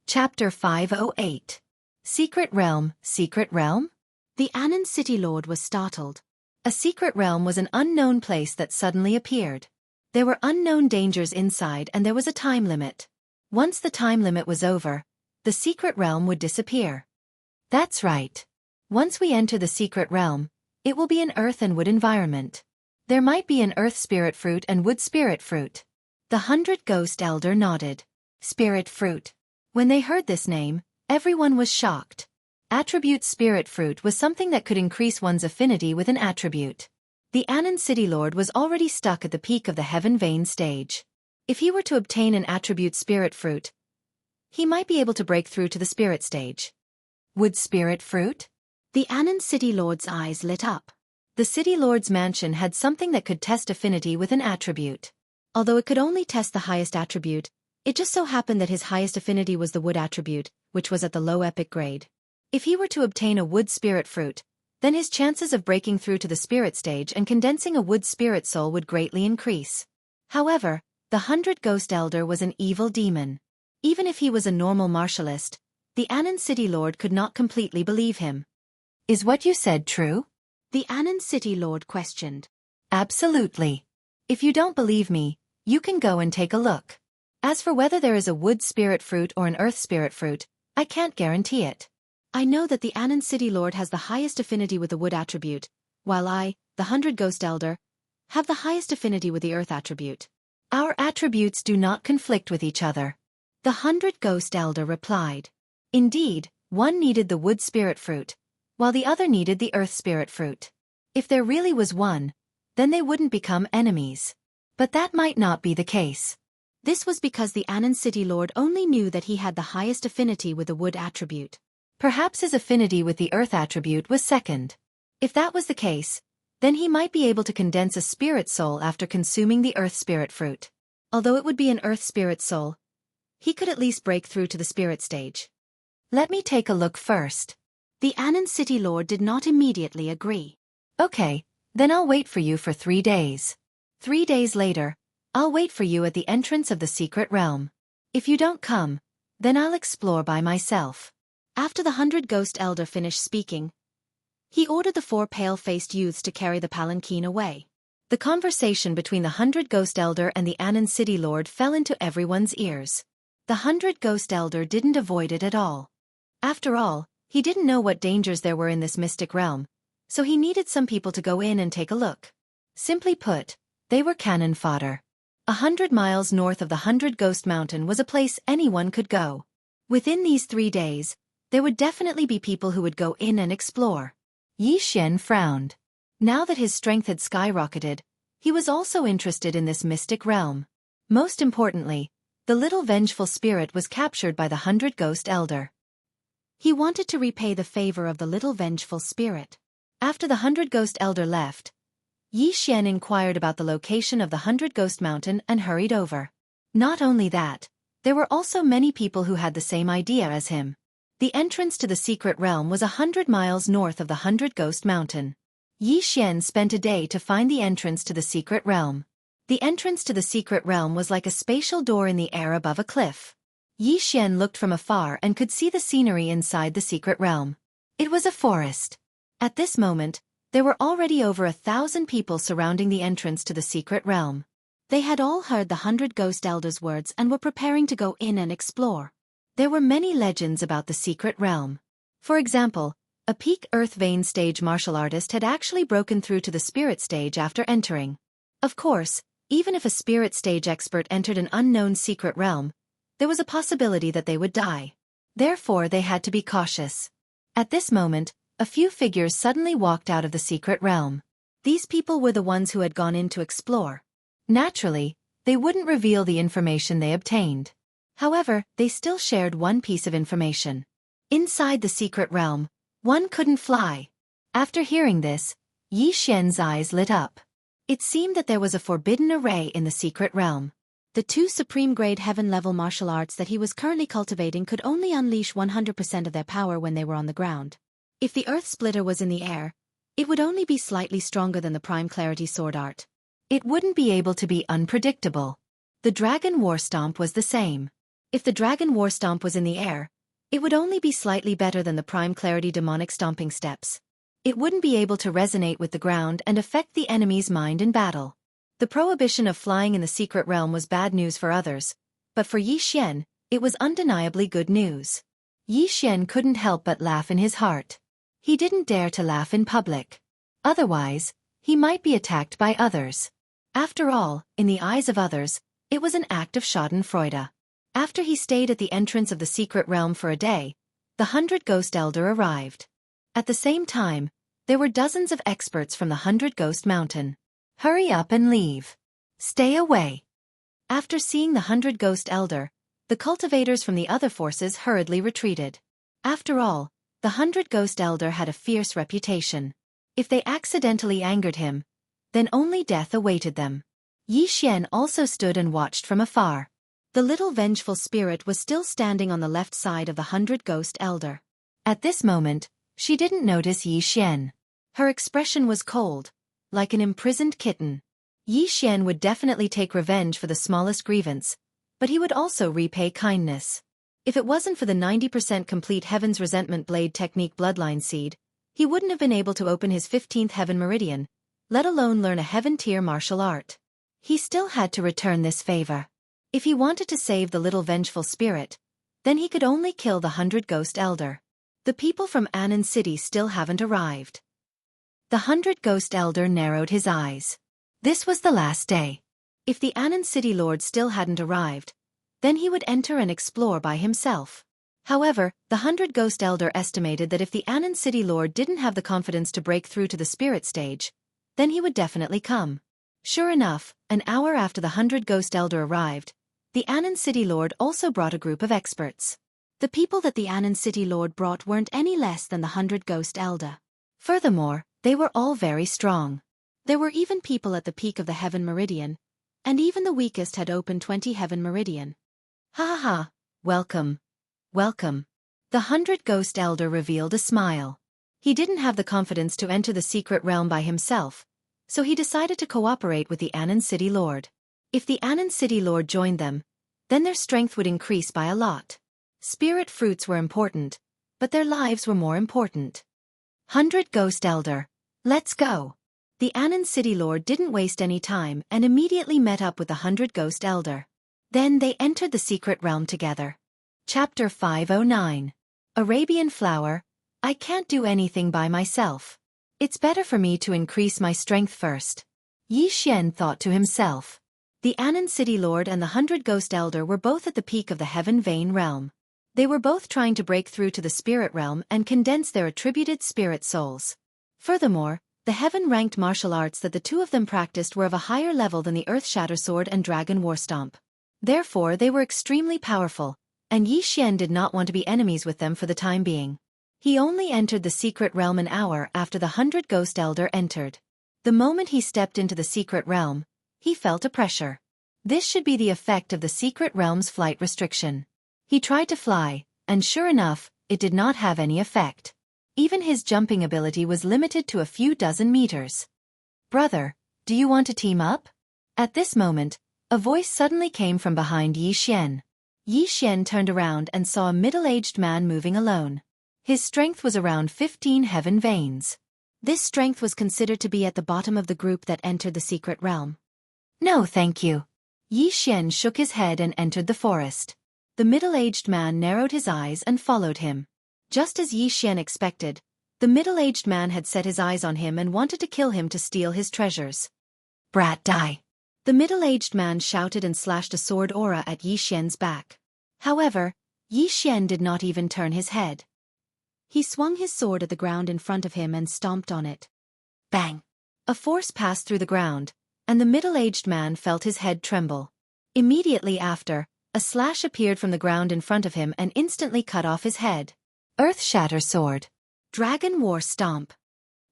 Chapter 508. Secret Realm, Secret Realm? The Anon City Lord was startled. A secret realm was an unknown place that suddenly appeared. There were unknown dangers inside and there was a time limit. Once the time limit was over, the secret realm would disappear. That's right. Once we enter the secret realm, it will be an earth and wood environment. There might be an earth spirit fruit and wood spirit fruit. The 100 Ghost Elder nodded. Spirit fruit. When they heard this name, everyone was shocked. Attribute spirit fruit was something that could increase one's affinity with an attribute. The Anon City Lord was already stuck at the peak of the Heaven Vein stage. If he were to obtain an attribute spirit fruit, he might be able to break through to the spirit stage. Wood spirit fruit? The Anon City Lord's eyes lit up. The City Lord's mansion had something that could test affinity with an attribute. Although it could only test the highest attribute, it just so happened that his highest affinity was the wood attribute, which was at the low epic grade. If he were to obtain a wood spirit fruit, then his chances of breaking through to the spirit stage and condensing a wood spirit soul would greatly increase. However, the 100 Ghost Elder was an evil demon. Even if he was a normal martialist, the Anon City Lord could not completely believe him. Is what you said true? The Anon City Lord questioned. Absolutely. If you don't believe me, you can go and take a look. As for whether there is a wood spirit fruit or an earth spirit fruit, I can't guarantee it. I know that the Anon City Lord has the highest affinity with the wood attribute, while I, the 100 Ghost Elder, have the highest affinity with the earth attribute. Our attributes do not conflict with each other. The 100 Ghost Elder replied. Indeed, one needed the wood spirit fruit, while the other needed the earth spirit fruit. If there really was one, then they wouldn't become enemies. But that might not be the case. This was because the Anon City Lord only knew that he had the highest affinity with the wood attribute. Perhaps his affinity with the earth attribute was second. If that was the case, then he might be able to condense a spirit soul after consuming the earth spirit fruit. Although it would be an earth spirit soul, he could at least break through to the spirit stage. Let me take a look first. The Anon City Lord did not immediately agree. Okay, then I'll wait for you for 3 days. 3 days later, I'll wait for you at the entrance of the secret realm. If you don't come, then I'll explore by myself. After the 100 Ghost Elder finished speaking, he ordered the 4 pale-faced youths to carry the palanquin away. The conversation between the 100 Ghost Elder and the Anon City Lord fell into everyone's ears. The 100 Ghost Elder didn't avoid it at all. After all, he didn't know what dangers there were in this mystic realm, so he needed some people to go in and take a look. Simply put, they were cannon fodder. 100 miles north of the 100 Ghost Mountain was a place anyone could go. Within these 3 days, there would definitely be people who would go in and explore. Yi Xian frowned. Now that his strength had skyrocketed, he was also interested in this mystic realm. Most importantly, the little vengeful spirit was captured by the 100 Ghost Elder. He wanted to repay the favor of the little vengeful spirit. After the 100 Ghost Elder left, Yi Xian inquired about the location of the 100 Ghost Mountain and hurried over. Not only that, there were also many people who had the same idea as him. The entrance to the secret realm was 100 miles north of the 100 Ghost Mountain. Yi Xian spent a day to find the entrance to the secret realm. The entrance to the secret realm was like a spatial door in the air above a cliff. Yi Xian looked from afar and could see the scenery inside the secret realm. It was a forest. At this moment, there were already over 1,000 people surrounding the entrance to the secret realm. They had all heard the 100 Ghost Elders' words and were preparing to go in and explore. There were many legends about the secret realm. For example, a peak Earth Vein stage martial artist had actually broken through to the spirit stage after entering. Of course, even if a spirit stage expert entered an unknown secret realm, there was a possibility that they would die. Therefore, they had to be cautious. At this moment, a few figures suddenly walked out of the secret realm. These people were the ones who had gone in to explore. Naturally, they wouldn't reveal the information they obtained. However, they still shared one piece of information. Inside the secret realm, one couldn't fly. After hearing this, Yi Xian's eyes lit up. It seemed that there was a forbidden array in the secret realm. The 2 supreme-grade heaven-level martial arts that he was currently cultivating could only unleash 100% of their power when they were on the ground. If the Earth Splitter was in the air, it would only be slightly stronger than the Prime Clarity Sword Art. It wouldn't be able to be unpredictable. The Dragon War Stomp was the same. If the Dragon War Stomp was in the air, it would only be slightly better than the Prime Clarity Demonic Stomping Steps. It wouldn't be able to resonate with the ground and affect the enemy's mind in battle. The prohibition of flying in the secret realm was bad news for others, but for Yi Xian, it was undeniably good news. Yi Xian couldn't help but laugh in his heart. He didn't dare to laugh in public. Otherwise, he might be attacked by others. After all, in the eyes of others, it was an act of schadenfreude. After he stayed at the entrance of the secret realm for a day, the 100 Ghost Elder arrived. At the same time, there were dozens of experts from the 100 Ghost Mountain. Hurry up and leave. Stay away. After seeing the 100 Ghost Elder, the cultivators from the other forces hurriedly retreated. After all, the 100 Ghost Elder had a fierce reputation. If they accidentally angered him, then only death awaited them. Yi Xian also stood and watched from afar. The little vengeful spirit was still standing on the left side of the 100 Ghost Elder. At this moment, she didn't notice Yi Xian. Her expression was cold, like an imprisoned kitten. Yi Xian would definitely take revenge for the smallest grievance, but he would also repay kindness. If it wasn't for the 90% complete Heaven's Resentment Blade Technique Bloodline Seed, he wouldn't have been able to open his 15th Heaven Meridian, let alone learn a Heaven-tier martial art. He still had to return this favor. If he wanted to save the little vengeful spirit, then he could only kill the 100 Ghost Elder. The people from Anan City still haven't arrived. The 100 Ghost Elder narrowed his eyes. This was the last day. If the Anan City Lord still hadn't arrived, then he would enter and explore by himself. However, the 100 Ghost Elder estimated that if the Anan City Lord didn't have the confidence to break through to the spirit stage, then he would definitely come. Sure enough, an hour after the 100 Ghost Elder arrived, the Anan City Lord also brought a group of experts. The people that the Anan City Lord brought weren't any less than the 100 Ghost Elder. Furthermore, they were all very strong. There were even people at the peak of the Heaven Meridian, and even the weakest had opened 20 Heaven Meridian. Ha ha ha, welcome. Welcome. The 100 Ghost Elder revealed a smile. He didn't have the confidence to enter the secret realm by himself, so he decided to cooperate with the Anan City Lord. If the Anan City Lord joined them, then their strength would increase by a lot. Spirit fruits were important, but their lives were more important. 100 Ghost Elder, let's go. The Anan City Lord didn't waste any time and immediately met up with the 100 Ghost Elder. Then they entered the secret realm together. Chapter 509. Arabian Flower, I can't do anything by myself. It's better for me to increase my strength first. Yi Xian thought to himself. The Anan City Lord and the 100 Ghost Elder were both at the peak of the Heaven Vein realm. They were both trying to break through to the spirit realm and condense their attributed spirit souls. Furthermore, the heaven-ranked martial arts that the two of them practiced were of a higher level than the Earth Shatter Sword and Dragon War Stomp. Therefore, they were extremely powerful, and Yi Xian did not want to be enemies with them for the time being. He only entered the secret realm an hour after the 100 Ghost Elder entered. The moment he stepped into the secret realm, he felt a pressure. This should be the effect of the secret realm's flight restriction. He tried to fly, and sure enough, it did not have any effect. Even his jumping ability was limited to a few dozen meters. Brother, do you want to team up? At this moment, a voice suddenly came from behind Yi Xian. Yi Xian turned around and saw a middle-aged man moving alone. His strength was around 15 heaven veins. This strength was considered to be at the bottom of the group that entered the secret realm. No, thank you. Yi Xian shook his head and entered the forest. The middle-aged man narrowed his eyes and followed him. Just as Yi Xian expected, the middle-aged man had set his eyes on him and wanted to kill him to steal his treasures. Brat, die! The middle-aged man shouted and slashed a sword aura at Yi Xian's back. However, Yi Xian did not even turn his head. He swung his sword at the ground in front of him and stomped on it. Bang! A force passed through the ground, and the middle-aged man felt his head tremble. Immediately after, a slash appeared from the ground in front of him and instantly cut off his head. Earth Shatter Sword. Dragon War Stomp.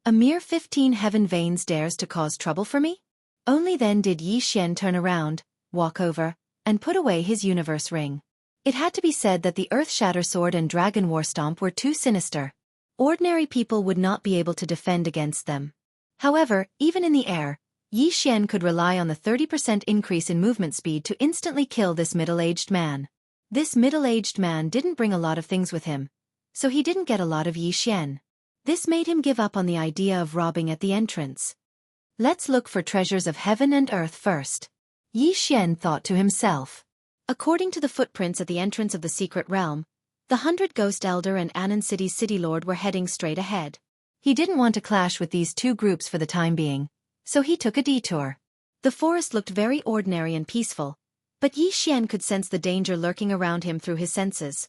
A mere 15 heaven veins dares to cause trouble for me? Only then did Yi Xian turn around, walk over, and put away his universe ring. It had to be said that the Earth Shatter Sword and Dragon War Stomp were too sinister. Ordinary people would not be able to defend against them. However, even in the air, Yi Xian could rely on the 30% increase in movement speed to instantly kill this middle-aged man. This middle-aged man didn't bring a lot of things with him, so he didn't get a lot of Yi Xian. This made him give up on the idea of robbing at the entrance. Let's look for treasures of heaven and earth first, Yi Xian thought to himself. According to the footprints at the entrance of the secret realm, the 100 Ghost Elder and Anan City's City Lord were heading straight ahead. He didn't want to clash with these two groups for the time being, so he took a detour. The forest looked very ordinary and peaceful, but Yi Xian could sense the danger lurking around him through his senses.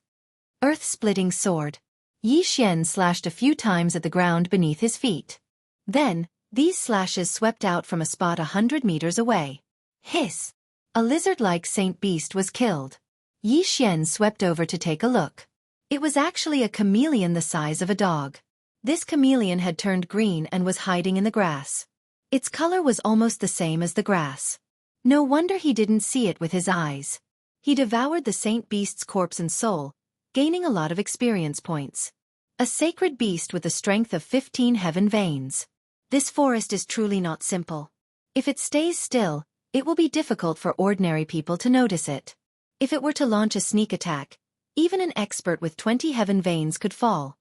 Earth-splitting sword. Yi Xian slashed a few times at the ground beneath his feet. Then, these slashes swept out from a spot 100 meters away. Hiss! A lizard-like saint beast was killed. Yi Xian swept over to take a look. It was actually a chameleon the size of a dog. This chameleon had turned green and was hiding in the grass. Its color was almost the same as the grass. No wonder he didn't see it with his eyes. He devoured the saint beast's corpse and soul, gaining a lot of experience points. A sacred beast with the strength of 15 heaven veins. This forest is truly not simple. If it stays still, it will be difficult for ordinary people to notice it. If it were to launch a sneak attack, even an expert with 20 heaven veins could fall.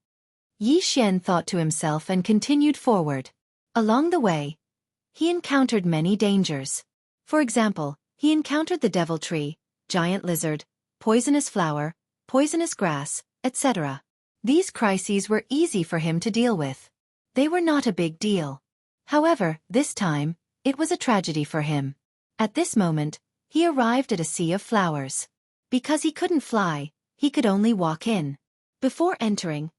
Yi Xian thought to himself and continued forward. Along the way, he encountered many dangers. For example, he encountered the devil tree, giant lizard, poisonous flower, poisonous grass, etc. These crises were easy for him to deal with. They were not a big deal. However, this time, it was a tragedy for him. At this moment, he arrived at a sea of flowers. Because he couldn't fly, he could only walk in. Before entering,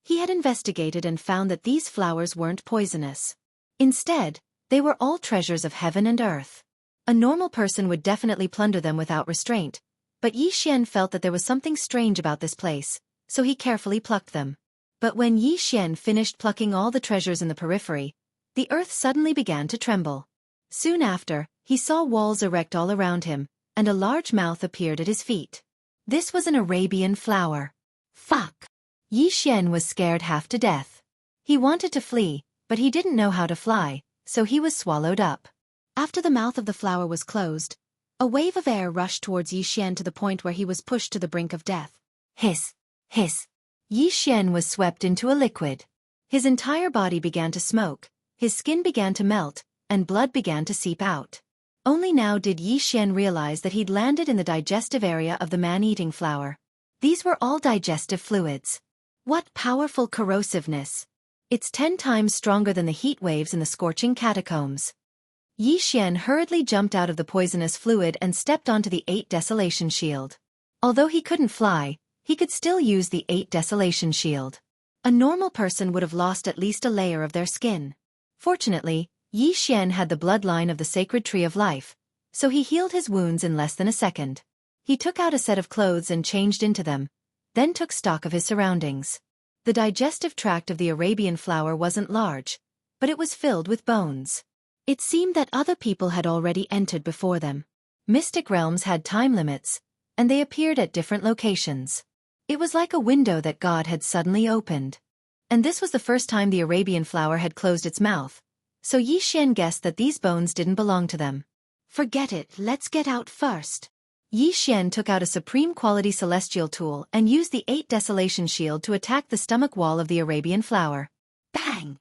he had investigated and found that these flowers weren't poisonous. Instead, they were all treasures of heaven and earth. A normal person would definitely plunder them without restraint, but Yi Xian felt that there was something strange about this place, so he carefully plucked them. But when Yi Xian finished plucking all the treasures in the periphery, the earth suddenly began to tremble. Soon after, he saw walls erect all around him, and a large mouth appeared at his feet. This was an Arabian flower. Fuck! Yi Xian was scared half to death. He wanted to flee, but he didn't know how to fly, so he was swallowed up. After the mouth of the flower was closed, a wave of air rushed towards Yi Xian to the point where he was pushed to the brink of death. Hiss! Hiss! Yi Xian was swept into a liquid. His entire body began to smoke, his skin began to melt, and blood began to seep out. Only now did Yi Xian realize that he'd landed in the digestive area of the man-eating flower. These were all digestive fluids. What powerful corrosiveness! It's 10 times stronger than the heat waves in the scorching catacombs. Yi Xian hurriedly jumped out of the poisonous fluid and stepped onto the 8 Desolation Shield. Although he couldn't fly, he could still use the 8 Desolation Shield. A normal person would have lost at least a layer of their skin. Fortunately, Yi Xian had the bloodline of the sacred tree of life, so he healed his wounds in less than a second. He took out a set of clothes and changed into them, then took stock of his surroundings. The digestive tract of the Arabian flower wasn't large, but it was filled with bones. It seemed that other people had already entered before them. Mystic realms had time limits, and they appeared at different locations. It was like a window that God had suddenly opened. And this was the first time the Arabian flower had closed its mouth, so Yi Xian guessed that these bones didn't belong to them. Forget it, let's get out first. Yi Xian took out a supreme quality celestial tool and used the 8 Desolation Shield to attack the stomach wall of the Arabian flower. Bang!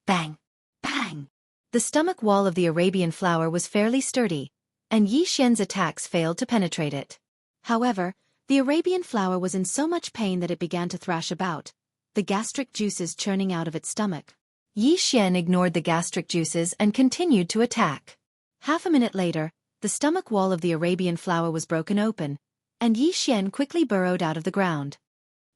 Bang! Bang! The stomach wall of the Arabian flower was fairly sturdy, and Yi Xian's attacks failed to penetrate it. However, the Arabian flower was in so much pain that it began to thrash about, the gastric juices churning out of its stomach. Yi Xian ignored the gastric juices and continued to attack. Half a minute later, the stomach wall of the Arabian flower was broken open, and Yi Xian quickly burrowed out of the ground.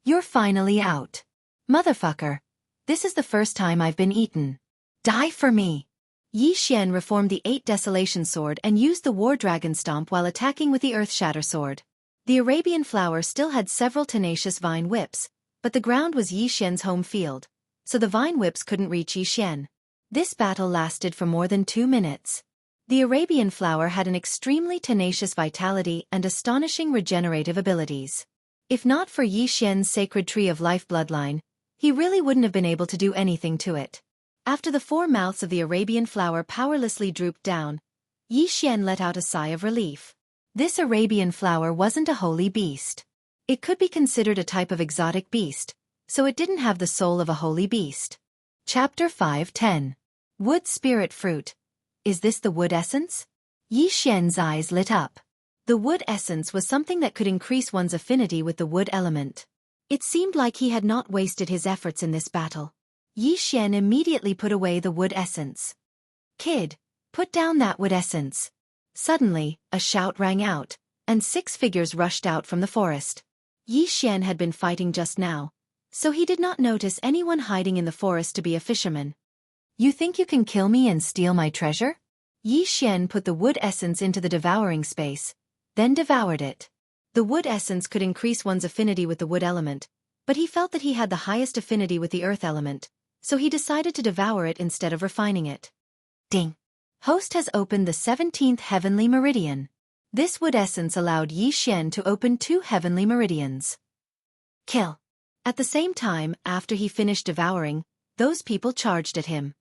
You're finally out. Motherfucker. This is the first time I've been eaten. Die for me. Yi Xian reformed the 8 Desolation Sword and used the War Dragon Stomp while attacking with the Earth Shatter Sword. The Arabian flower still had several tenacious vine whips, but the ground was Yi Xian's home field, so the vine whips couldn't reach Yi Xian. This battle lasted for more than 2 minutes. The Arabian flower had an extremely tenacious vitality and astonishing regenerative abilities. If not for Yi Xian's sacred tree of life bloodline, he really wouldn't have been able to do anything to it. After the 4 mouths of the Arabian flower powerlessly drooped down, Yi Xian let out a sigh of relief. This Arabian flower wasn't a holy beast. It could be considered a type of exotic beast, so it didn't have the soul of a holy beast. Chapter 5:10. Wood Spirit Fruit. Is this the wood essence? Yi Xian's eyes lit up. The wood essence was something that could increase one's affinity with the wood element. It seemed like he had not wasted his efforts in this battle. Yi Xian immediately put away the wood essence. Kid, put down that wood essence. Suddenly, a shout rang out, and 6 figures rushed out from the forest. Yi Xian had been fighting just now, so he did not notice anyone hiding in the forest to be a fisherman. You think you can kill me and steal my treasure? Yi Xian put the wood essence into the devouring space, then devoured it. The wood essence could increase one's affinity with the wood element, but he felt that he had the highest affinity with the earth element, so he decided to devour it instead of refining it. Ding! Host has opened the 17th heavenly meridian. This wood essence allowed Yi Xian to open 2 heavenly meridians. Kill! At the same time, after he finished devouring, those people charged at him.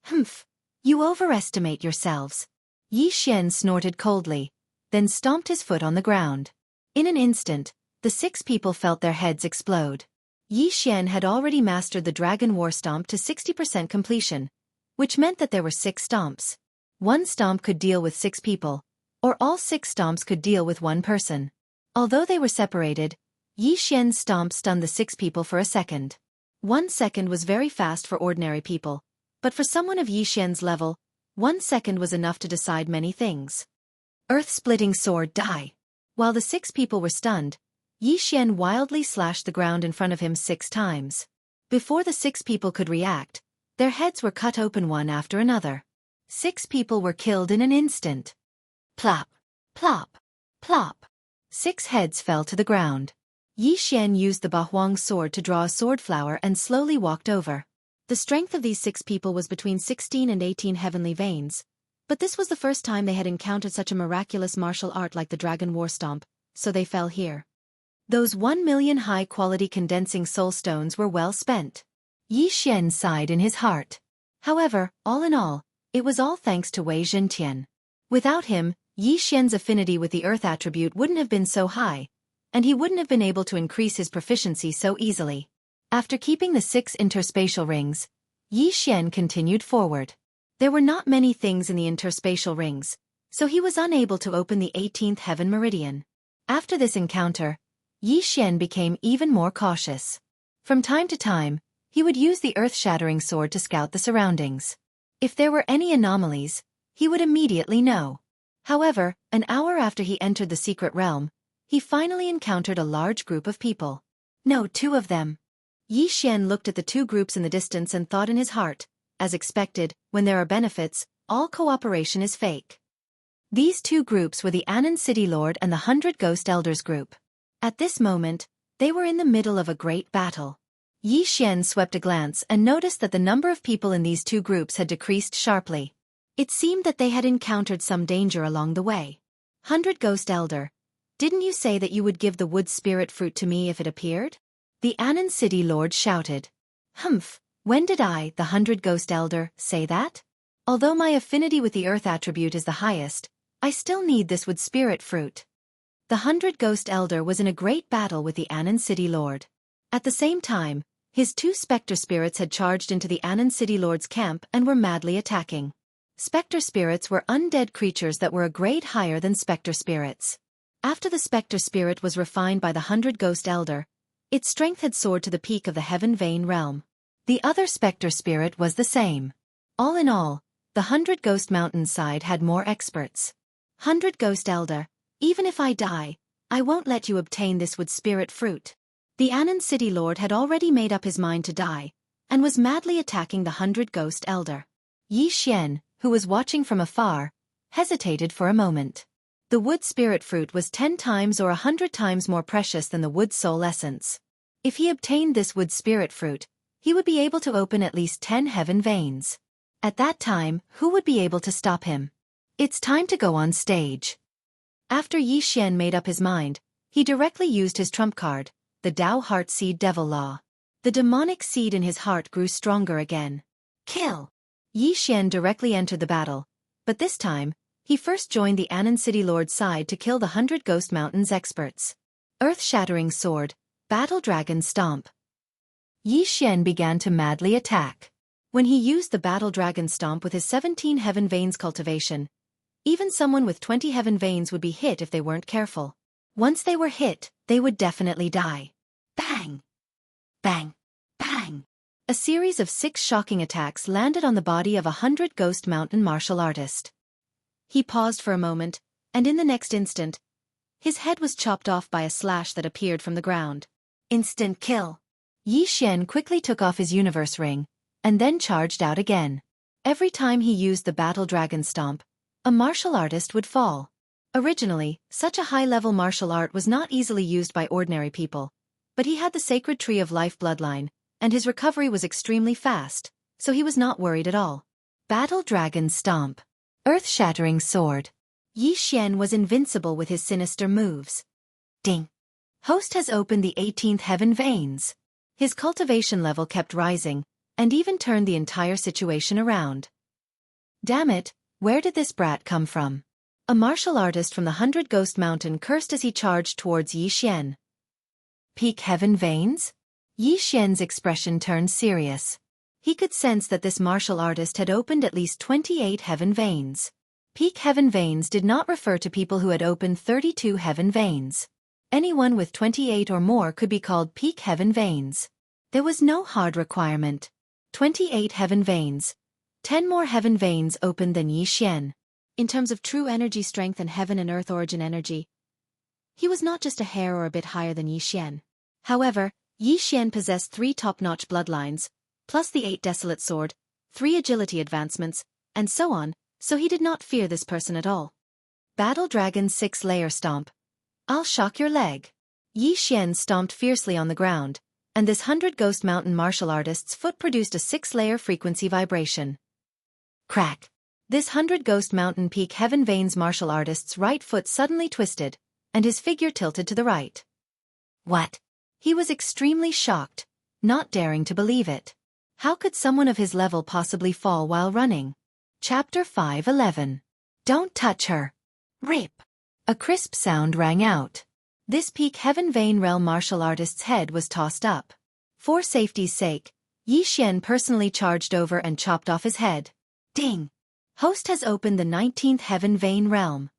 Humph! You overestimate yourselves. Yi Xian snorted coldly, then stomped his foot on the ground. In an instant, the 6 people felt their heads explode. Yi Xian had already mastered the Dragon War Stomp to 60% completion, which meant that there were 6 stomps. One stomp could deal with 6 people, or all 6 stomps could deal with 1 person. Although they were separated, Yi Xian's stomp stunned the 6 people for a second. 1 second was very fast for ordinary people, but for someone of Yi Xian's level, 1 second was enough to decide many things. Earth-splitting sword die. While the 6 people were stunned, Yi Xian wildly slashed the ground in front of him 6 times. Before the 6 people could react, their heads were cut open one after another. 6 people were killed in an instant. Plop, plop, plop. 6 heads fell to the ground. Yi Xian used the Bahuang sword to draw a sword flower and slowly walked over. The strength of these 6 people was between 16 and 18 heavenly veins, but this was the first time they had encountered such a miraculous martial art like the Dragon War Stomp, so they fell here. Those 1 million high-quality condensing soul stones were well spent. Yi Xian sighed in his heart. However, all in all, it was all thanks to Wei Zhentian. Without him, Yi Xian's affinity with the earth attribute wouldn't have been so high, and he wouldn't have been able to increase his proficiency so easily. After keeping the 6 interspatial rings, Yi Xian continued forward. There were not many things in the interspatial rings, so he was unable to open the 18th heaven meridian. After this encounter, Yi Xian became even more cautious. From time to time, he would use the earth-shattering sword to scout the surroundings. If there were any anomalies, he would immediately know. However, an hour after he entered the secret realm, he finally encountered a large group of people. No, 2 of them. Yi Xian looked at the 2 groups in the distance and thought in his heart, as expected, when there are benefits, all cooperation is fake. These 2 groups were the Anan City Lord and the 100 Ghost Elders group. At this moment, they were in the middle of a great battle. Yi Xian swept a glance and noticed that the number of people in these 2 groups had decreased sharply. It seemed that they had encountered some danger along the way. 100 Ghost Elder, didn't you say that you would give the wood spirit fruit to me if it appeared? The Anan City Lord shouted. Humph, when did I, the 100 Ghost Elder, say that? Although my affinity with the earth attribute is the highest, I still need this wood spirit fruit. The 100 Ghost Elder was in a great battle with the Anan City Lord. At the same time, his 2 spectre spirits had charged into the Anan City Lord's camp and were madly attacking. Spectre spirits were undead creatures that were a grade higher than spectre spirits. After the spectre spirit was refined by the 100 Ghost Elder, its strength had soared to the peak of the Heaven Vein realm. The other spectre spirit was the same. All in all, the 100 Ghost Mountainside had more experts. 100 Ghost Elder, even if I die, I won't let you obtain this wood spirit fruit. The Anan City Lord had already made up his mind to die, and was madly attacking the 100 Ghost Elder. Yi Xian, who was watching from afar, hesitated for a moment. The wood spirit fruit was 10 times or 100 times more precious than the wood soul essence. If he obtained this wood spirit fruit, he would be able to open at least 10 heaven veins. At that time, who would be able to stop him? It's time to go on stage. After Yi Xian made up his mind, he directly used his trump card, the Dao Heart Seed Devil Law. The demonic seed in his heart grew stronger again. Kill! Yi Xian directly entered the battle, but this time, He first joined the Anon City Lord's side to kill the 100 Ghost Mountains experts. Earth-shattering sword, battle dragon stomp. Yi Xian began to madly attack. When he used the battle dragon stomp with his 17 heaven veins cultivation, even someone with 20 heaven veins would be hit if they weren't careful. Once they were hit, they would definitely die. Bang! Bang! Bang! A series of 6 shocking attacks landed on the body of a 100 Ghost Mountain martial artist. He paused for a moment, and in the next instant, his head was chopped off by a slash that appeared from the ground. Instant kill. Yi Xian quickly took off his universe ring, and then charged out again. Every time he used the battle dragon stomp, a martial artist would fall. Originally, such a high-level martial art was not easily used by ordinary people, but he had the sacred tree of life bloodline, and his recovery was extremely fast, so he was not worried at all. Battle dragon stomp. Earth-shattering sword. Yi Xian was invincible with his sinister moves. Ding. Host has opened the 18th heaven veins. His cultivation level kept rising, and even turned the entire situation around. Damn it, where did this brat come from? A martial artist from the 100 Ghost Mountain cursed as he charged towards Yi Xian. Peak heaven veins? Yi Xian's expression turned serious. He could sense that this martial artist had opened at least 28 heaven veins. Peak heaven veins did not refer to people who had opened 32 heaven veins. Anyone with 28 or more could be called peak heaven veins. There was no hard requirement. 28 heaven veins. 10 more heaven veins opened than Yi Xian. In terms of true energy strength and heaven and earth origin energy, he was not just a hair or a bit higher than Yi Xian. However, Yi Xian possessed 3 top-notch bloodlines, plus the 8 desolate sword, 3 agility advancements, and so on, so he did not fear this person at all. Battle Dragon 6-layer stomp. I'll shock your leg. Yi Xian stomped fiercely on the ground, and this 100 Ghost Mountain martial artist's foot produced a 6-layer frequency vibration. Crack. This 100 Ghost Mountain Peak Heaven Veins martial artist's right foot suddenly twisted, and his figure tilted to the right. What? He was extremely shocked, not daring to believe it. How could someone of his level possibly fall while running? Chapter 5:11. Don't touch her. Rip. A crisp sound rang out. This Peak Heaven Vein Realm martial artist's head was tossed up. For safety's sake, Yi Xian personally charged over and chopped off his head. Ding! Host has opened the 19th Heaven Vein Realm.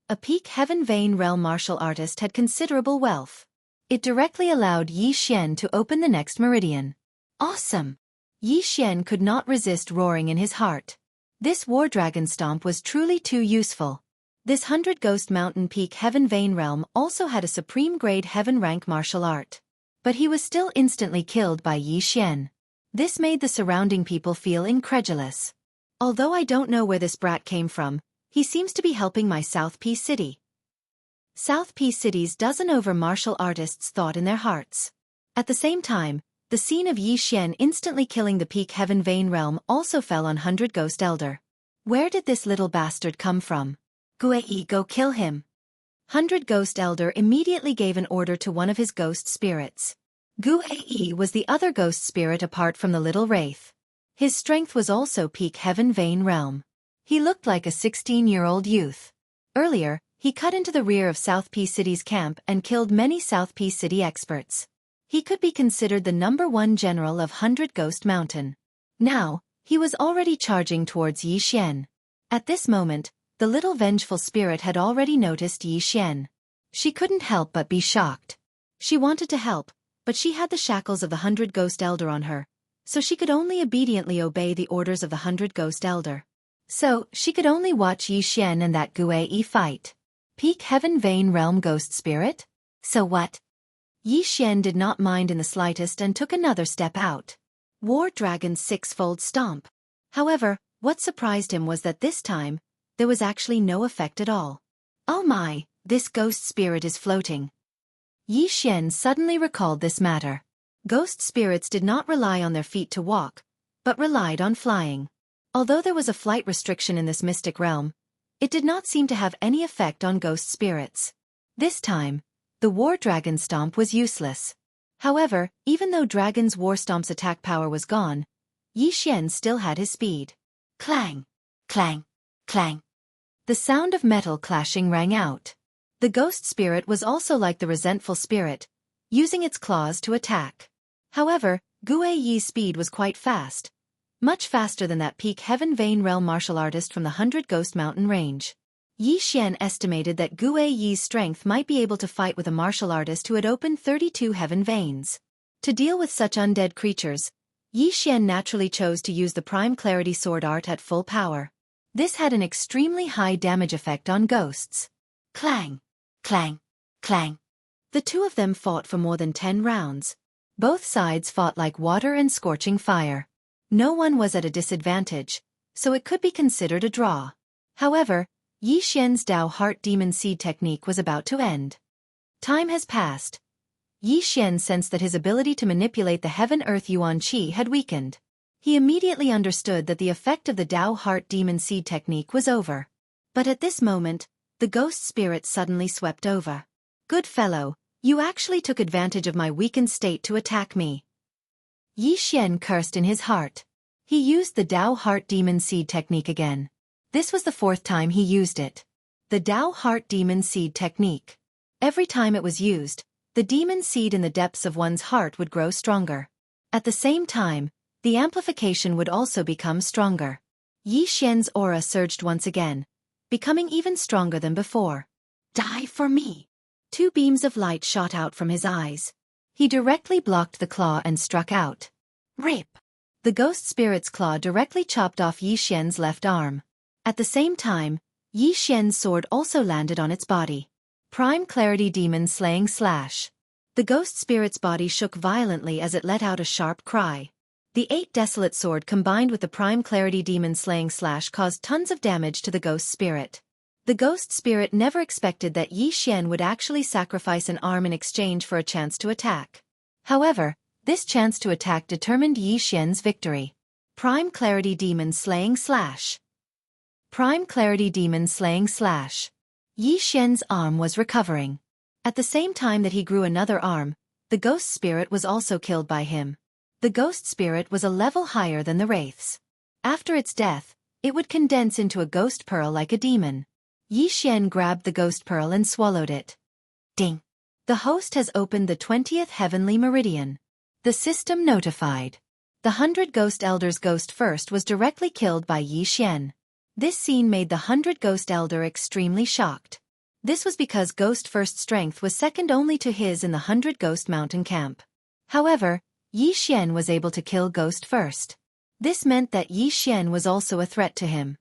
A Peak Heaven Vein Realm martial artist had considerable wealth. It directly allowed Yi Xian to open the next meridian. Awesome! Yi Xian could not resist roaring in his heart. This War Dragon Stomp was truly too useful. This 100 Ghost Mountain Peak Heaven Vein Realm also had a supreme grade heaven rank martial art. But he was still instantly killed by Yi Xian. This made the surrounding people feel incredulous. Although I don't know where this brat came from, he seems to be helping my South P City. South P City's dozen over martial artists thought in their hearts. At the same time, the scene of Yi Xian instantly killing the Peak Heaven Vein Realm also fell on 100 Ghost Elder. Where did this little bastard come from? Guei, go kill him. 100 Ghost Elder immediately gave an order to one of his ghost spirits. Guei was the other ghost spirit apart from the little wraith. His strength was also Peak Heaven Vein Realm. He looked like a 16-year-old youth. Earlier, he cut into the rear of South P City's camp and killed many South P City experts. He could be considered the #1 general of 100 Ghost Mountain. Now, he was already charging towards Yi Xian. At this moment, the little vengeful spirit had already noticed Yi Xian. She couldn't help but be shocked. She wanted to help, but she had the shackles of the 100 Ghost Elder on her, so she could only obediently obey the orders of the 100 Ghost Elder. So, she could only watch Yi Xian and that Guei fight. Peak Heaven Vein Realm Ghost Spirit? So what? Yi Xian did not mind in the slightest and took another step out. War Dragon's 6-fold stomp. However, what surprised him was that this time, there was actually no effect at all. Oh my, this ghost spirit is floating. Yi Xian suddenly recalled this matter. Ghost spirits did not rely on their feet to walk, but relied on flying. Although there was a flight restriction in this mystic realm, it did not seem to have any effect on ghost spirits. This time, the War Dragon Stomp was useless. However, even though Dragon's War Stomp's attack power was gone, Yi Xian still had his speed. Clang! Clang! Clang! The sound of metal clashing rang out. The ghost spirit was also like the resentful spirit, using its claws to attack. However, Gue Yi's speed was quite fast, much faster than that peak Heaven Vein Realm martial artist from the 100 Ghost Mountain range. Yi Xian estimated that Gue Yi's strength might be able to fight with a martial artist who had opened 32 heaven veins. To deal with such undead creatures, Yi Xian naturally chose to use the Prime Clarity Sword art at full power. This had an extremely high damage effect on ghosts. Clang! Clang! Clang! The two of them fought for more than 10 rounds. Both sides fought like water and scorching fire. No one was at a disadvantage, so it could be considered a draw. However, Yi Xian's Dao Heart Demon Seed technique was about to end. Time has passed. Yi Xian sensed that his ability to manipulate the Heaven-Earth Yuan Qi had weakened. He immediately understood that the effect of the Dao Heart Demon Seed technique was over. But at this moment, the ghost spirit suddenly swept over. Good fellow, you actually took advantage of my weakened state to attack me. Yi Xian cursed in his heart. He used the Dao Heart Demon Seed technique again. This was the 4th time he used it. The Dao Heart Demon Seed technique. Every time it was used, the demon seed in the depths of one's heart would grow stronger. At the same time, the amplification would also become stronger. Yi Xian's aura surged once again, becoming even stronger than before. Die for me! 2 beams of light shot out from his eyes. He directly blocked the claw and struck out. Rip! The ghost spirit's claw directly chopped off Yi Xian's left arm. At the same time, Yi Xian's sword also landed on its body. Prime Clarity Demon Slaying Slash. The ghost spirit's body shook violently as it let out a sharp cry. The 8 desolate sword combined with the Prime Clarity Demon Slaying Slash caused tons of damage to the ghost spirit. The ghost spirit never expected that Yi Xian would actually sacrifice an arm in exchange for a chance to attack. However, this chance to attack determined Yi Xian's victory. Prime Clarity Demon Slaying Slash. Prime Clarity Demon Slaying Slash. Yi Xian's arm was recovering. At the same time that he grew another arm, the ghost spirit was also killed by him. The ghost spirit was a level higher than the wraiths. After its death, it would condense into a ghost pearl like a demon. Yi Xian grabbed the ghost pearl and swallowed it. Ding! The host has opened the 20th heavenly meridian. The system notified. The 100 Ghost Elders' Ghost First was directly killed by Yi Xian. This scene made the 100 Ghost Elder extremely shocked. This was because Ghost First's strength was second only to his in the 100 Ghost Mountain camp. However, Yi Xian was able to kill Ghost First. This meant that Yi Xian was also a threat to him.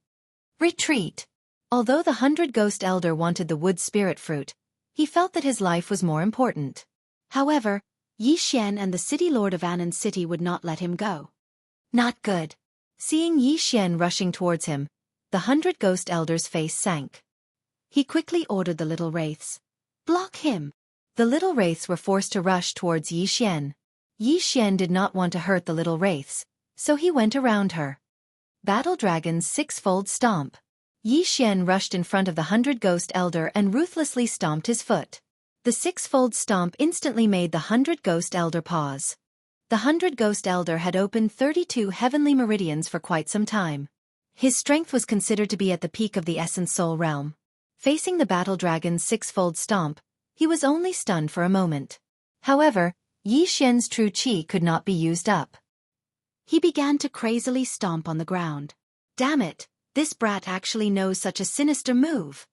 Retreat! Although the 100 Ghost Elder wanted the wood spirit fruit, he felt that his life was more important. However, Yi Xian and the City Lord of Anan City would not let him go. Not good. Seeing Yi Xian rushing towards him, the 100 Ghost Elder's face sank. He quickly ordered the little wraiths. Block him! The little wraiths were forced to rush towards Yi Xian. Yi Xian did not want to hurt the little wraiths, so he went around her. Battle Dragon's 6-fold Stomp. Yi Xian rushed in front of the 100 Ghost Elder and ruthlessly stomped his foot. The 6-fold Stomp instantly made the 100 Ghost Elder pause. The 100 Ghost Elder had opened 32 heavenly meridians for quite some time. His strength was considered to be at the peak of the Essence Soul realm. Facing the Battle Dragon's 6-fold Stomp, he was only stunned for a moment. However, Yi Xian's true qi could not be used up. He began to crazily stomp on the ground. Damn it, this brat actually knows such a sinister move.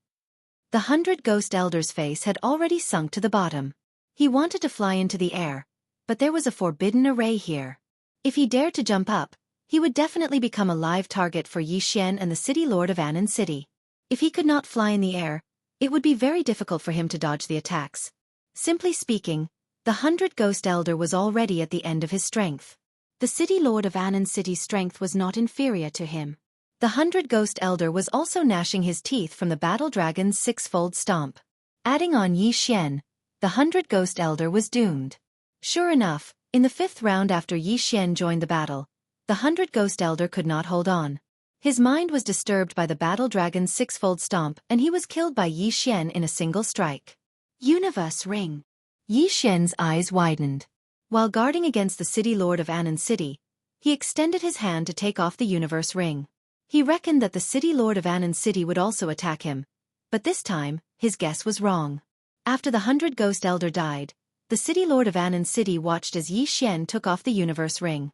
The 100 Ghost Elder's face had already sunk to the bottom. He wanted to fly into the air, but there was a forbidden array here. If he dared to jump up, he would definitely become a live target for Yi Xian and the City Lord of Anan City. If he could not fly in the air, it would be very difficult for him to dodge the attacks. Simply speaking, the 100 Ghost Elder was already at the end of his strength. The City Lord of Anan City's strength was not inferior to him. The 100 Ghost Elder was also gnashing his teeth from the Battle Dragon's 6-fold Stomp. Adding on Yi Xian, the 100 Ghost Elder was doomed. Sure enough, in the 5th round after Yi Xian joined the battle, the 100 Ghost Elder could not hold on. His mind was disturbed by the Battle Dragon's 6-fold Stomp and he was killed by Yi Xian in a single strike. Universe Ring. Yi Xian's eyes widened. While guarding against the City Lord of Anan City, he extended his hand to take off the Universe Ring. He reckoned that the city lord of Anan City would also attack him, but this time, his guess was wrong. After the 100 Ghost Elder died, the city lord of Anan City watched as Yi Xian took off the universe ring.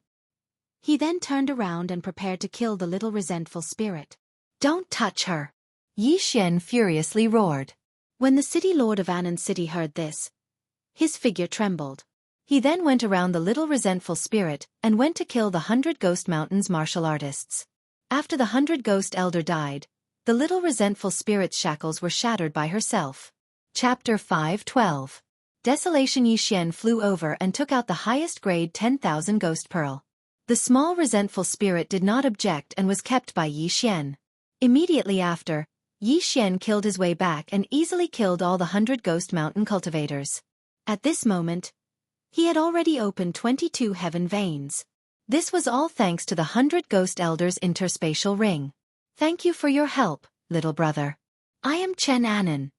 He then turned around and prepared to kill the little resentful spirit. "Don't touch her!" Yi Xian furiously roared. When the city lord of Anan City heard this, his figure trembled. He then went around the little resentful spirit and went to kill the 100 Ghost Mountain's martial artists. After the 100 Ghost Elder died, the little resentful spirit's shackles were shattered by herself. Chapter 5:12. Desolation. Yi Xian flew over and took out the highest grade 10,000 Ghost Pearl. The small resentful spirit did not object and was kept by Yi Xian. Immediately after, Yi Xian killed his way back and easily killed all the 100 Ghost Mountain cultivators. At this moment, he had already opened 22 heaven veins. This was all thanks to the 100 Ghost Elders' interspatial ring. "Thank you for your help, little brother. I am Chen Anan."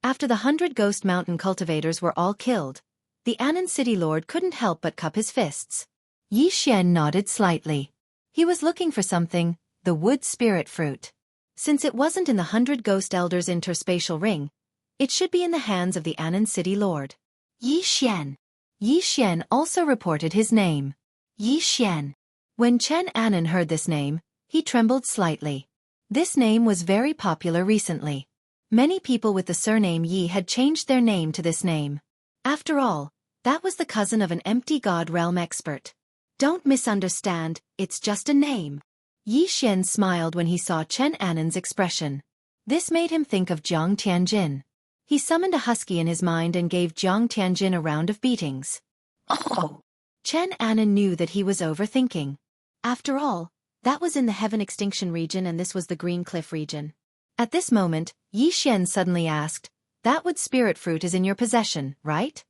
After the 100 Ghost Mountain cultivators were all killed, the Anan City Lord couldn't help but cup his fists. Yi Xian nodded slightly. He was looking for something, the wood spirit fruit. Since it wasn't in the 100 Ghost Elders' interspatial ring, it should be in the hands of the Anan City Lord. Yi Xian. Yi Xian also reported his name. Yi Xian. When Chen Anan heard this name, he trembled slightly. This name was very popular recently. Many people with the surname Yi had changed their name to this name. After all, that was the cousin of an empty god realm expert. "Don't misunderstand, it's just a name." Yi Xian smiled when he saw Chen Anan's expression. This made him think of Jiang Tianjin. He summoned a husky in his mind and gave Jiang Tianjin a round of beatings. Oh! Chen Anan knew that he was overthinking. After all, that was in the Heaven Extinction region and this was the Green Cliff region. At this moment, Yi Xian suddenly asked, "That wood spirit fruit is in your possession, right?"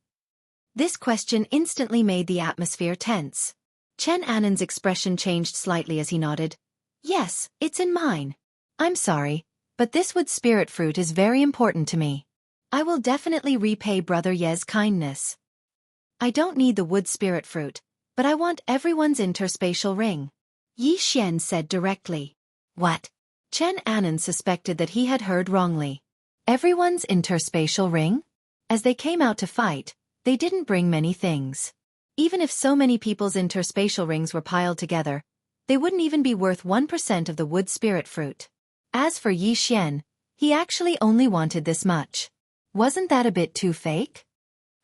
This question instantly made the atmosphere tense. Chen Anan's expression changed slightly as he nodded. "Yes, it's in mine. I'm sorry, but this wood spirit fruit is very important to me. I will definitely repay Brother Ye's kindness. I don't need the wood spirit fruit, but I want everyone's interspatial ring," Yi Xian said directly. "What?" Chen Anan suspected that he had heard wrongly. Everyone's interspatial ring? As they came out to fight, they didn't bring many things. Even if so many people's interspatial rings were piled together, they wouldn't even be worth 1% of the wood spirit fruit. As for Yi Xian, he actually only wanted this much. Wasn't that a bit too fake?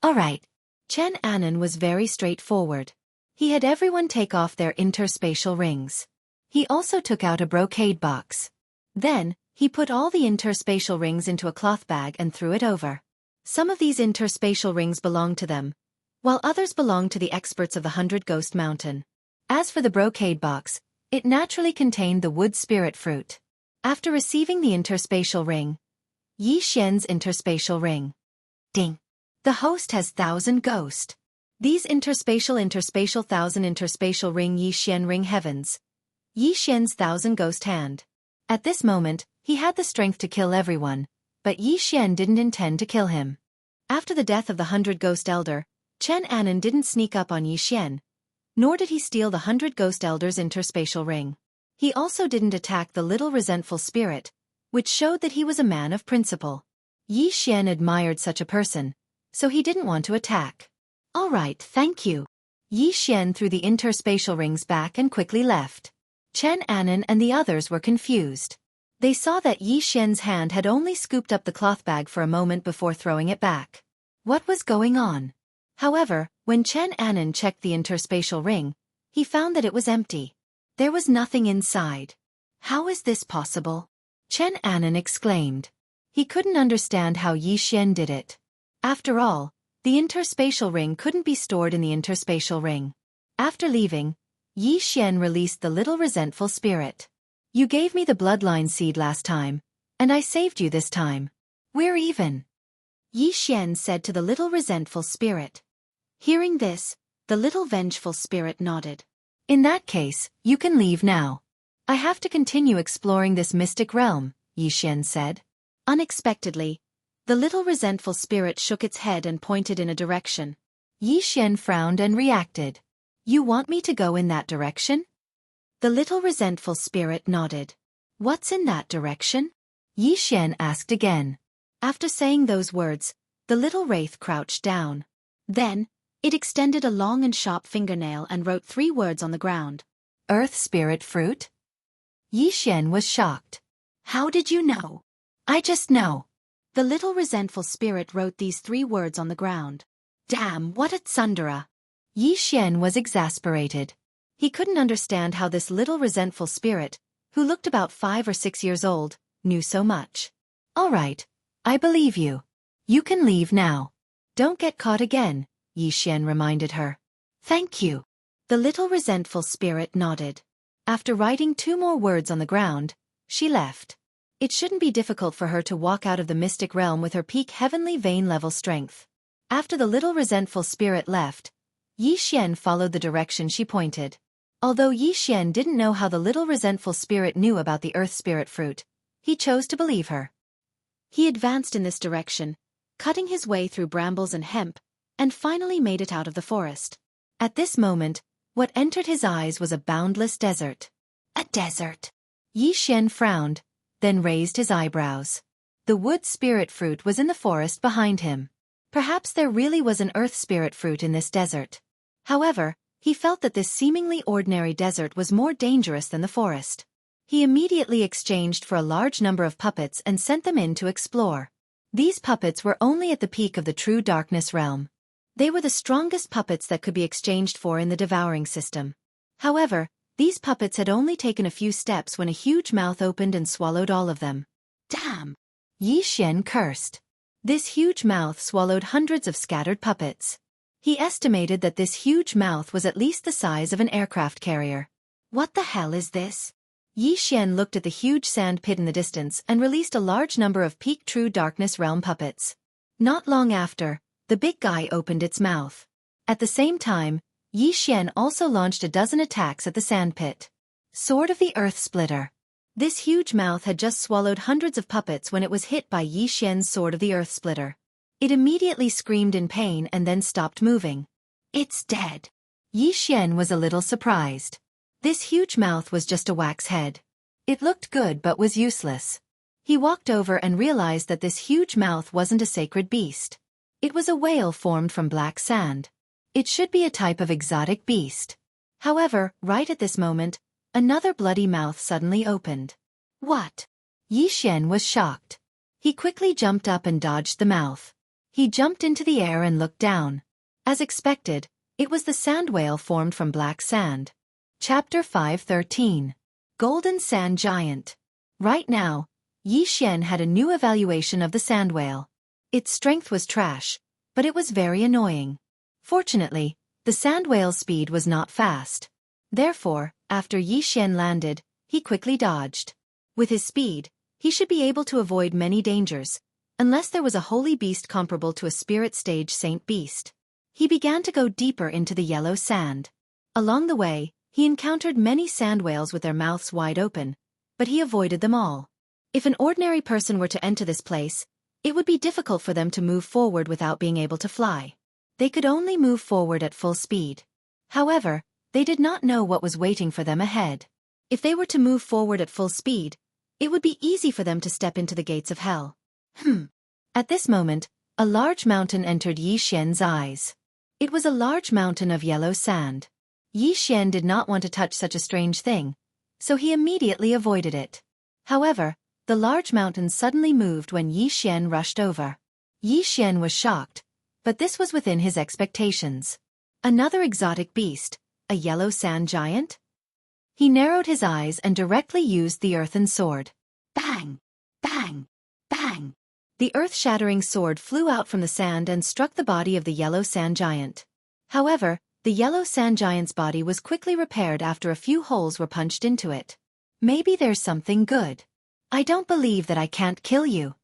Alright. Chen Anan was very straightforward. He had everyone take off their interspatial rings. He also took out a brocade box. Then, he put all the interspatial rings into a cloth bag and threw it over. Some of these interspatial rings belonged to them, while others belonged to the experts of the 100 Ghost Mountain. As for the brocade box, it naturally contained the wood spirit fruit. After receiving the interspatial ring, Yi Xian's interspatial ring. Ding! The host has 1,000 ghost. These interspatial 1,000 interspatial ring Yi Xian ring heavens. Yi Xian's 1,000 ghost hand. At this moment, he had the strength to kill everyone, but Yi Xian didn't intend to kill him. After the death of the 100 Ghost Elder, Chen Anan didn't sneak up on Yi Xian, nor did he steal the 100 Ghost Elders' interspatial ring. He also didn't attack the little resentful spirit, which showed that he was a man of principle. Yi Xian admired such a person, so he didn't want to attack. "Alright, thank you." Yi Xian threw the interspatial rings back and quickly left. Chen Anan and the others were confused. They saw that Yi Xian's hand had only scooped up the cloth bag for a moment before throwing it back. What was going on? However, when Chen Anan checked the interspatial ring, he found that it was empty. There was nothing inside. How is this possible? Chen Anan exclaimed. He couldn't understand how Yi Xian did it. After all, the interspatial ring couldn't be stored in the interspatial ring. After leaving, Yi Xian released the little resentful spirit. "You gave me the bloodline seed last time, and I saved you this time. We're even," Yi Xian said to the little resentful spirit. Hearing this, the little vengeful spirit nodded. "In that case, you can leave now. I have to continue exploring this mystic realm," Yi Xian said. Unexpectedly, the little resentful spirit shook its head and pointed in a direction. Yi Xian frowned and reacted. "You want me to go in that direction?" The little resentful spirit nodded. What's in that direction? Yi Xian asked again. After saying those words, the little wraith crouched down. Then, it extended a long and sharp fingernail and wrote 3 words on the ground. Earth Spirit Fruit? Yi Xian was shocked. How did you know? I just know. The little resentful spirit wrote these 3 words on the ground. Damn, what a tsundere! Yi Xian was exasperated. He couldn't understand how this little resentful spirit, who looked about 5 or 6 years old, knew so much. All right, I believe you. You can leave now. Don't get caught again, Yi Xian reminded her. Thank you. The little resentful spirit nodded. After writing 2 more words on the ground, she left. It shouldn't be difficult for her to walk out of the mystic realm with her peak heavenly vein level strength. After the little resentful spirit left, Yi Xian followed the direction she pointed. Although Yi Xian didn't know how the little resentful spirit knew about the earth spirit fruit, he chose to believe her. He advanced in this direction, cutting his way through brambles and hemp, and finally made it out of the forest. At this moment, what entered his eyes was a boundless desert. A desert. Yi Xian frowned, then raised his eyebrows. The wood spirit fruit was in the forest behind him. Perhaps there really was an earth spirit fruit in this desert. However, he felt that this seemingly ordinary desert was more dangerous than the forest. He immediately exchanged for a large number of puppets and sent them in to explore. These puppets were only at the peak of the true darkness realm. They were the strongest puppets that could be exchanged for in the devouring system. However, these puppets had only taken a few steps when a huge mouth opened and swallowed all of them. Damn! Yi Xian cursed. This huge mouth swallowed hundreds of scattered puppets. He estimated that this huge mouth was at least the size of an aircraft carrier. What the hell is this? Yi Xian looked at the huge sand pit in the distance and released a large number of peak true darkness realm puppets. Not long after, the big guy opened its mouth. At the same time, Yi Xian also launched a dozen attacks at the sand pit. Sword of the Earth Splitter. This huge mouth had just swallowed hundreds of puppets when it was hit by Yi Xian's Sword of the Earth Splitter. It immediately screamed in pain and then stopped moving. It's dead. Yi Xian was a little surprised. This huge mouth was just a wax head. It looked good but was useless. He walked over and realized that this huge mouth wasn't a sacred beast. It was a whale formed from black sand. It should be a type of exotic beast. However, right at this moment, another bloody mouth suddenly opened. What? Yi Xian was shocked. He quickly jumped up and dodged the mouth. He jumped into the air and looked down. As expected, it was the sand whale formed from black sand. Chapter 5:13. Golden Sand Giant. Right now, Yi Xian had a new evaluation of the sand whale. Its strength was trash, but it was very annoying. Fortunately, the sand whale's speed was not fast. Therefore, after Yi Xian landed, he quickly dodged. With his speed, he should be able to avoid many dangers, unless there was a holy beast comparable to a spirit stage saint beast. He began to go deeper into the yellow sand. Along the way, he encountered many sand whales with their mouths wide open, but he avoided them all. If an ordinary person were to enter this place, it would be difficult for them to move forward without being able to fly. They could only move forward at full speed. However, they did not know what was waiting for them ahead. If they were to move forward at full speed, it would be easy for them to step into the gates of hell. At this moment, a large mountain entered Yi Xian's eyes. It was a large mountain of yellow sand. Yi Xian did not want to touch such a strange thing, so he immediately avoided it. However, the large mountain suddenly moved when Yi Xian rushed over. Yi Xian was shocked, but this was within his expectations. Another exotic beast, a yellow sand giant? He narrowed his eyes and directly used the earthen sword. Bang! Bang! Bang! The earth-shattering sword flew out from the sand and struck the body of the yellow sand giant. However, the yellow sand giant's body was quickly repaired after a few holes were punched into it. Maybe there's something good. I don't believe that I can't kill you.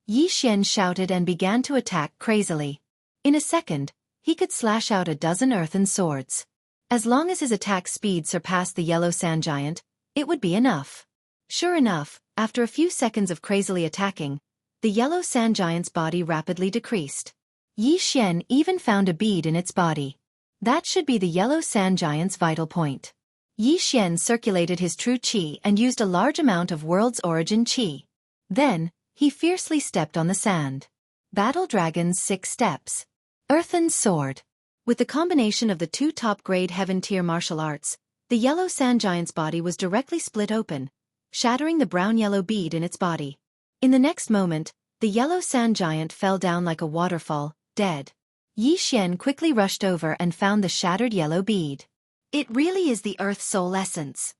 Yi Xian shouted and began to attack crazily. In a second, he could slash out a dozen earthen swords. As long as his attack speed surpassed the yellow sand giant, it would be enough. Sure enough, after a few seconds of crazily attacking, the yellow sand giant's body rapidly decreased. Yi Xian even found a bead in its body. That should be the yellow sand giant's vital point. Yi Xian circulated his true qi and used a large amount of world's origin qi. Then, he fiercely stepped on the sand. Battle Dragon's 6 steps. Earthen Sword. With the combination of the 2 top-grade heaven-tier martial arts, the yellow sand giant's body was directly split open, shattering the brown-yellow bead in its body. In the next moment, the yellow sand giant fell down like a waterfall, dead. Yi Xian quickly rushed over and found the shattered yellow bead. It really is the Earth Soul Essence.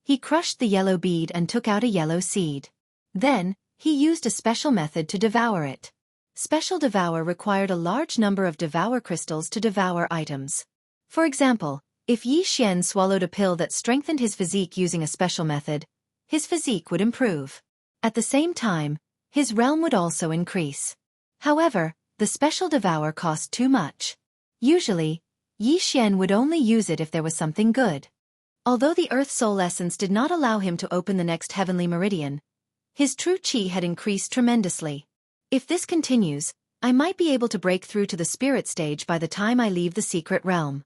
He crushed the yellow bead and took out a yellow seed. Then, he used a special method to devour it. Special Devour required a large number of Devour crystals to devour items. For example, if Yi Xian swallowed a pill that strengthened his physique using a special method, his physique would improve. At the same time, his realm would also increase. However, the Special Devour cost too much. Usually, Yi Xian would only use it if there was something good. Although the Earth Soul Essence did not allow him to open the next heavenly meridian, his true qi had increased tremendously. If this continues, I might be able to break through to the spirit stage by the time I leave the secret realm.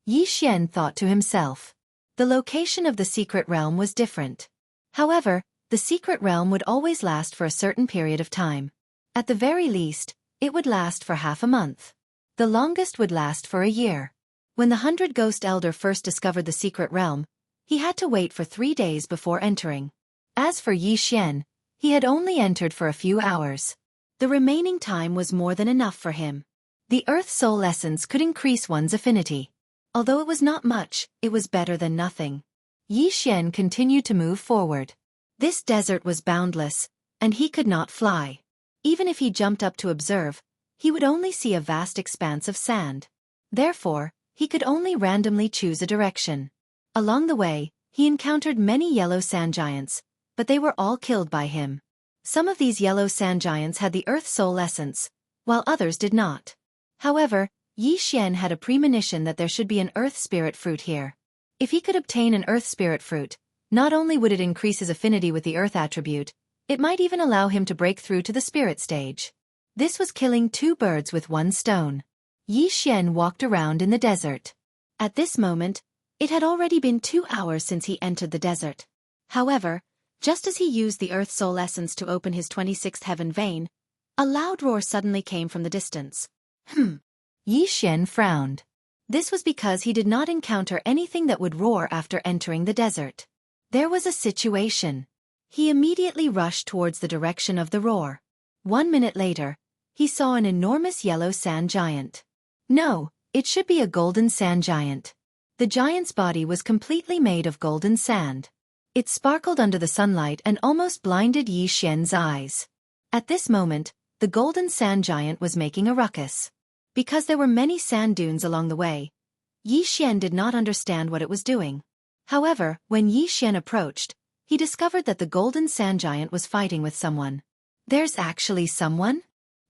Yi Xian thought to himself. The location of the secret realm was different. However, the secret realm would always last for a certain period of time. At the very least, it would last for half a month. The longest would last for a year. When the 100 Ghost Elder first discovered the secret realm, he had to wait for 3 days before entering. As for Yi Xian, he had only entered for a few hours. The remaining time was more than enough for him. The Earth Soul Essence could increase one's affinity. Although it was not much, it was better than nothing. Yi Xian continued to move forward. This desert was boundless, and he could not fly. Even if he jumped up to observe, he would only see a vast expanse of sand. Therefore, he could only randomly choose a direction. Along the way, he encountered many yellow sand giants, but they were all killed by him. Some of these yellow sand giants had the Earth Soul Essence, while others did not. However, Yi Xian had a premonition that there should be an Earth Spirit fruit here. If he could obtain an Earth Spirit fruit, not only would it increase his affinity with the Earth attribute, it might even allow him to break through to the spirit stage. This was killing 2 birds with 1 stone. Yi Xian walked around in the desert. At this moment, it had already been 2 hours since he entered the desert. However, just as he used the Earth Soul Essence to open his 26th heaven vein, a loud roar suddenly came from the distance. Yi Xian frowned. This was because he did not encounter anything that would roar after entering the desert. There was a situation. He immediately rushed towards the direction of the roar. 1 minute later, he saw an enormous yellow sand giant. No, it should be a golden sand giant. The giant's body was completely made of golden sand. It sparkled under the sunlight and almost blinded Yi Xian's eyes. At this moment, the golden sand giant was making a ruckus. Because there were many sand dunes along the way, Yi Xian did not understand what it was doing. However, when Yi Xian approached, he discovered that the golden sand giant was fighting with someone. There's actually someone?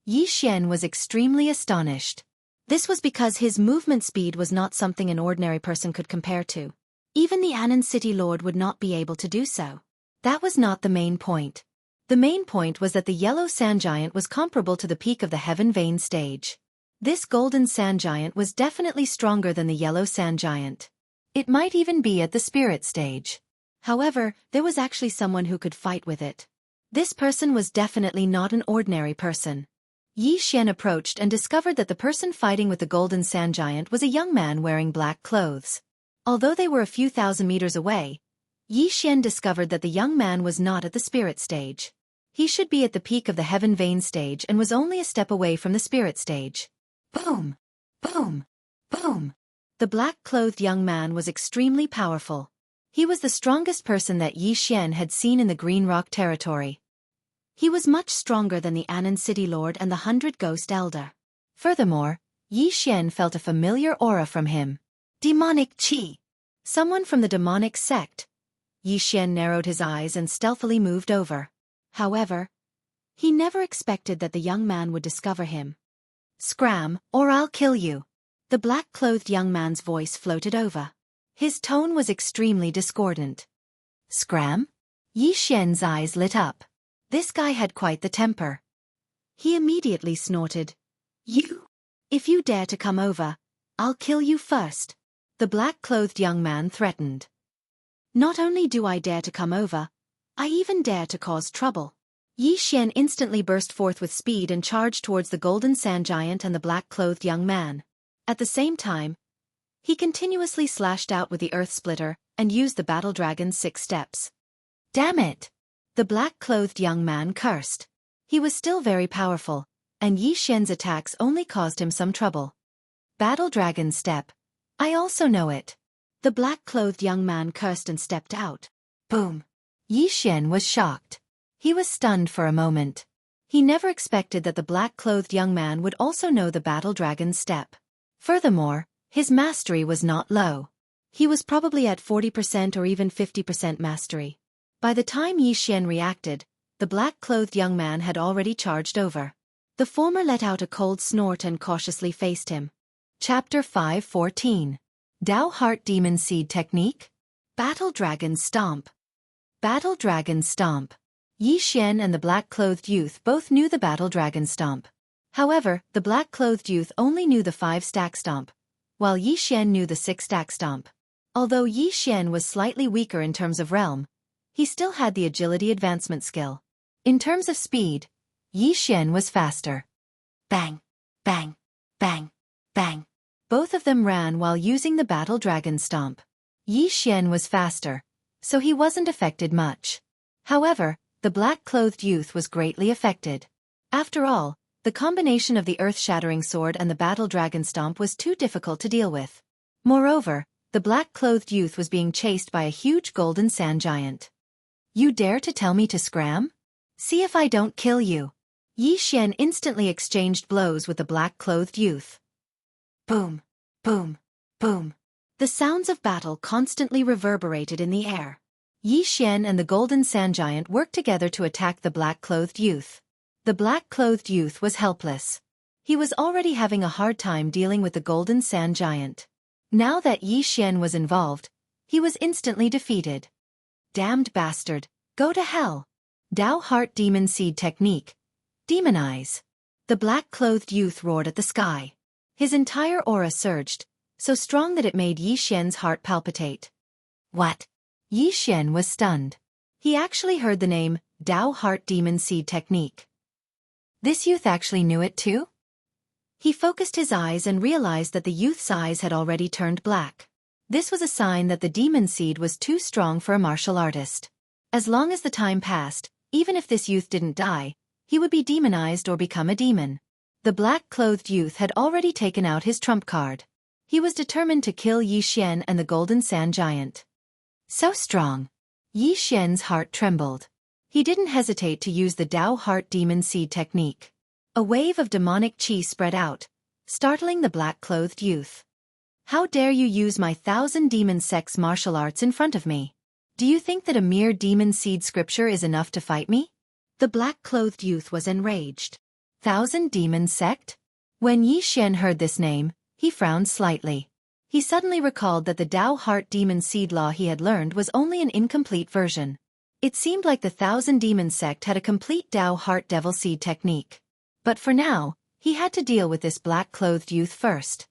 Yi Xian was extremely astonished. This was because his movement speed was not something an ordinary person could compare to. Even the Anan City Lord would not be able to do so. That was not the main point. The main point was that the yellow sand giant was comparable to the peak of the heaven vein stage. This golden sand giant was definitely stronger than the yellow sand giant. It might even be at the spirit stage. However, there was actually someone who could fight with it. This person was definitely not an ordinary person. Yi Xian approached and discovered that the person fighting with the golden sand giant was a young man wearing black clothes. Although they were a few thousand meters away, Yi Xian discovered that the young man was not at the spirit stage. He should be at the peak of the heaven vein stage and was only a step away from the spirit stage. Boom! Boom! Boom! The black-clothed young man was extremely powerful. He was the strongest person that Yi Xian had seen in the Green Rock territory. He was much stronger than the Anan City Lord and the 100 Ghost Elder. Furthermore, Yi Xian felt a familiar aura from him. Demonic Qi. Someone from the demonic sect. Yi Xian narrowed his eyes and stealthily moved over. However, he never expected that the young man would discover him. Scram, or I'll kill you. The black-clothed young man's voice floated over. His tone was extremely discordant. Scram? Yi Xian's eyes lit up. This guy had quite the temper. He immediately snorted. You? If you dare to come over, I'll kill you first. the black-clothed young man threatened. Not only do I dare to come over, I even dare to cause trouble. Yi Xian instantly burst forth with speed and charged towards the golden sand giant and the black-clothed young man. At the same time, he continuously slashed out with the earth splitter and used the battle dragon's 6 steps. Damn it! The black-clothed young man cursed. He was still very powerful, and Yi Xian's attacks only caused him some trouble. Battle dragon's step. I also know it. The black-clothed young man cursed and stepped out. Boom! Yi Xian was shocked. He was stunned for a moment. He never expected that the black-clothed young man would also know the battle dragon's step. Furthermore, his mastery was not low. He was probably at 40% or even 50% mastery. By the time Yi Xian reacted, the black-clothed young man had already charged over. The former let out a cold snort and cautiously faced him. Chapter 5:14. Dao Heart Demon Seed Technique? Battle Dragon Stomp. Battle Dragon Stomp. Yi Xian and the black-clothed youth both knew the Battle Dragon Stomp. However, the black-clothed youth only knew the 5-stack stomp, while Yi Xian knew the 6-stack stomp. Although Yi Xian was slightly weaker in terms of realm, he still had the agility advancement skill. In terms of speed, Yi Xian was faster. Bang! Bang! Bang! Bang! Both of them ran while using the Battle Dragon Stomp. Yi Xian was faster, so he wasn't affected much. However, the black-clothed youth was greatly affected. After all, the combination of the earth-shattering sword and the Battle Dragon Stomp was too difficult to deal with. Moreover, the black-clothed youth was being chased by a huge golden sand giant. You dare to tell me to scram? See if I don't kill you. Yi Xian instantly exchanged blows with the black-clothed youth. Boom, boom, boom. The sounds of battle constantly reverberated in the air. Yi Xian and the golden sand giant worked together to attack the black-clothed youth. The black-clothed youth was helpless. He was already having a hard time dealing with the golden sand giant. Now that Yi Xian was involved, he was instantly defeated. Damned bastard, go to hell. Dao Heart Demon Seed Technique. Demonize. The black-clothed youth roared at the sky. His entire aura surged, so strong that it made Yi Xian's heart palpitate. What? Yi Xian was stunned. He actually heard the name, Dao Heart Demon Seed Technique. This youth actually knew it too? He focused his eyes and realized that the youth's eyes had already turned black. This was a sign that the demon seed was too strong for a martial artist. As long as the time passed, even if this youth didn't die, he would be demonized or become a demon. The black-clothed youth had already taken out his trump card. He was determined to kill Yi Xian and the golden sand giant. So strong. Yi Xian's heart trembled. He didn't hesitate to use the Dao Heart Demon Seed Technique. A wave of demonic chi spread out, startling the black-clothed youth. How dare you use my 1,000 demon sects martial arts in front of me? Do you think that a mere demon seed scripture is enough to fight me? The black-clothed youth was enraged. 1,000 demon sect? When Yi Xian heard this name, he frowned slightly. He suddenly recalled that the Dao Heart Demon Seed law he had learned was only an incomplete version. It seemed like the 1,000 demon sect had a complete Dao Heart Devil Seed technique. But for now, he had to deal with this black-clothed youth first.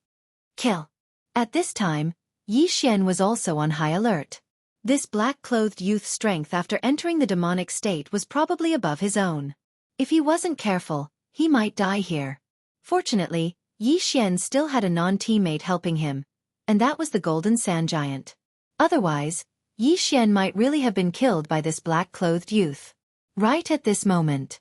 Kill. At this time, Yi Xian was also on high alert. This black-clothed youth's strength after entering the demonic state was probably above his own. If he wasn't careful, he might die here. Fortunately, Yi Xian still had a non-teammate helping him, and that was the golden sand giant. Otherwise, Yi Xian might really have been killed by this black-clothed youth. Right at this moment,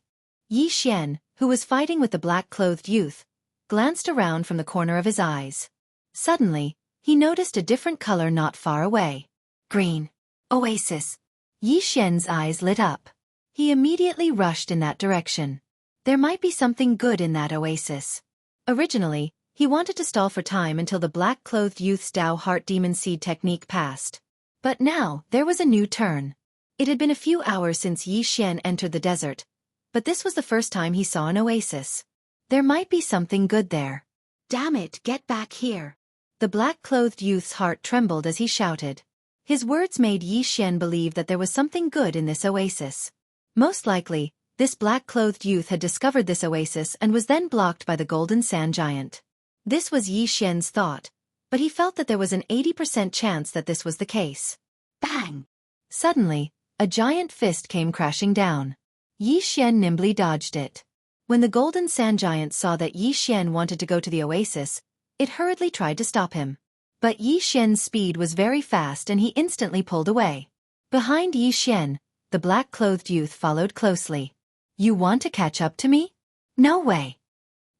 Yi Xian, who was fighting with the black-clothed youth, glanced around from the corner of his eyes. Suddenly, he noticed a different color not far away. Green. Oasis. Yi Xian's eyes lit up. He immediately rushed in that direction. There might be something good in that oasis. Originally, he wanted to stall for time until the black-clothed youth's Dao Heart Demon Seed technique passed. But now, there was a new turn. It had been a few hours since Yi Xian entered the desert, but this was the first time he saw an oasis. There might be something good there. Damn it, get back here. The black-clothed youth's heart trembled as he shouted. His words made Yi Xian believe that there was something good in this oasis. Most likely, this black-clothed youth had discovered this oasis and was then blocked by the golden sand giant. This was Yi Xian's thought, but he felt that there was an 80% chance that this was the case. Bang! Suddenly, a giant fist came crashing down. Yi Xian nimbly dodged it. When the golden sand giant saw that Yi Xian wanted to go to the oasis, it hurriedly tried to stop him. But Yi Xian's speed was very fast and he instantly pulled away. Behind Yi Xian, the black-clothed youth followed closely. You want to catch up to me? No way.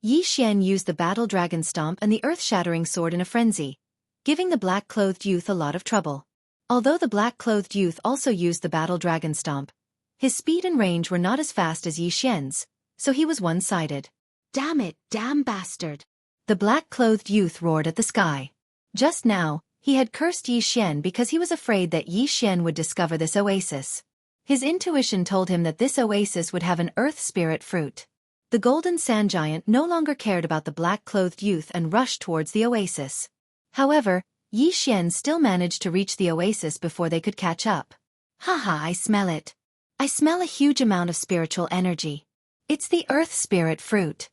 Yi Xian used the battle dragon stomp and the earth-shattering sword in a frenzy, giving the black-clothed youth a lot of trouble. Although the black-clothed youth also used the battle dragon stomp, his speed and range were not as fast as Yi Xian's, so he was one-sided. Damn it, damn bastard! The black-clothed youth roared at the sky. Just now, he had cursed Yi Xian because he was afraid that Yi Xian would discover this oasis. His intuition told him that this oasis would have an earth spirit fruit. The golden sand giant no longer cared about the black-clothed youth and rushed towards the oasis. However, Yi Xian still managed to reach the oasis before they could catch up. Haha, I smell it. I smell a huge amount of spiritual energy. It's the earth spirit fruit.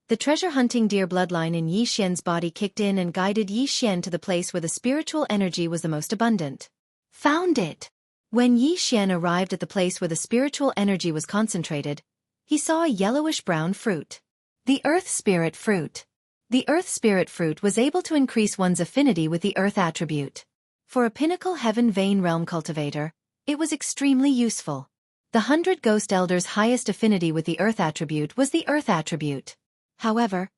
The treasure-hunting deer bloodline in Yi Xian's body kicked in and guided Yi Xian to the place where the spiritual energy was the most abundant. Found it! When Yi Xian arrived at the place where the spiritual energy was concentrated, he saw a yellowish-brown fruit. The earth spirit fruit. The earth spirit fruit was able to increase one's affinity with the earth attribute. For a pinnacle heaven vein realm cultivator, it was extremely useful. The 100 Ghost Elders' highest affinity with the earth attribute was the earth attribute. However,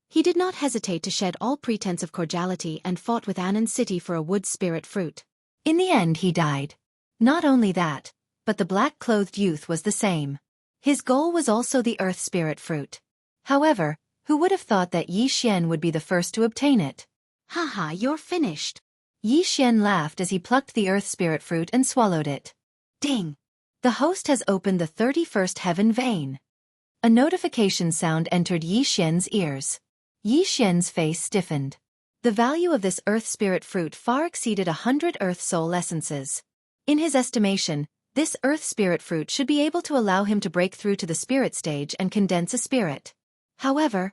he did not hesitate to shed all pretense of cordiality and fought with Anand City for a wood spirit fruit. In the end he died. Not only that, but the black-clothed youth was the same. His goal was also the earth spirit fruit. However, who would have thought that Yi Xian would be the first to obtain it? Haha, you're finished. Yi Xian laughed as he plucked the earth spirit fruit and swallowed it. Ding! The host has opened the 31st heaven vein. A notification sound entered Yi Xian's ears. Yi Xian's face stiffened. The value of this earth spirit fruit far exceeded 100 earth soul essences. In his estimation, this earth spirit fruit should be able to allow him to break through to the spirit stage and condense a spirit. However,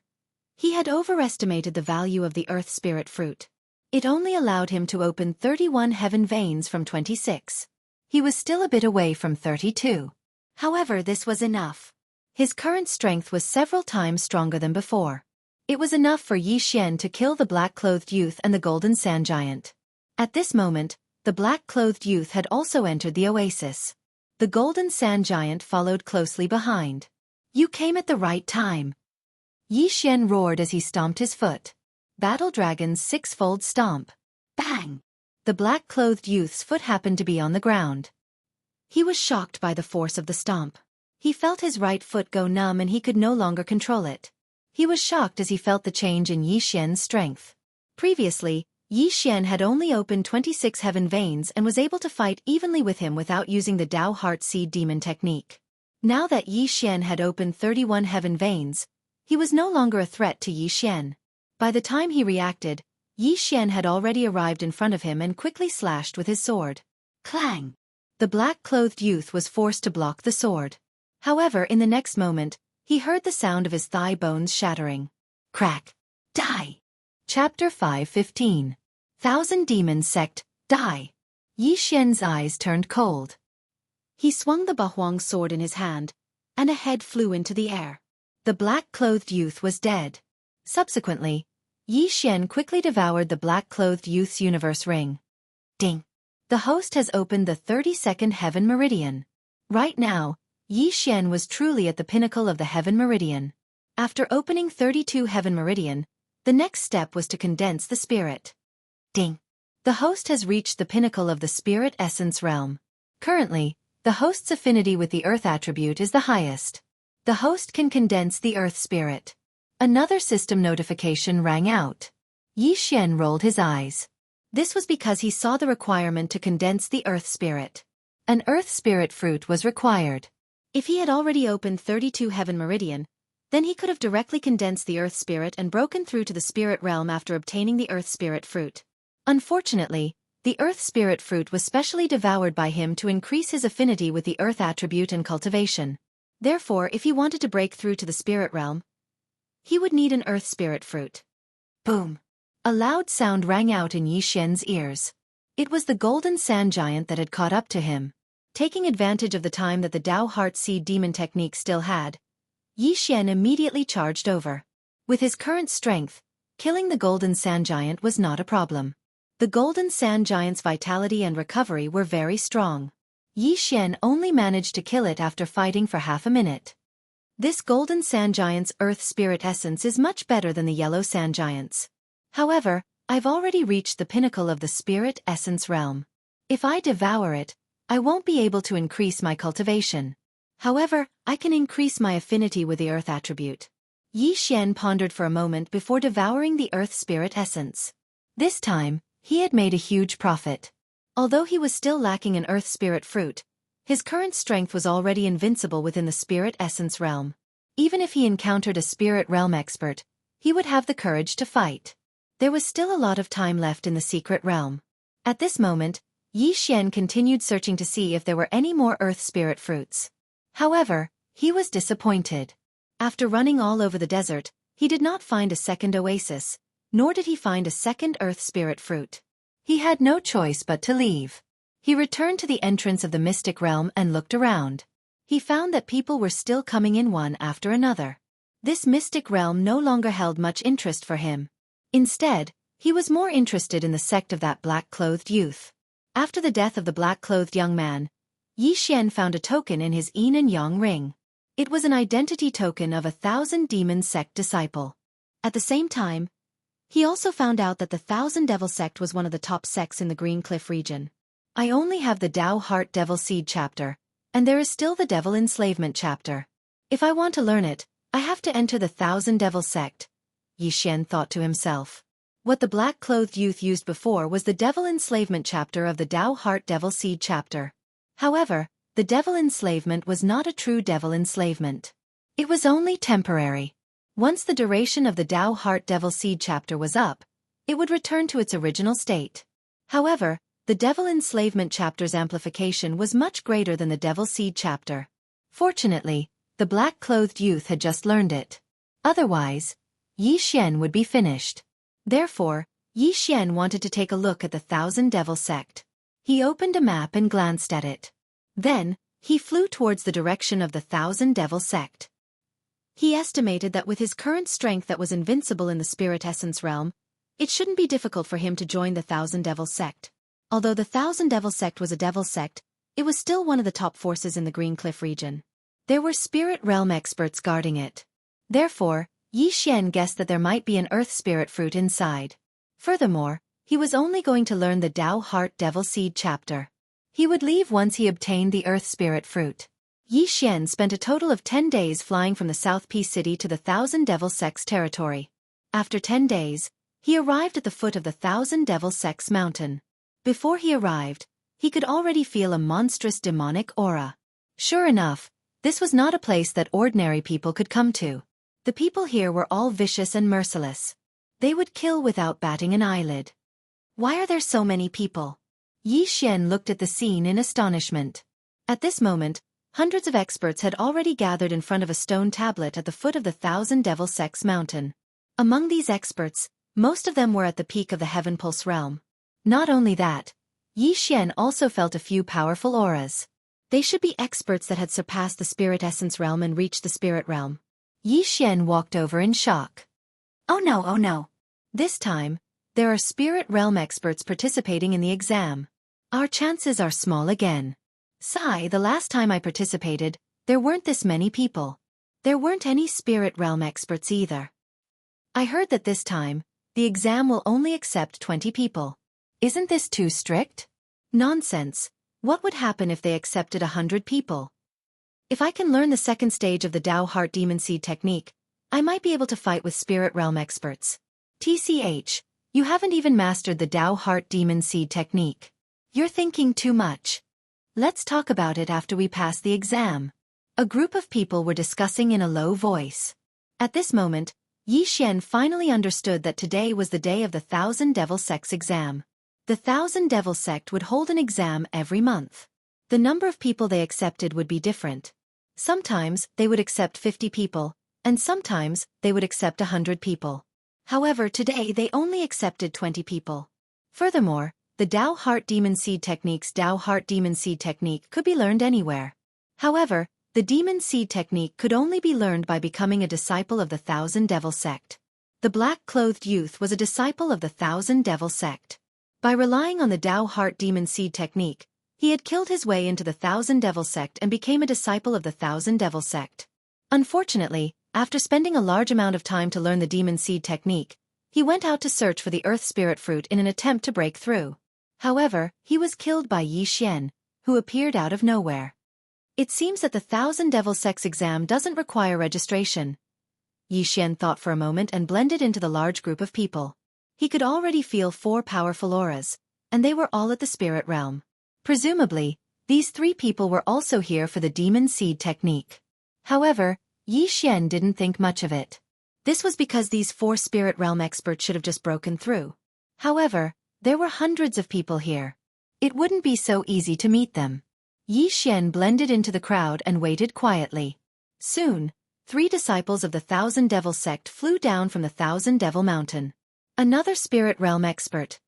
he had overestimated the value of the earth spirit fruit. It only allowed him to open 31 heaven veins from 26. He was still a bit away from 32. However, this was enough. His current strength was several times stronger than before. It was enough for Yi Xian to kill the black-clothed youth and the golden sand giant. At this moment, the black-clothed youth had also entered the oasis. The golden sand giant followed closely behind. You came at the right time. Yi Xian roared as he stomped his foot. Battle Dragon's six-fold stomp. Bang! The black-clothed youth's foot happened to be on the ground. He was shocked by the force of the stomp. He felt his right foot go numb and he could no longer control it. He was shocked as he felt the change in Yi Xian's strength. Previously, Yi Xian had only opened 26 heaven veins and was able to fight evenly with him without using the Dao Heart Seed Demon technique. Now that Yi Xian had opened 31 heaven veins, he was no longer a threat to Yi Xian. By the time he reacted, Yi Xian had already arrived in front of him and quickly slashed with his sword. Clang! The black-clothed youth was forced to block the sword. However, in the next moment, he heard the sound of his thigh bones shattering. Crack! Die! Chapter 5:15. Thousand Demons Sect, Die! Yi Xian's eyes turned cold. He swung the Bahuang sword in his hand, and a head flew into the air. The black-clothed youth was dead. Subsequently, Yi Xian quickly devoured the black-clothed youth's universe ring. Ding! The host has opened the 32nd heaven meridian. Right now, Yi Xian was truly at the pinnacle of the heaven meridian. After opening 32 heaven meridian, the next step was to condense the spirit. Ding! The host has reached the pinnacle of the spirit essence realm. Currently, the host's affinity with the earth attribute is the highest. The host can condense the earth spirit. Another system notification rang out. Yi Xian rolled his eyes. This was because he saw the requirement to condense the earth spirit. An earth spirit fruit was required. If he had already opened 32 heaven meridian, then he could have directly condensed the earth spirit and broken through to the spirit realm after obtaining the earth spirit fruit. Unfortunately, the earth spirit fruit was specially devoured by him to increase his affinity with the earth attribute and cultivation. Therefore, if he wanted to break through to the spirit realm, he would need an earth spirit fruit. Boom! A loud sound rang out in Yi Xian's ears. It was the golden sand giant that had caught up to him. Taking advantage of the time that the Tao Heart Seed Demon technique still had, Yi Xian immediately charged over. With his current strength, killing the golden sand giant was not a problem. The golden sand giant's vitality and recovery were very strong. Yi Xian only managed to kill it after fighting for half a minute. This golden sand giant's earth spirit essence is much better than the yellow sand giant's. However, I've already reached the pinnacle of the spirit essence realm. If I devour it, I won't be able to increase my cultivation. However, I can increase my affinity with the earth attribute. Yi Xian pondered for a moment before devouring the earth spirit essence. This time, he had made a huge profit. Although he was still lacking an earth spirit fruit, his current strength was already invincible within the spirit essence realm. Even if he encountered a spirit realm expert, he would have the courage to fight. There was still a lot of time left in the secret realm. At this moment, Yi Xian continued searching to see if there were any more earth spirit fruits. However, he was disappointed. After running all over the desert, he did not find a second oasis, nor did he find a second earth spirit fruit. He had no choice but to leave. He returned to the entrance of the mystic realm and looked around. He found that people were still coming in one after another. This mystic realm no longer held much interest for him. Instead, he was more interested in the sect of that black-clothed youth. After the death of the black-clothed young man, Yi Xian found a token in his yin and yang ring. It was an identity token of a 1,000 demon sect disciple. At the same time, he also found out that the 1,000 Devil sect was one of the top sects in the Green Cliff region. I only have the Tao Heart Devil Seed chapter, and there is still the Devil Enslavement chapter. If I want to learn it, I have to enter the 1,000 Devil sect, Yi Xian thought to himself. What the black-clothed youth used before was the Devil Enslavement chapter of the Tao Heart Devil Seed chapter. However, the devil enslavement was not a true devil enslavement. It was only temporary. Once the duration of the Tao Heart Devil Seed chapter was up, it would return to its original state. However, the Devil Enslavement chapter's amplification was much greater than the Devil Seed chapter. Fortunately, the black-clothed youth had just learned it. Otherwise, Yi Xian would be finished. Therefore, Yi Xian wanted to take a look at the 1,000 Devil sect. He opened a map and glanced at it. Then, he flew towards the direction of the 1,000 Devil sect. He estimated that with his current strength that was invincible in the spirit essence realm, it shouldn't be difficult for him to join the 1,000 Devil sect. Although the 1,000 Devil sect was a devil sect, it was still one of the top forces in the Green Cliff region. There were spirit realm experts guarding it. Therefore, Yi Xian guessed that there might be an earth spirit fruit inside. Furthermore, he was only going to learn the Tao Heart Devil Seed chapter. He would leave once he obtained the earth spirit fruit. Yi Xian spent a total of 10 days flying from the South Peace City to the 1,000 Devil sect's territory. After 10 days, he arrived at the foot of the 1,000 Devil sect's mountain. Before he arrived, he could already feel a monstrous demonic aura. Sure enough, this was not a place that ordinary people could come to. The people here were all vicious and merciless. They would kill without batting an eyelid. Why are there so many people? Yi Xian looked at the scene in astonishment. At this moment, hundreds of experts had already gathered in front of a stone tablet at the foot of the 1,000 Devil sect's mountain. Among these experts, most of them were at the peak of the Heaven Pulse realm. Not only that, Yi Xian also felt a few powerful auras. They should be experts that had surpassed the spirit essence realm and reached the spirit realm. Yi Xian walked over in shock. Oh no, oh no. This time, there are spirit realm experts participating in the exam. Our chances are small again. Sigh, the last time I participated, there weren't this many people. There weren't any spirit realm experts either. I heard that this time, the exam will only accept 20 people. Isn't this too strict? Nonsense. What would happen if they accepted 100 people? If I can learn the second stage of the Tao Heart Demon Seed technique, I might be able to fight with spirit realm experts. TCH, you haven't even mastered the Tao Heart Demon Seed technique. You're thinking too much. Let's talk about it after we pass the exam. A group of people were discussing in a low voice. At this moment, Yi Xian finally understood that today was the day of the 1,000 Devil sect's exam. The 1,000 Devil sect would hold an exam every month. The number of people they accepted would be different. Sometimes they would accept 50 people, and sometimes they would accept 100 people. However, today they only accepted 20 people. Furthermore, the Dao Heart Demon Seed technique could be learned anywhere. However, the Demon Seed technique could only be learned by becoming a disciple of the Thousand Devil sect. The black-clothed youth was a disciple of the Thousand Devil sect. By relying on the Dao Heart Demon Seed technique, he had killed his way into the Thousand Devil sect and became a disciple of the Thousand Devil sect. Unfortunately, after spending a large amount of time to learn the Demon Seed technique, he went out to search for the Earth Spirit Fruit in an attempt to break through. However, he was killed by Yi Xian, who appeared out of nowhere. It seems that the Thousand Devil Sect's exam doesn't require registration. Yi Xian thought for a moment and blended into the large group of people. He could already feel 4 powerful auras, and they were all at the spirit realm. Presumably, these 3 people were also here for the Demon Seed technique. However, Yi Xian didn't think much of it. This was because these 4 spirit realm experts should have just broken through. However, there were hundreds of people here. It wouldn't be so easy to meet them. Yi Xian blended into the crowd and waited quietly. Soon, 3 disciples of the Thousand Devil sect flew down from the Thousand Devil Mountain. Another spirit realm expert.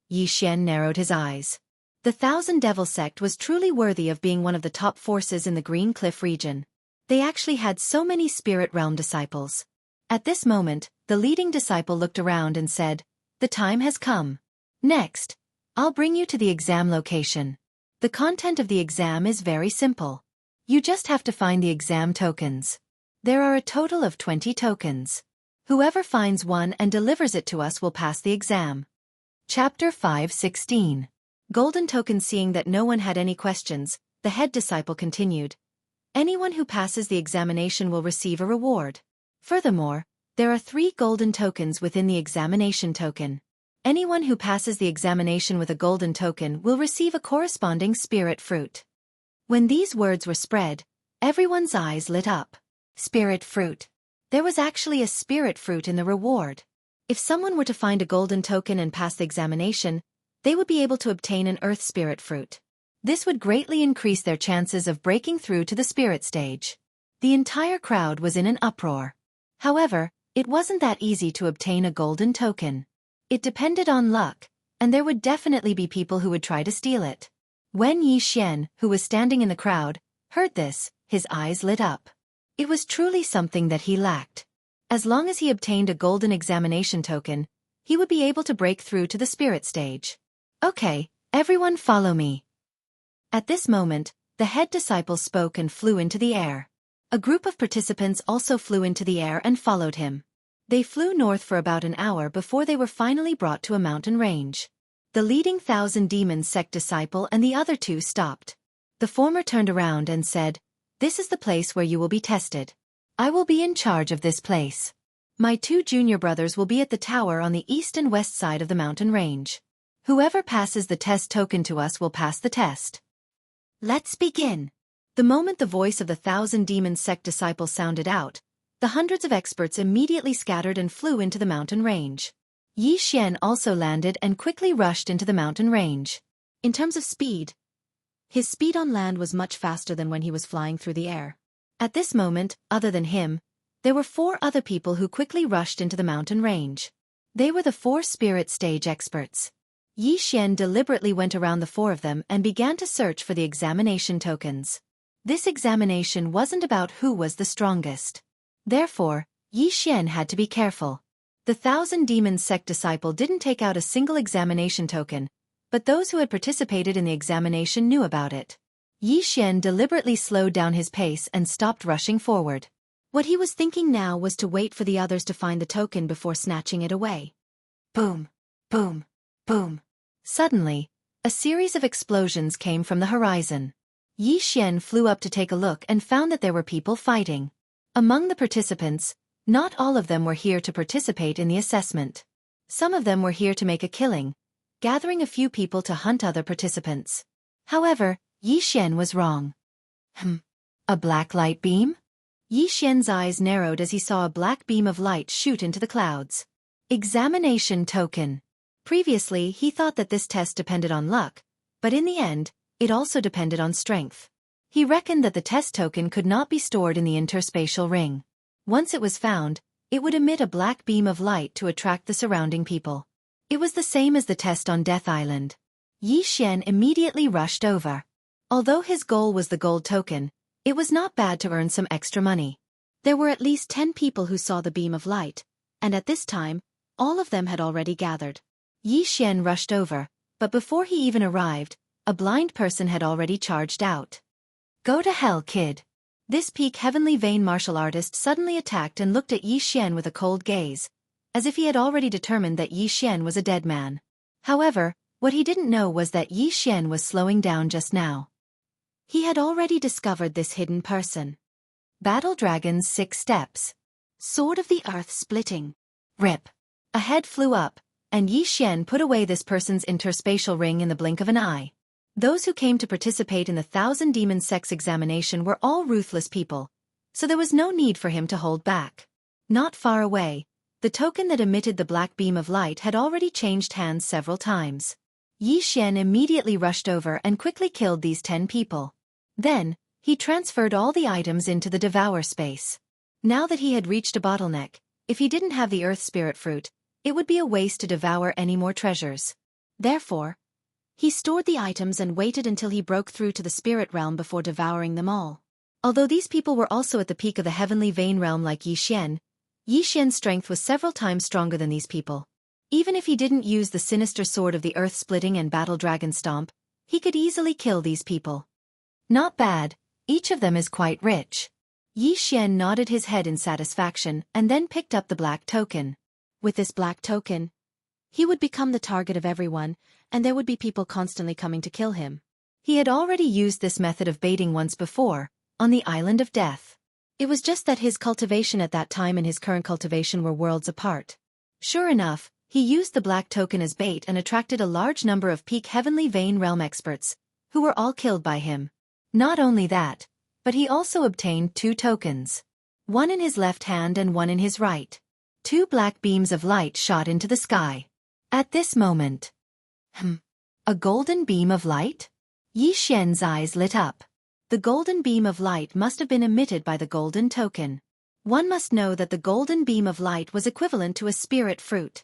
Yi Xian narrowed his eyes. The Thousand Devil sect was truly worthy of being one of the top forces in the Green Cliff region. They actually had so many spirit realm disciples. At this moment, the leading disciple looked around and said, "The time has come. Next, I'll bring you to the exam location. The content of the exam is very simple. You just have to find the exam tokens. There are a total of 20 tokens. Whoever finds one and delivers it to us will pass the exam." Chapter 5:16. Golden Token. Seeing that no one had any questions, the head disciple continued. Anyone who passes the examination will receive a reward. Furthermore, there are 3 golden tokens within the examination token. Anyone who passes the examination with a golden token will receive a corresponding spirit fruit. When these words were spread, everyone's eyes lit up. Spirit fruit. There was actually a spirit fruit in the reward. If someone were to find a golden token and pass the examination, they would be able to obtain an earth spirit fruit. This would greatly increase their chances of breaking through to the spirit stage. The entire crowd was in an uproar. However, it wasn't that easy to obtain a golden token. It depended on luck, and there would definitely be people who would try to steal it. When Yi Xian, who was standing in the crowd, heard this, his eyes lit up. It was truly something that he lacked. As long as he obtained a golden examination token, he would be able to break through to the spirit stage. "Okay, everyone follow me." At this moment, the head disciple spoke and flew into the air. A group of participants also flew into the air and followed him. They flew north for about an hour before they were finally brought to a mountain range. The leading Thousand Demons sect disciple and the other 2 stopped. The former turned around and said, "This is the place where you will be tested. I will be in charge of this place. My 2 junior brothers will be at the tower on the east and west side of the mountain range. Whoever passes the test token to us will pass the test. Let's begin." The moment the voice of the Thousand Demons sect disciple sounded out, the hundreds of experts immediately scattered and flew into the mountain range. Yi Xian also landed and quickly rushed into the mountain range. In terms of speed, his speed on land was much faster than when he was flying through the air. At this moment, other than him, there were 4 other people who quickly rushed into the mountain range. They were the 4 spirit stage experts. Yi Xian deliberately went around the 4 of them and began to search for the examination tokens. This examination wasn't about who was the strongest. Therefore, Yi Xian had to be careful. The Thousand Demons sect disciple didn't take out a single examination token, but those who had participated in the examination knew about it. Yi Xian deliberately slowed down his pace and stopped rushing forward. What he was thinking now was to wait for the others to find the token before snatching it away. Boom! Boom! Boom! Suddenly, a series of explosions came from the horizon. Yi Xian flew up to take a look and found that there were people fighting. Among the participants, not all of them were here to participate in the assessment. Some of them were here to make a killing, gathering a few people to hunt other participants. However, Yi Xian was wrong. A black light beam? Yi Xian's eyes narrowed as he saw a black beam of light shoot into the clouds. Examination token. Previously, he thought that this test depended on luck, but in the end, it also depended on strength. He reckoned that the test token could not be stored in the interspatial ring. Once it was found, It would emit a black beam of light to attract the surrounding people. It was the same as the test on Death Island. Yi Xian immediately rushed over. Although his goal was the gold token, it was not bad to earn some extra money. There were at least 10 people who saw the beam of light, and at this time, all of them had already gathered. Yi Xian rushed over, but before he even arrived, a blind person had already charged out. Go to hell, kid. This peak heavenly vein martial artist suddenly attacked and looked at Yi Xian with a cold gaze, as if he had already determined that Yi Xian was a dead man. However, what he didn't know was that Yi Xian was slowing down just now. He had already discovered this hidden person. Battle Dragon's 6 steps. Sword of the Earth splitting. Rip. A head flew up, and Yi Xian put away this person's interspatial ring in the blink of an eye. Those who came to participate in the 1,000 Demon Sex examination were all ruthless people, so there was no need for him to hold back. Not far away, the token that emitted the black beam of light had already changed hands several times. Yi Xian immediately rushed over and quickly killed these 10 people. Then, he transferred all the items into the Devour space. Now that he had reached a bottleneck, if he didn't have the Earth Spirit Fruit, it would be a waste to devour any more treasures. Therefore, he stored the items and waited until he broke through to the spirit realm before devouring them all. Although these people were also at the peak of the heavenly vein realm like Yi Xian's strength was several times stronger than these people. Even if he didn't use the sinister sword of the Earth Splitting and Battle Dragon Stomp, he could easily kill these people. Not bad, each of them is quite rich. Yi Xian nodded his head in satisfaction and then picked up the black token. With this black token, he would become the target of everyone, and there would be people constantly coming to kill him. He had already used this method of baiting once before, on the Island of Death. It was just that his cultivation at that time and his current cultivation were worlds apart. Sure enough, he used the black token as bait and attracted a large number of peak heavenly vein realm experts, who were all killed by him. Not only that, but he also obtained 2 tokens. One in his left hand and one in his right. 2 black beams of light shot into the sky. At this moment, a golden beam of light? Yi Xian's eyes lit up. The golden beam of light must have been emitted by the golden token. One must know that the golden beam of light was equivalent to a spirit fruit.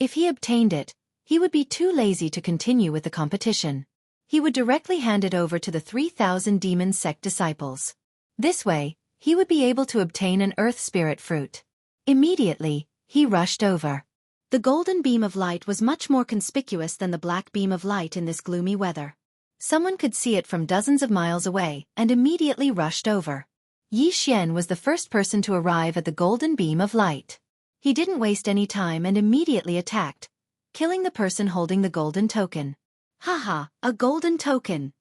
If he obtained it, he would be too lazy to continue with the competition. He would directly hand it over to the 3,000 demon sect disciples. This way, he would be able to obtain an earth spirit fruit. Immediately, he rushed over. The golden beam of light was much more conspicuous than the black beam of light in this gloomy weather. Someone could see it from dozens of miles away and immediately rushed over. Yi Xian was the first person to arrive at the golden beam of light. He didn't waste any time and immediately attacked, killing the person holding the golden token. Haha, a golden token!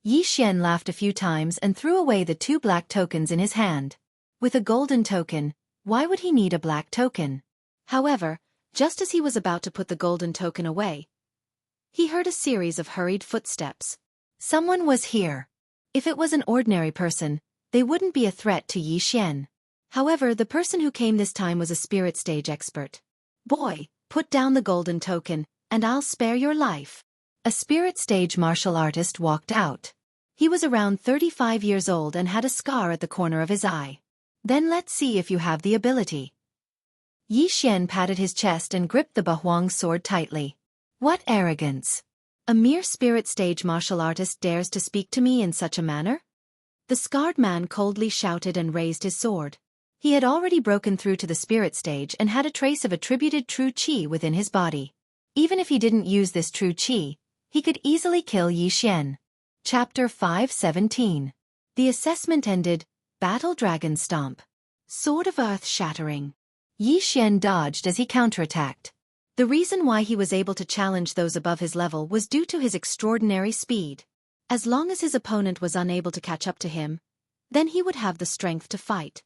Yi Xian laughed a few times and threw away the 2 black tokens in his hand. With a golden token, why would he need a black token? However, just as he was about to put the golden token away, he heard a series of hurried footsteps. Someone was here. If it was an ordinary person, they wouldn't be a threat to Yi Xian. However, the person who came this time was a spirit stage expert. Boy, put down the golden token, and I'll spare your life. A spirit stage martial artist walked out. He was around 35 years old and had a scar at the corner of his eye. Then let's see if you have the ability. Yi Xian patted his chest and gripped the Bahuang sword tightly. What arrogance! A mere spirit stage martial artist dares to speak to me in such a manner? The scarred man coldly shouted and raised his sword. He had already broken through to the spirit stage and had a trace of attributed true qi within his body. Even if he didn't use this true qi, he could easily kill Yi Xian. Chapter 517. The assessment ended. Battle Dragon Stomp. Sword of Earth shattering. Yi Xian dodged as he counterattacked. The reason why he was able to challenge those above his level was due to his extraordinary speed. As long as his opponent was unable to catch up to him, then he would have the strength to fight.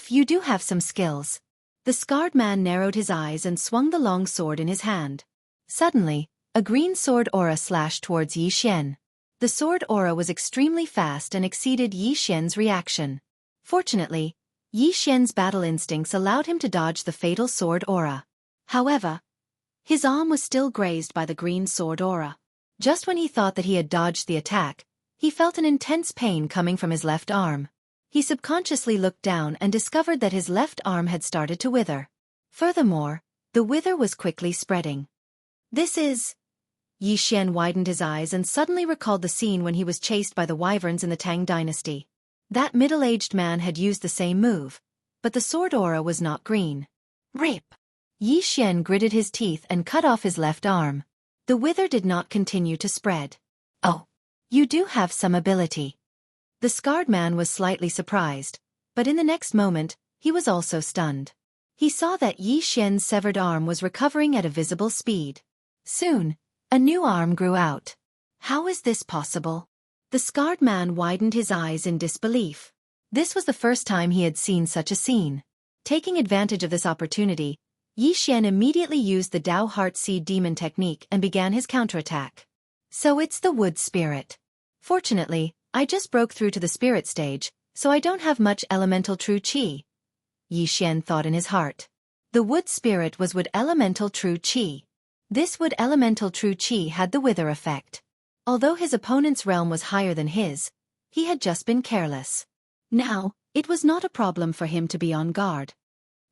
You do have some skills. The scarred man narrowed his eyes and swung the long sword in his hand. Suddenly, a green sword aura slashed towards Yi Xian. The sword aura was extremely fast and exceeded Yi Xian's reaction. Fortunately, Yi Xian's battle instincts allowed him to dodge the fatal sword aura. However, his arm was still grazed by the green sword aura. Just when he thought that he had dodged the attack, he felt an intense pain coming from his left arm. He subconsciously looked down and discovered that his left arm had started to wither. Furthermore, the wither was quickly spreading. This is... Yi Xian widened his eyes and suddenly recalled the scene when he was chased by the wyverns in the Tang dynasty. That middle-aged man had used the same move, but the sword aura was not green. Rip! Yi Xian gritted his teeth and cut off his left arm. The wither did not continue to spread. Oh, you do have some ability. The scarred man was slightly surprised, but in the next moment, he was also stunned. He saw that Yi Xian's severed arm was recovering at a visible speed. Soon, a new arm grew out. How is this possible? The scarred man widened his eyes in disbelief. This was the first time he had seen such a scene. Taking advantage of this opportunity, Yi Xian immediately used the Dao Heart Seed Demon technique and began his counterattack. So it's the wood spirit. Fortunately, I just broke through to the spirit stage, so I don't have much elemental true qi. Yi Xian thought in his heart. The wood spirit was wood elemental true qi. This wood elemental true qi had the wither effect. Although his opponent's realm was higher than his, he had just been careless. Now, it was not a problem for him to be on guard.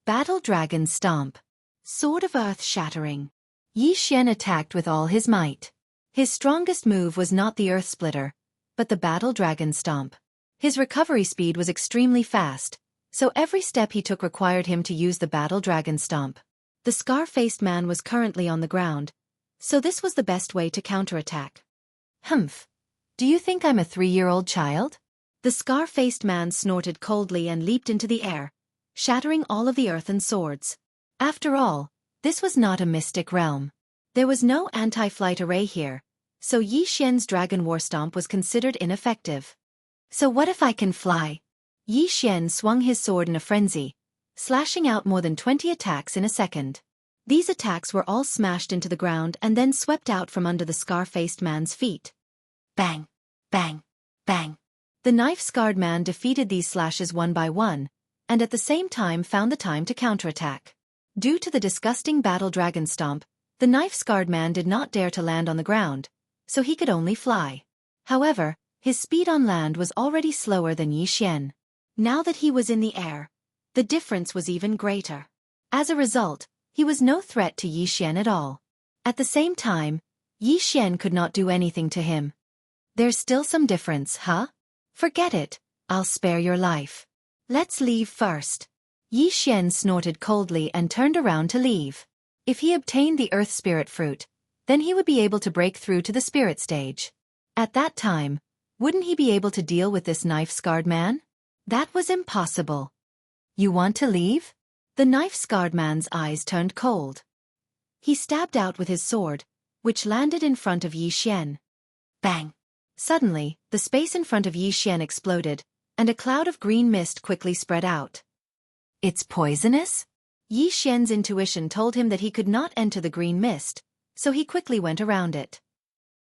Battle Dragon Stomp. Sword of Earth Shattering. Yi Xian attacked with all his might. His strongest move was not the Earth Splitter, but the Battle Dragon Stomp. His recovery speed was extremely fast, so every step he took required him to use the Battle Dragon Stomp. The scar-faced man was currently on the ground, so this was the best way to counterattack. Humph. Do you think I'm a 3-year-old child? The scar-faced man snorted coldly and leaped into the air, shattering all of the earthen swords. After all, this was not a mystic realm. There was no anti-flight array here, so Yi Xian's Dragon War Stomp was considered ineffective. So what if I can fly? Yi Xian swung his sword in a frenzy, slashing out more than 20 attacks in a second. These attacks were all smashed into the ground and then swept out from under the scar-faced man's feet. Bang! Bang! Bang! The knife-scarred man defeated these slashes one by one, and at the same time found the time to counterattack. Due to the disgusting Battle Dragon Stomp, the knife-scarred man did not dare to land on the ground, so he could only fly. However, his speed on land was already slower than Yi Xian. Now that he was in the air, the difference was even greater. As a result, he was no threat to Yi Xian at all. At the same time, Yi Xian could not do anything to him. There's still some difference, huh? Forget it, I'll spare your life. Let's leave first. Yi Xian snorted coldly and turned around to leave. If he obtained the Earth Spirit Fruit, then he would be able to break through to the spirit stage. At that time, wouldn't he be able to deal with this knife-scarred man? That was impossible. You want to leave? The knife-scarred man's eyes turned cold. He stabbed out with his sword, which landed in front of Yi Xian. Bang! Suddenly, the space in front of Yi Xian exploded, and a cloud of green mist quickly spread out. It's poisonous? Yi Xian's intuition told him that he could not enter the green mist, so he quickly went around it.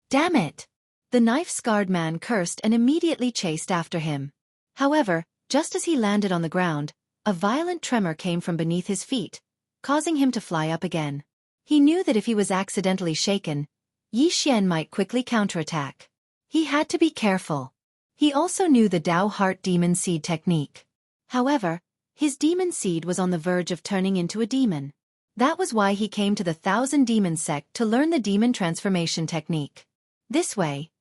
Damn it! The knife-scarred man cursed and immediately chased after him. However, just as he landed on the ground, a violent tremor came from beneath his feet, causing him to fly up again. He knew that if he was accidentally shaken, Yi Xian might quickly counterattack. He had to be careful. He also knew the Dao Heart Demon Seed technique. However, his demon seed was on the verge of turning into a demon. That was why he came to the 1,000 Demon sect to learn the demon transformation technique. This way,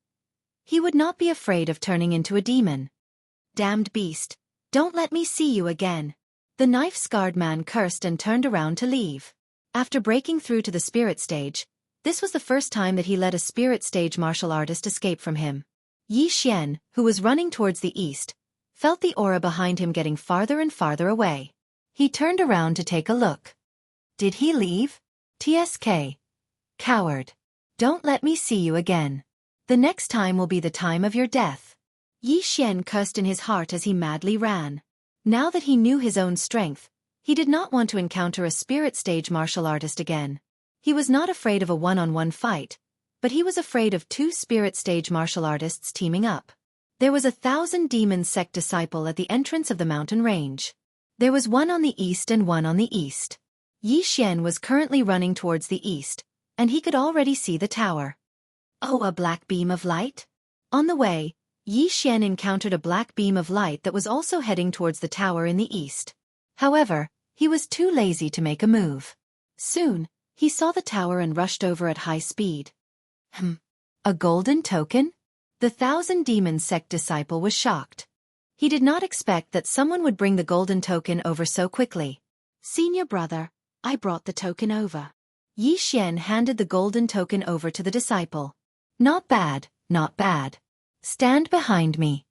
he would not be afraid of turning into a demon. Damned beast, don't let me see you again. The knife-scarred man cursed and turned around to leave. After breaking through to the spirit stage, this was the first time that he let a spirit stage martial artist escape from him. Yi Xian, who was running towards the east, felt the aura behind him getting farther and farther away. He turned around to take a look. Did he leave? TSK. Coward. Don't let me see you again. The next time will be the time of your death. Yi Xian cursed in his heart as he madly ran. Now that he knew his own strength, he did not want to encounter a spirit stage martial artist again. He was not afraid of a one-on-one fight, but he was afraid of 2 spirit stage martial artists teaming up. There was a 1,000 Demon sect disciple at the entrance of the mountain range. There was one on the east and one on the east. Yi Xian was currently running towards the east, and he could already see the tower. Oh, a black beam of light? On the way, Yi Xian encountered a black beam of light that was also heading towards the tower in the east. However, he was too lazy to make a move. Soon, he saw the tower and rushed over at high speed. A golden token? The Thousand Demons sect disciple was shocked. He did not expect that someone would bring the golden token over so quickly. Senior brother, I brought the token over. Yi Xian handed the golden token over to the disciple. Not bad, not bad. Stand behind me.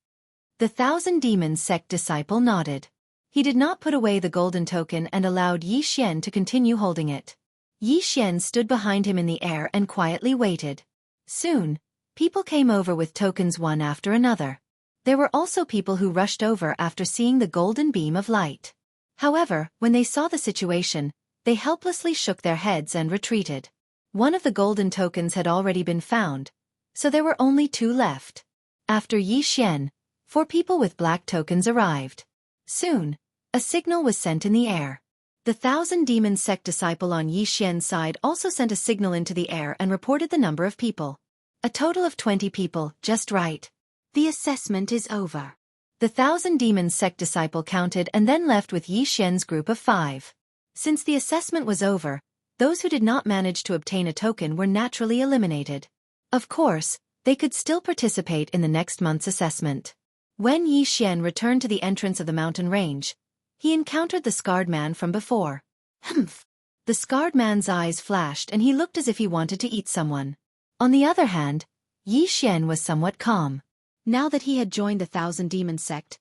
The Thousand Demons sect disciple nodded. He did not put away the golden token and allowed Yi Xian to continue holding it. Yi Xian stood behind him in the air and quietly waited. Soon, people came over with tokens one after another. There were also people who rushed over after seeing the golden beam of light. However, when they saw the situation, they helplessly shook their heads and retreated. One of the golden tokens had already been found, so there were only 2 left. After Yi Xian, 4 people with black tokens arrived. Soon, a signal was sent in the air. The Thousand Demons sect disciple on Yi Xian's side also sent a signal into the air and reported the number of people. A total of 20 people, just right. The assessment is over. The Thousand Demons sect disciple counted and then left with Yi Xian's group of 5. Since the assessment was over, those who did not manage to obtain a token were naturally eliminated. Of course, they could still participate in the next month's assessment. When Yi Xian returned to the entrance of the mountain range, he encountered the scarred man from before. Humph! The scarred man's eyes flashed and he looked as if he wanted to eat someone. On the other hand, Yi Xian was somewhat calm. Now that he had joined the Thousand Demons sect,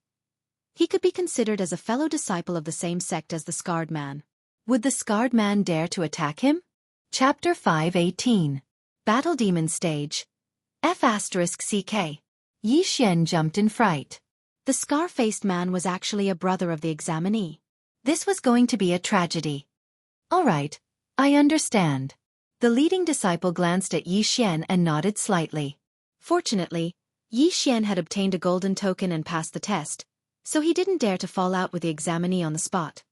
he could be considered as a fellow disciple of the same sect as the scarred man. Would the scarred man dare to attack him? Chapter 5:18. Battle Demon Stage. F***CK. Yi Xian jumped in fright. The scar-faced man was actually a brother of the examinee. This was going to be a tragedy. All right, I understand. The leading disciple glanced at Yi Xian and nodded slightly. Fortunately, Yi Xian had obtained a golden token and passed the test, so he didn't dare to fall out with the examinee on the spot.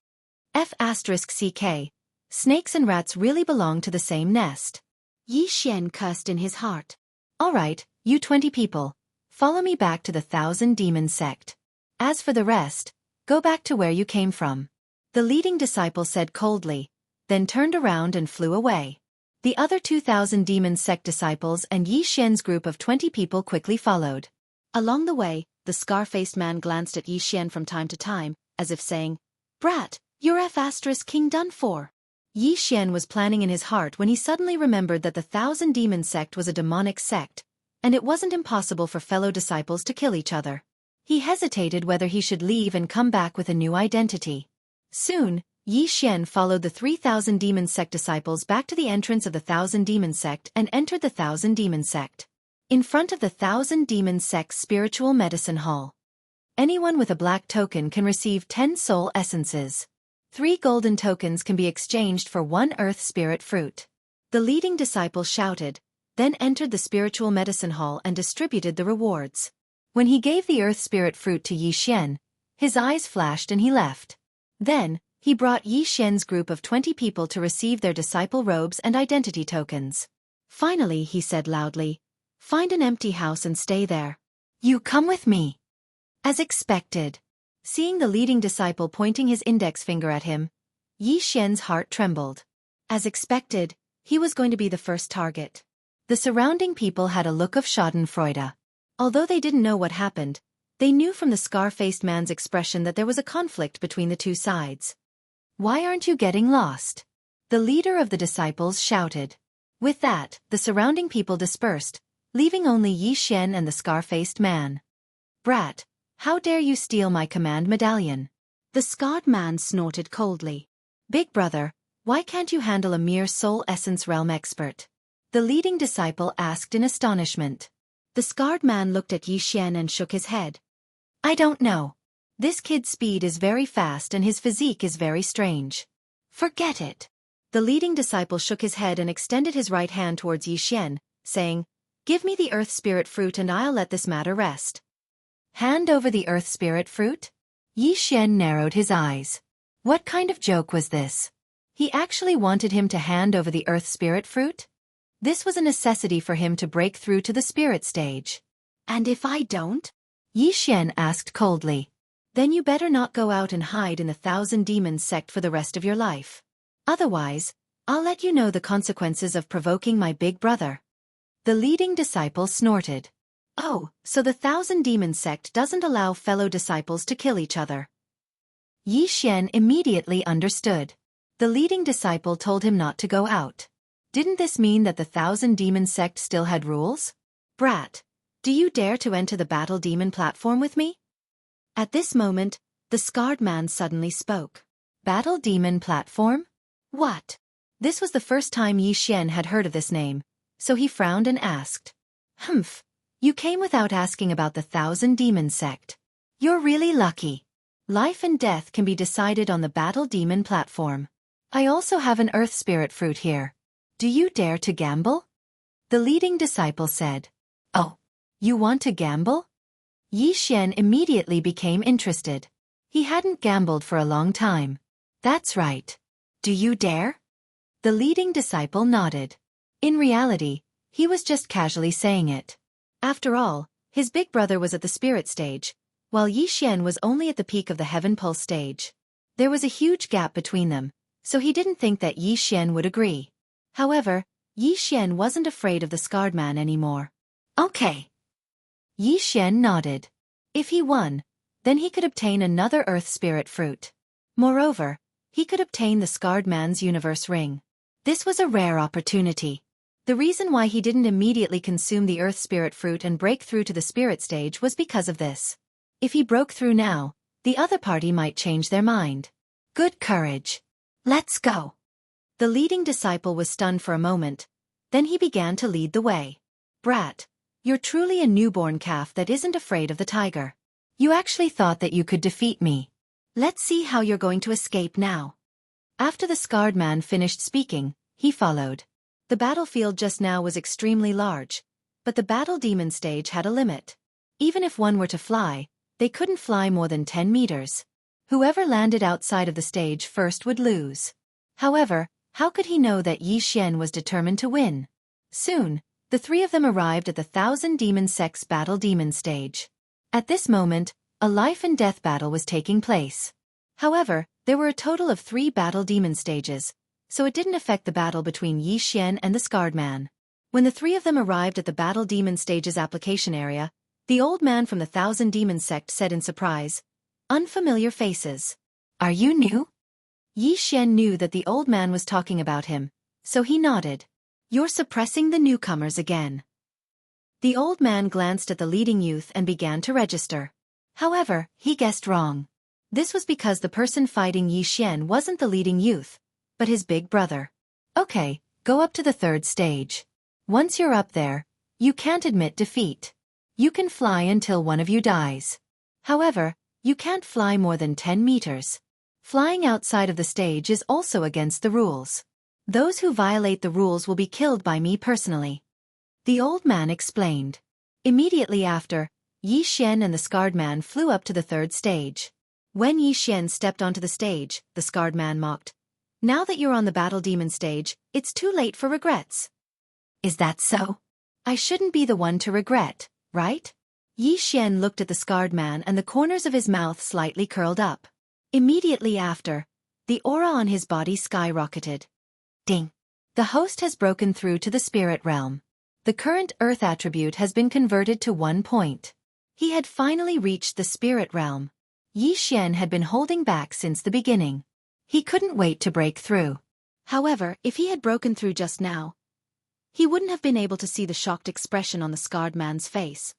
F***CK. Snakes and rats really belong to the same nest. Yi Xian cursed in his heart. All right, you 20 people. Follow me back to the Thousand Demons sect. As for the rest, go back to where you came from. The leading disciple said coldly, then turned around and flew away. The other 2,000 Demons sect disciples and Yi Xian's group of 20 people quickly followed. Along the way, the scar-faced man glanced at Yi Xian from time to time, as if saying, "Brat, you're F***king done for." Yi Xian was planning in his heart when he suddenly remembered that the Thousand Demons sect was a demonic sect, and it wasn't impossible for fellow disciples to kill each other. He hesitated whether he should leave and come back with a new identity. Soon, Yi Xian followed the 3,000 Demons sect disciples back to the entrance of the Thousand Demons sect and entered the Thousand Demons sect. In front of the Thousand Demons sect's spiritual medicine hall. Anyone with a black token can receive 10 soul essences. 3 golden tokens can be exchanged for 1 earth spirit fruit. The leading disciple shouted, then entered the spiritual medicine hall and distributed the rewards. When he gave the earth spirit fruit to Yi Xian, his eyes flashed and he left. Then, he brought Yi Xian's group of 20 people to receive their disciple robes and identity tokens. Finally, he said loudly, "Find an empty house and stay there. You come with me." As expected. Seeing the leading disciple pointing his index finger at him, Yi Xian's heart trembled. As expected, he was going to be the first target. The surrounding people had a look of schadenfreude. Although they didn't know what happened, they knew from the scar-faced man's expression that there was a conflict between the two sides. "Why aren't you getting lost?" The leader of the disciples shouted. With that, the surrounding people dispersed, leaving only Yi Xian and the scar-faced man. "Brat, how dare you steal my command medallion?" The scarred man snorted coldly. "Big brother, why can't you handle a mere soul essence realm expert?" The leading disciple asked in astonishment. The scarred man looked at Yi Xian and shook his head. "I don't know. This kid's speed is very fast and his physique is very strange. Forget it." The leading disciple shook his head and extended his right hand towards Yi Xian, saying, "Give me the earth spirit fruit and I'll let this matter rest." Hand over the earth spirit fruit? Yi Xian narrowed his eyes. What kind of joke was this? He actually wanted him to hand over the earth spirit fruit? This was a necessity for him to break through to the spirit stage. And if I don't? Yi Xian asked coldly. Then you better not go out and hide in the Thousand Demons sect for the rest of your life. Otherwise, I'll let you know the consequences of provoking my big brother. The leading disciple snorted. Oh, so the Thousand Demons sect doesn't allow fellow disciples to kill each other. Yi Xian immediately understood. The leading disciple told him not to go out. Didn't this mean that the Thousand Demons sect still had rules? Brat, do you dare to enter the Battle Demon platform with me? At this moment, the scarred man suddenly spoke. Battle Demon platform? What? This was the first time Yi Xian had heard of this name, so he frowned and asked. Humph, you came without asking about the Thousand Demons sect. You're really lucky. Life and death can be decided on the Battle Demon platform. I also have an Earth Spirit fruit here. Do you dare to gamble? The leading disciple said. Oh, you want to gamble? Yi Xian immediately became interested. He hadn't gambled for a long time. That's right. Do you dare? The leading disciple nodded. In reality, he was just casually saying it. After all, his big brother was at the spirit stage, while Yi Xian was only at the peak of the Heaven Pulse stage. There was a huge gap between them, so he didn't think that Yi Xian would agree. However, Yi Xian wasn't afraid of the scarred man anymore. Okay. Yi Xian nodded. If he won, then he could obtain another Earth Spirit fruit. Moreover, he could obtain the scarred man's universe ring. This was a rare opportunity. The reason why he didn't immediately consume the Earth Spirit fruit and break through to the spirit stage was because of this. If he broke through now, the other party might change their mind. Good courage. Let's go. The leading disciple was stunned for a moment, then he began to lead the way. Brat, you're truly a newborn calf that isn't afraid of the tiger. You actually thought that you could defeat me. Let's see how you're going to escape now. After the scarred man finished speaking, he followed. The battlefield just now was extremely large, but the Battle Demon stage had a limit. Even if one were to fly, they couldn't fly more than 10 meters. Whoever landed outside of the stage first would lose. However, how could he know that Yi Xian was determined to win? Soon, the three of them arrived at the Thousand Demon Sect's Battle Demon stage. At this moment, a life and death battle was taking place. However, there were a total of 3 Battle Demon stages, so it didn't affect the battle between Yi Xian and the scarred man. When the three of them arrived at the Battle Demon stage's application area, the old man from the Thousand Demon sect said in surprise, "Unfamiliar faces. Are you new?" Yi Xian knew that the old man was talking about him, so he nodded. You're suppressing the newcomers again. The old man glanced at the leading youth and began to register. However, he guessed wrong. This was because the person fighting Yi Xian wasn't the leading youth, but his big brother. Okay, go up to the 3rd stage. Once you're up there, you can't admit defeat. You can fly until one of you dies. However, you can't fly more than 10 meters. Flying outside of the stage is also against the rules. Those who violate the rules will be killed by me personally. The old man explained. Immediately after, Yi Xian and the scarred man flew up to the 3rd stage. When Yi Xian stepped onto the stage, the scarred man mocked. Now that you're on the Battle Demon stage, it's too late for regrets. Is that so? I shouldn't be the one to regret, right? Yi Xian looked at the scarred man and the corners of his mouth slightly curled up. Immediately after, the aura on his body skyrocketed. Ding! The host has broken through to the spirit realm. The current Earth attribute has been converted to 1 point. He had finally reached the spirit realm. Yi Xian had been holding back since the beginning. He couldn't wait to break through. However, if he had broken through just now, he wouldn't have been able to see the shocked expression on the scarred man's face.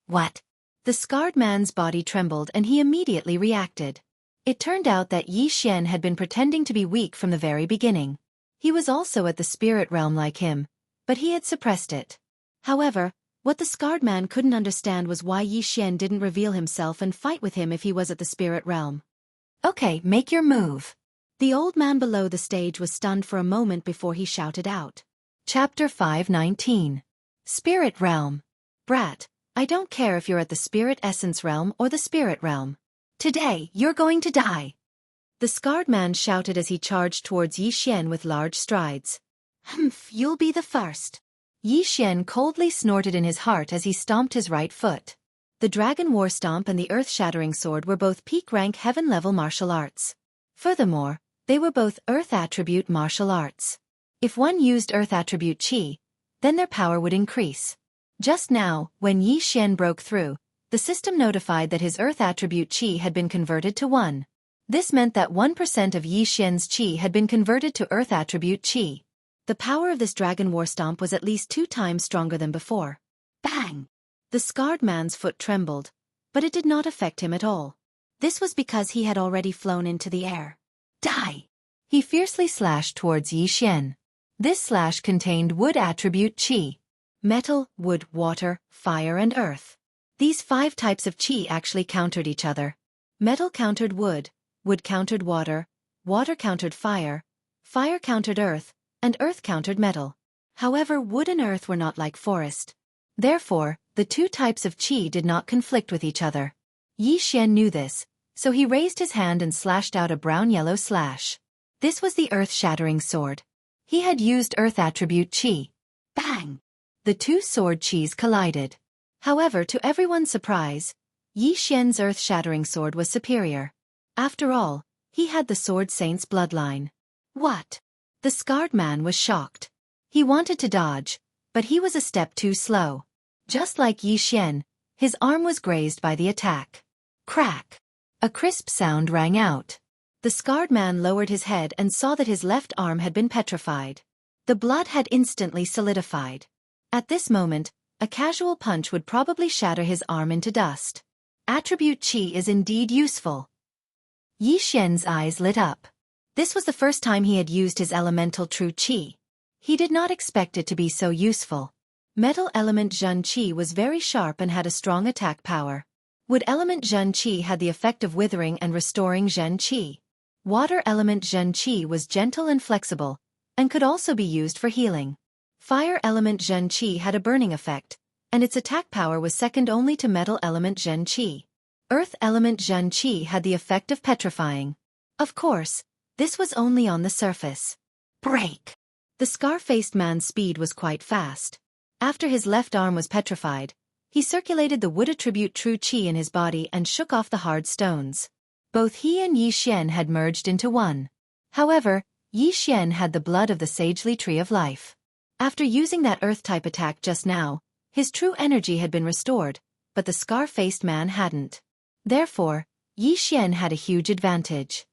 What? The scarred man's body trembled and he immediately reacted. It turned out that Yi Xian had been pretending to be weak from the very beginning. He was also at the spirit realm like him, but he had suppressed it. However, what the scarred man couldn't understand was why Yi Xian didn't reveal himself and fight with him if he was at the spirit realm. Okay, make your move. The old man below the stage was stunned for a moment before he shouted out. Chapter 519. Spirit Realm. Brat, I don't care if you're at the Spirit Essence Realm or the Spirit Realm. Today, you're going to die. The scarred man shouted as he charged towards Yi Xian with large strides. Humph, you'll be the first. Yi Xian coldly snorted in his heart as he stomped his right foot. The Dragon War Stomp and the Earth-Shattering Sword were both peak-rank heaven-level martial arts. Furthermore, they were both Earth attribute martial arts. If one used Earth attribute Qi, then their power would increase. Just now, when Yi Xian broke through, the system notified that his Earth attribute Qi had been converted to 1. This meant that 1% of Yi Xian's Qi had been converted to Earth attribute Qi. The power of this Dragon War Stomp was at least 2 times stronger than before. Bang! The scarred man's foot trembled, but it did not affect him at all. This was because he had already flown into the air. Die! He fiercely slashed towards Yi Xian. This slash contained wood attribute Qi. Metal, wood, water, fire and earth. These 5 types of Qi actually countered each other. Metal countered wood countered water countered fire countered earth, and earth countered metal. However, wood and earth were not like forest. Therefore, the 2 types of Qi did not conflict with each other. Yi Xian knew this, so he raised his hand and slashed out a brown-yellow slash. This was the Earth-Shattering Sword. He had used Earth attribute Qi. Bang! The 2 sword Qis collided. However, to everyone's surprise, Yi Xian's Earth-Shattering Sword was superior. After all, he had the Sword Saint's bloodline. What? The scarred man was shocked. He wanted to dodge, but he was a step too slow. Just like Yi Xian, his arm was grazed by the attack. Crack! A crisp sound rang out. The scarred man lowered his head and saw that his left arm had been petrified. The blood had instantly solidified. At this moment, a casual punch would probably shatter his arm into dust. Attribute Qi is indeed useful. Yi Xian's eyes lit up. This was the first time he had used his elemental true Qi. He did not expect it to be so useful. Metal element Zhen Qi was very sharp and had a strong attack power. Wood element Zhen Qi had the effect of withering and restoring Zhen Qi. Water element Zhen Qi was gentle and flexible, and could also be used for healing. Fire element Zhen Qi had a burning effect, and its attack power was second only to metal element Zhen Qi. Earth element Zhen Qi had the effect of petrifying. Of course, this was only on the surface. Break! The scar-faced man's speed was quite fast. After his left arm was petrified, he circulated the wood attribute true Qi in his body and shook off the hard stones. Both he and Yi Xian had merged into one. However, Yi Xian had the blood of the sagely tree of life. After using that earth-type attack just now, his true energy had been restored, but the scar-faced man hadn't. Therefore, Yi Xian had a huge advantage.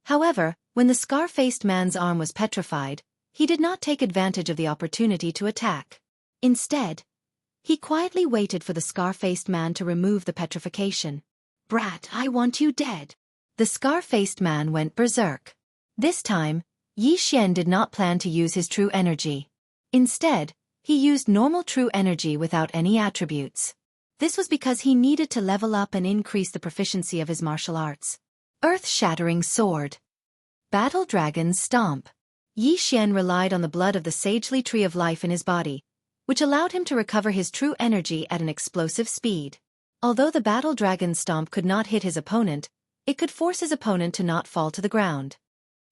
However, when the scar-faced man's arm was petrified, he did not take advantage of the opportunity to attack. Instead, he quietly waited for the scar-faced man to remove the petrification. Brat, I want you dead. The scar-faced man went berserk. This time, Yi Xian did not plan to use his true energy. Instead, he used normal true energy without any attributes. This was because he needed to level up and increase the proficiency of his martial arts. Earth-Shattering Sword. Battle Dragon's Stomp. Yi Xian relied on the blood of the sagely tree of life in his body, which allowed him to recover his true energy at an explosive speed. Although the Battle Dragon's Stomp could not hit his opponent, it could force his opponent to not fall to the ground.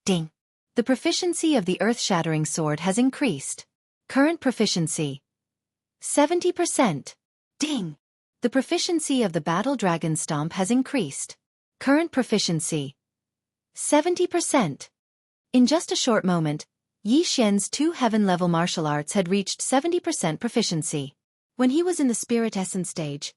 Ding! The proficiency of the Earth-Shattering Sword has increased. Current proficiency: 70%. Ding! The proficiency of the Battle Dragon Stomp has increased. Current proficiency: 70%. In just a short moment, Yi Xian's 2 heaven-level martial arts had reached 70% proficiency. When he was in the Spirit Essence stage,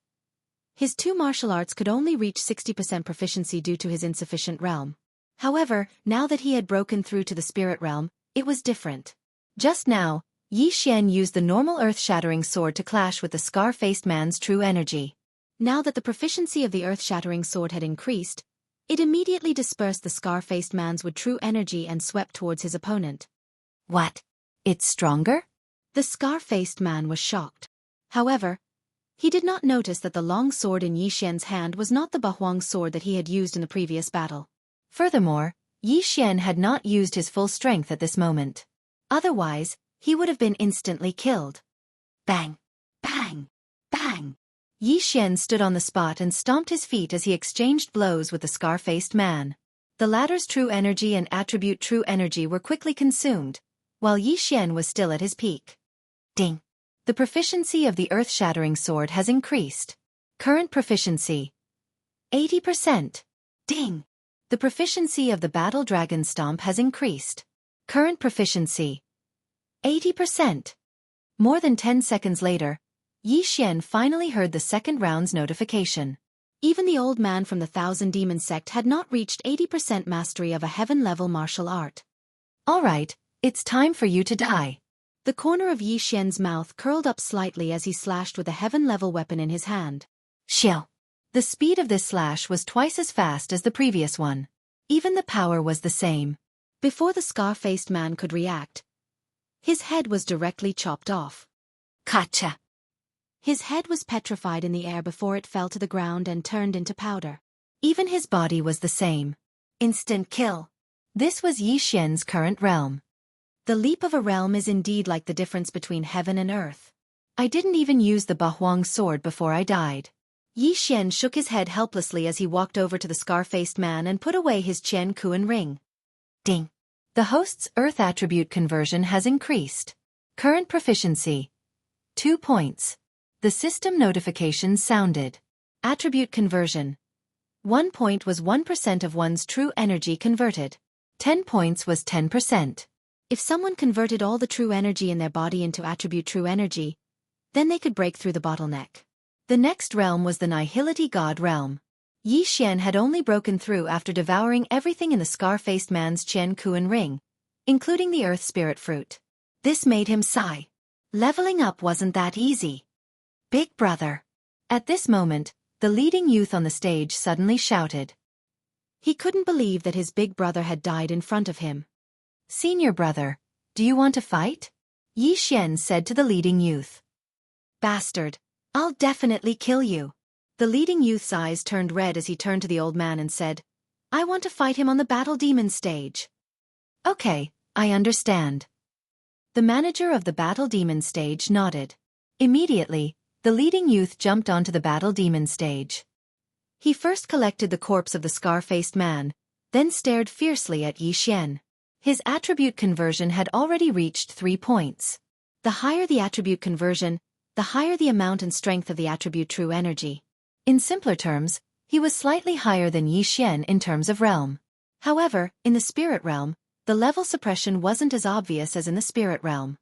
his 2 martial arts could only reach 60% proficiency due to his insufficient realm. However, now that he had broken through to the Spirit Realm, it was different. Just now, Yi Xian used the normal Earth-Shattering Sword to clash with the scar-faced man's true energy. Now that the proficiency of the Earth-Shattering Sword had increased, it immediately dispersed the scar-faced man's with true energy and swept towards his opponent. What? It's stronger? The scar-faced man was shocked. However, he did not notice that the long sword in Yi Xian's hand was not the Bahuang sword that he had used in the previous battle. Furthermore, Yi Xian had not used his full strength at this moment. Otherwise, he would have been instantly killed. Bang! Bang! Bang! Yi Xian stood on the spot and stomped his feet as he exchanged blows with the scar-faced man. The latter's true energy and attribute true energy were quickly consumed, while Yi Xian was still at his peak. Ding! The proficiency of the earth-shattering sword has increased. Current proficiency: 80%. Ding! The proficiency of the battle dragon stomp has increased. Current proficiency: 80%. More than 10 seconds later, Yi Xian finally heard the second round's notification. Even the old man from the Thousand Demon sect had not reached 80% mastery of a heaven-level martial art. All right, it's time for you to die. The corner of Yi Xian's mouth curled up slightly as he slashed with a heaven-level weapon in his hand. Xiao. The speed of this slash was twice as fast as the previous one. Even the power was the same. Before the scar-faced man could react, his head was directly chopped off. Kacha! His head was petrified in the air before it fell to the ground and turned into powder. Even his body was the same. Instant kill. This was Yi Xian's current realm. The leap of a realm is indeed like the difference between heaven and earth. I didn't even use the Bahuang sword before I died. Yi Xian shook his head helplessly as he walked over to the scar-faced man and put away his Qian Kuan ring. Ding! The host's earth attribute conversion has increased. Current proficiency: 2 points. The system notification sounded. Attribute conversion: 1 point was 1% of one's true energy converted. 10 points was 10%. If someone converted all the true energy in their body into attribute true energy, then they could break through the bottleneck. The next realm was the Nihility God realm. Yi Xian had only broken through after devouring everything in the scar-faced man's Qian Kuan ring, including the earth spirit fruit. This made him sigh. Leveling up wasn't that easy. Big brother. At this moment, the leading youth on the stage suddenly shouted. He couldn't believe that his big brother had died in front of him. Senior brother, do you want to fight? Yi Xian said to the leading youth. Bastard, I'll definitely kill you. The leading youth's eyes turned red as he turned to the old man and said, I want to fight him on the Battle Demon stage. Okay, I understand. The manager of the Battle Demon stage nodded. Immediately, the leading youth jumped onto the Battle Demon stage. He first collected the corpse of the scar-faced man, then stared fiercely at Yi Xian. His attribute conversion had already reached 3 points. The higher the attribute conversion, the higher the amount and strength of the attribute true energy. In simpler terms, he was slightly higher than Yi Xian in terms of realm. However, in the spirit realm, the level suppression wasn't as obvious as in the spirit realm.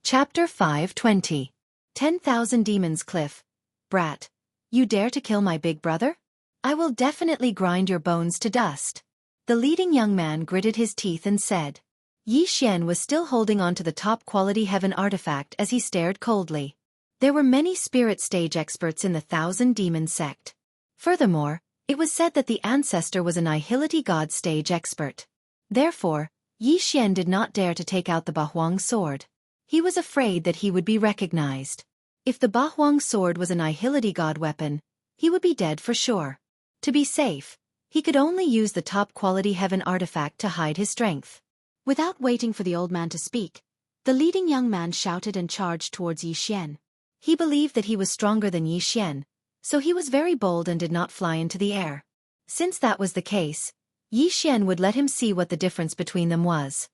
Chapter 520. 10,000 Demons Cliff. Brat, you dare to kill my big brother? I will definitely grind your bones to dust. The leading young man gritted his teeth and said. Yi Xian was still holding on to the top-quality heaven artifact as he stared coldly. There were many spirit stage experts in the Thousand Demon sect. Furthermore, it was said that the ancestor was a Nihility God stage expert. Therefore, Yi Xian did not dare to take out the Bahuang sword. He was afraid that he would be recognized. If the Bahuang sword was a Nihility God weapon, he would be dead for sure. To be safe, he could only use the top-quality heaven artifact to hide his strength. Without waiting for the old man to speak, the leading young man shouted and charged towards Yi Xian. He believed that he was stronger than Yi Xian, so he was very bold and did not fly into the air. Since that was the case, Yi Xian would let him see what the difference between them was.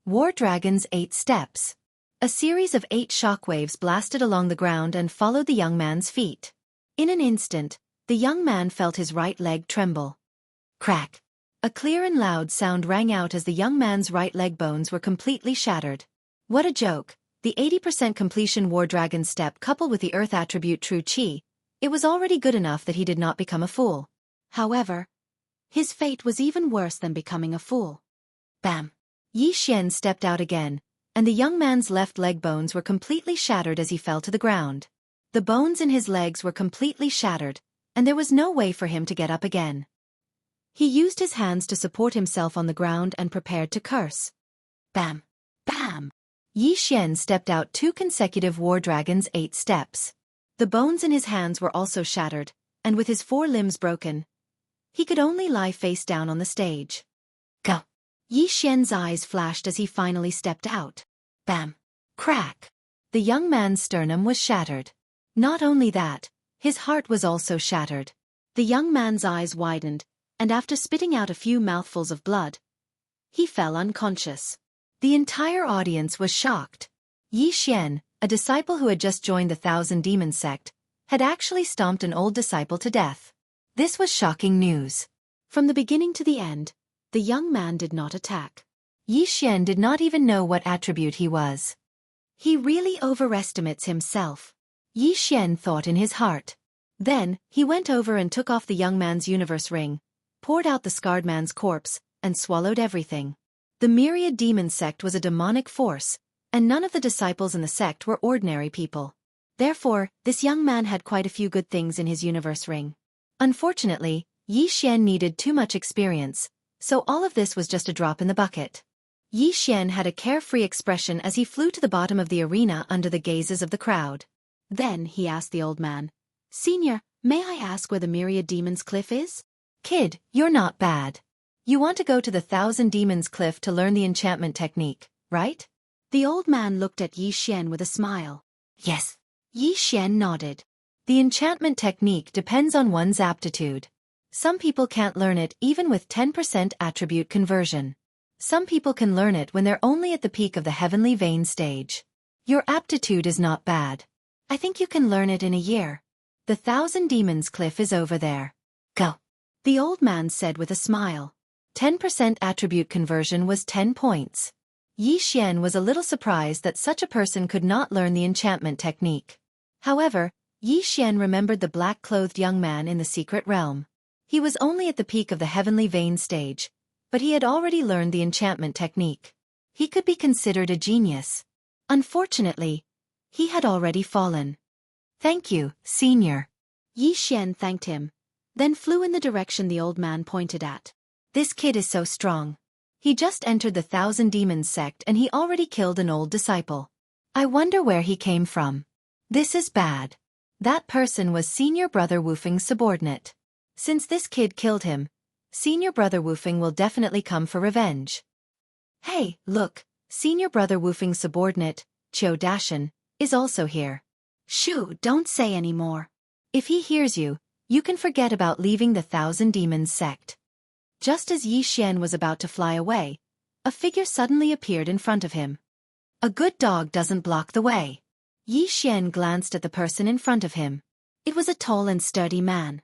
War Dragon's 8 steps. A series of 8 shockwaves blasted along the ground and followed the young man's feet. In an instant, the young man felt his right leg tremble. Crack! A clear and loud sound rang out as the young man's right leg bones were completely shattered. What a joke! The 80% completion War Dragon step coupled with the earth attribute True Qi, it was already good enough that he did not become a fool. However, his fate was even worse than becoming a fool. Bam! Yi Xian stepped out again, and the young man's left leg bones were completely shattered as he fell to the ground. The bones in his legs were completely shattered, and there was no way for him to get up again. He used his hands to support himself on the ground and prepared to curse. Bam! Bam! Yi Xian stepped out 2 consecutive War Dragon's 8 steps. The bones in his hands were also shattered, and with his 4 limbs broken, he could only lie face down on the stage. Go! Yi Xian's eyes flashed as he finally stepped out. Bam! Crack! The young man's sternum was shattered. Not only that, his heart was also shattered. The young man's eyes widened, and after spitting out a few mouthfuls of blood, he fell unconscious. The entire audience was shocked. Yi Xian, a disciple who had just joined the Thousand Demons sect, had actually stomped an old disciple to death. This was shocking news. From the beginning to the end, the young man did not attack. Yi Xian did not even know what attribute he was. He really overestimates himself, Yi Xian thought in his heart. Then, he went over and took off the young man's universe ring, poured out the scarred man's corpse, and swallowed everything. The Myriad Demon sect was a demonic force, and none of the disciples in the sect were ordinary people. Therefore, this young man had quite a few good things in his universe ring. Unfortunately, Yi Xian needed too much experience, so all of this was just a drop in the bucket. Yi Xian had a carefree expression as he flew to the bottom of the arena under the gazes of the crowd. Then he asked the old man, "Senior, may I ask where the Myriad Demons Cliff is?" "Kid, you're not bad. You want to go to the Thousand Demons Cliff to learn the enchantment technique, right?" The old man looked at Yi Xian with a smile. "Yes." Yi Xian nodded. The enchantment technique depends on one's aptitude. Some people can't learn it even with 10% attribute conversion. Some people can learn it when they're only at the peak of the heavenly vein stage. Your aptitude is not bad. I think you can learn it in a year. The Thousand Demons Cliff is over there. Go. The old man said with a smile. 10% attribute conversion was 10 points. Yi Xian was a little surprised that such a person could not learn the enchantment technique. However, Yi Xian remembered the black-clothed young man in the secret realm. He was only at the peak of the heavenly vein stage, but he had already learned the enchantment technique. He could be considered a genius. Unfortunately, he had already fallen. "Thank you, Senior." Yi Xian thanked him, then flew in the direction the old man pointed at. "This kid is so strong. He just entered the Thousand Demons sect and he already killed an old disciple. I wonder where he came from. This is bad." That person was Senior Brother Wufeng's subordinate. Since this kid killed him, Senior Brother Wufeng will definitely come for revenge. "Hey, look, Senior Brother Wufeng's subordinate, Qiu Dashan, is also here." "Shoo, don't say any more. If he hears you, you can forget about leaving the Thousand Demons sect." Just as Yi Xian was about to fly away, a figure suddenly appeared in front of him. A good dog doesn't block the way. Yi Xian glanced at the person in front of him. It was a tall and sturdy man.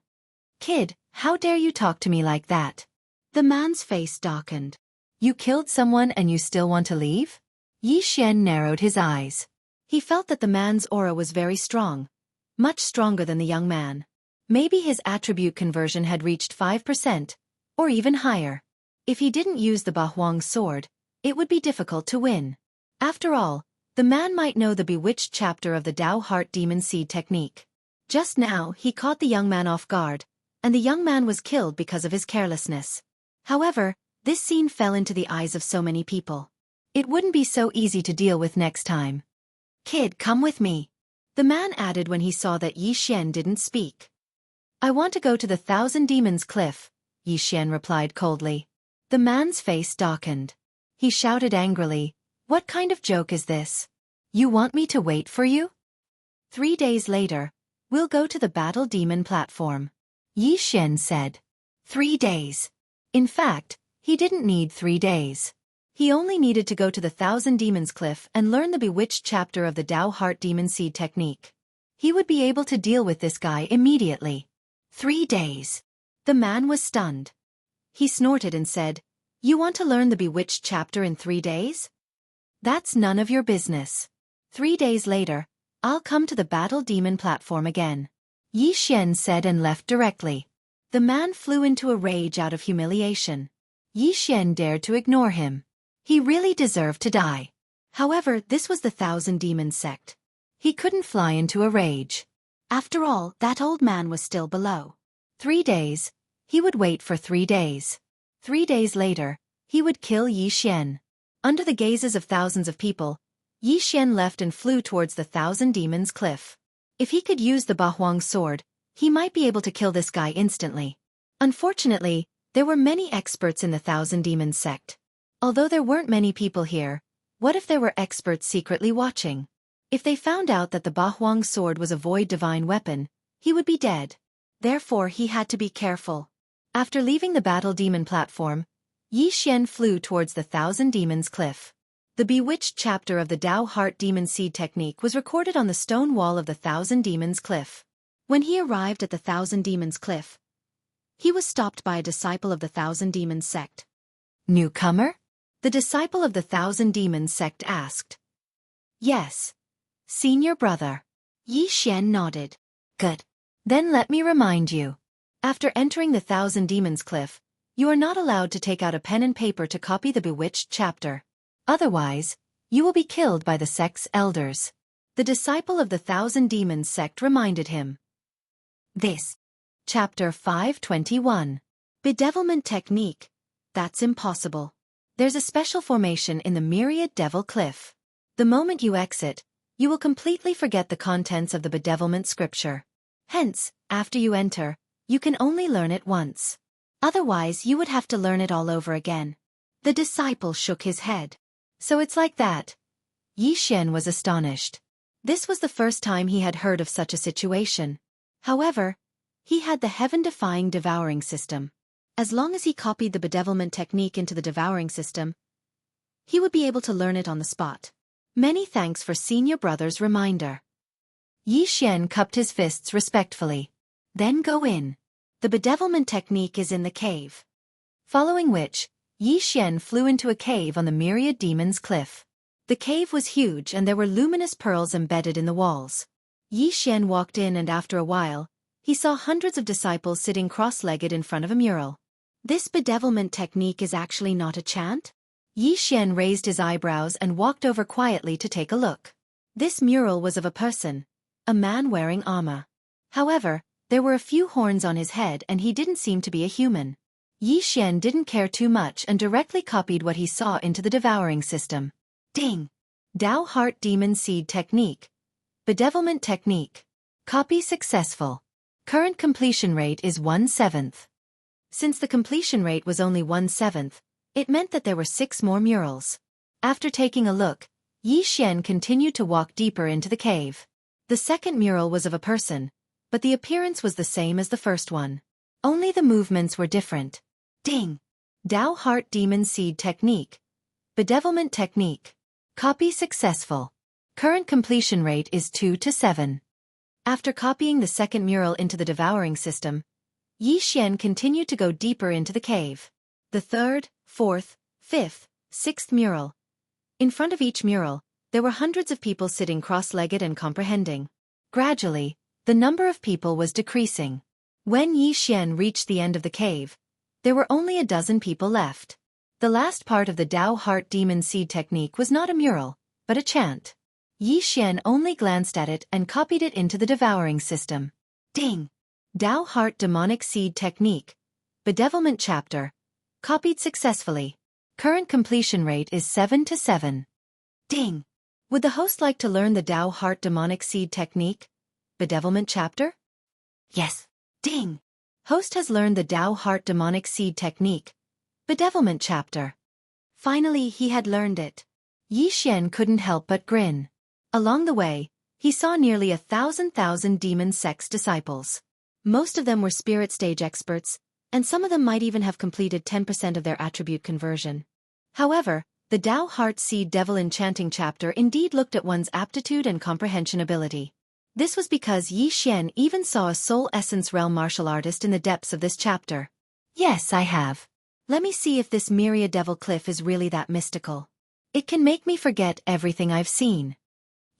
"Kid, how dare you talk to me like that?" The man's face darkened. "You killed someone and you still want to leave?" Yi Xian narrowed his eyes. He felt that the man's aura was very strong, much stronger than the young man. Maybe his attribute conversion had reached 5%, or even higher. If he didn't use the Bahuang sword, it would be difficult to win. After all, the man might know the bewitched chapter of the Tao Heart Demon Seed technique. Just now, he caught the young man off guard, and the young man was killed because of his carelessness. However, this scene fell into the eyes of so many people. It wouldn't be so easy to deal with next time. "Kid, come with me," the man added when he saw that Yi Xian didn't speak. "I want to go to the Thousand Demons Cliff," Yi Xian replied coldly. The man's face darkened. He shouted angrily, "What kind of joke is this? You want me to wait for you?" 3 days later, "We'll go to the Battle Demon platform," Yi Xian said. 3 days. In fact, he didn't need 3 days. He only needed to go to the Thousand Demons Cliff and learn the bewitched chapter of the Tao Heart Demon Seed technique. He would be able to deal with this guy immediately. 3 days. The man was stunned. He snorted and said, "You want to learn the bewitched chapter in 3 days? That's none of your business. 3 days later, I'll come to the Battle Demon platform again," Yi Xian said and left directly. The man flew into a rage out of humiliation. Yi Xian dared to ignore him. He really deserved to die. However, this was the Thousand Demons sect. He couldn't fly into a rage. After all, that old man was still below. 3 days. He would wait for 3 days. 3 days later, he would kill Yi Xian. Under the gazes of thousands of people, Yi Xian left and flew towards the Thousand Demons Cliff. If he could use the Bahuang sword, he might be able to kill this guy instantly. Unfortunately, there were many experts in the Thousand Demons sect. Although there weren't many people here, what if there were experts secretly watching? If they found out that the Bahuang sword was a void divine weapon, he would be dead. Therefore he had to be careful. After leaving the Battle Demon platform, Yi Xian flew towards the Thousand Demons Cliff. The bewitched chapter of the Tao Heart Demon Seed Technique was recorded on the stone wall of the Thousand Demons Cliff. When he arrived at the Thousand Demons Cliff, he was stopped by a disciple of the Thousand Demons sect. Newcomer? The disciple of the Thousand Demons sect asked. Yes. Senior brother. Yi Xian nodded. Good. Then let me remind you. After entering the Thousand Demons Cliff, you are not allowed to take out a pen and paper to copy the bewitched chapter. Otherwise, you will be killed by the sect's elders. The disciple of the Thousand Demons sect reminded him. This. Chapter 521. Bedevilment Technique. That's impossible. There's a special formation in the Myriad Devil Cliff. The moment you exit, you will completely forget the contents of the bedevilment scripture. Hence, after you enter, you can only learn it once. Otherwise you would have to learn it all over again. The disciple shook his head. So it's like that. Yi Xian was astonished. This was the first time he had heard of such a situation. However, he had the heaven-defying devouring system. As long as he copied the bedevilment technique into the devouring system, he would be able to learn it on the spot. Many thanks for senior brother's reminder. Yi Xian cupped his fists respectfully. Then go in. The bedevilment technique is in the cave. Following which, Yi Xian flew into a cave on the Myriad Demons Cliff. The cave was huge and there were luminous pearls embedded in the walls. Yi Xian walked in and after a while, he saw hundreds of disciples sitting cross-legged in front of a mural. This bedevilment technique is actually not a chant? Yi Xian raised his eyebrows and walked over quietly to take a look. This mural was of a person, a man wearing armor. However, there were a few horns on his head and he didn't seem to be a human. Yi Xian didn't care too much and directly copied what he saw into the devouring system. Ding! Tao Heart Demon Seed Technique. Bedevilment Technique. Copy successful. Current completion rate is 1/7. Since the completion rate was only 1/7, it meant that there were 6 more murals. After taking a look, Yi Xian continued to walk deeper into the cave. The second mural was of a person, but the appearance was the same as the first one. Only the movements were different. Ding! Tao Heart Demon Seed Technique. Bedevilment Technique. Copy successful. Current completion rate is 2/7. After copying the second mural into the devouring system, Yi Xian continued to go deeper into the cave. The third, fourth, fifth, sixth mural. In front of each mural, there were hundreds of people sitting cross-legged and comprehending. Gradually, the number of people was decreasing. When Yi Xian reached the end of the cave, there were only a dozen people left. The last part of the Tao Heart Demon Seed Technique was not a mural, but a chant. Yi Xian only glanced at it and copied it into the devouring system. Ding! Tao Heart Demonic Seed Technique. Bedevilment Chapter. Copied successfully. Current completion rate is 7/7. Ding! Would the host like to learn the Tao Heart Demonic Seed Technique? Bedevilment Chapter? Yes. Ding! Host has learned the Tao Heart Demonic Seed Technique. Bedevilment Chapter. Finally he had learned it. Yi Xian couldn't help but grin. Along the way, he saw nearly 1,000 demon sex disciples. Most of them were spirit stage experts, and some of them might even have completed 10% of their attribute conversion. However, the Tao Heart Seed Devil Enchanting chapter indeed looked at one's aptitude and comprehension ability. This was because Yi Xian even saw a soul essence realm martial artist in the depths of this chapter. Yes, I have. Let me see if this Myriad Devil Cliff is really that mystical. It can make me forget everything I've seen.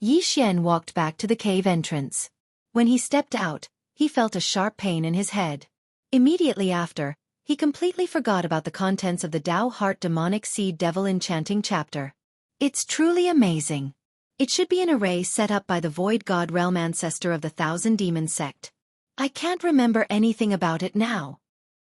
Yi Xian walked back to the cave entrance. When he stepped out, he felt a sharp pain in his head. Immediately after, he completely forgot about the contents of the Tao Heart Demonic Seed Devil Enchanting chapter. It's truly amazing. It should be an array set up by the Void God Realm ancestor of the Thousand Demon sect. I can't remember anything about it now.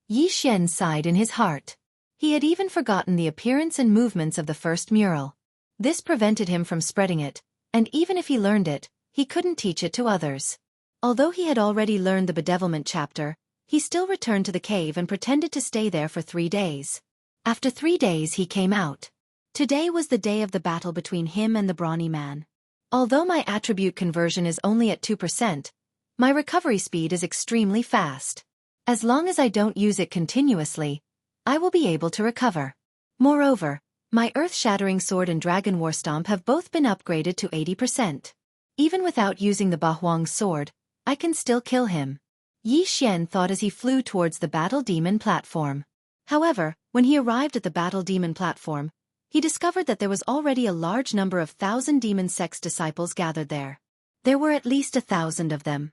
Yi Xian sighed in his heart. He had even forgotten the appearance and movements of the first mural. This prevented him from spreading it, and even if he learned it, he couldn't teach it to others. Although he had already learned the bedevilment chapter, he still returned to the cave and pretended to stay there for 3 days. After 3 days he came out. Today was the day of the battle between him and the brawny man. Although my attribute conversion is only at 2%, my recovery speed is extremely fast. As long as I don't use it continuously, I will be able to recover. Moreover, My earth-shattering sword and dragon war stomp have both been upgraded to 80%. Even without using the Bahuang's sword, I can still kill him. Yi Xian thought as he flew towards the battle demon platform. However, when he arrived at the battle demon platform, he discovered that there was already a large number of 1,000 demon sex disciples gathered there. There were at least 1,000 of them.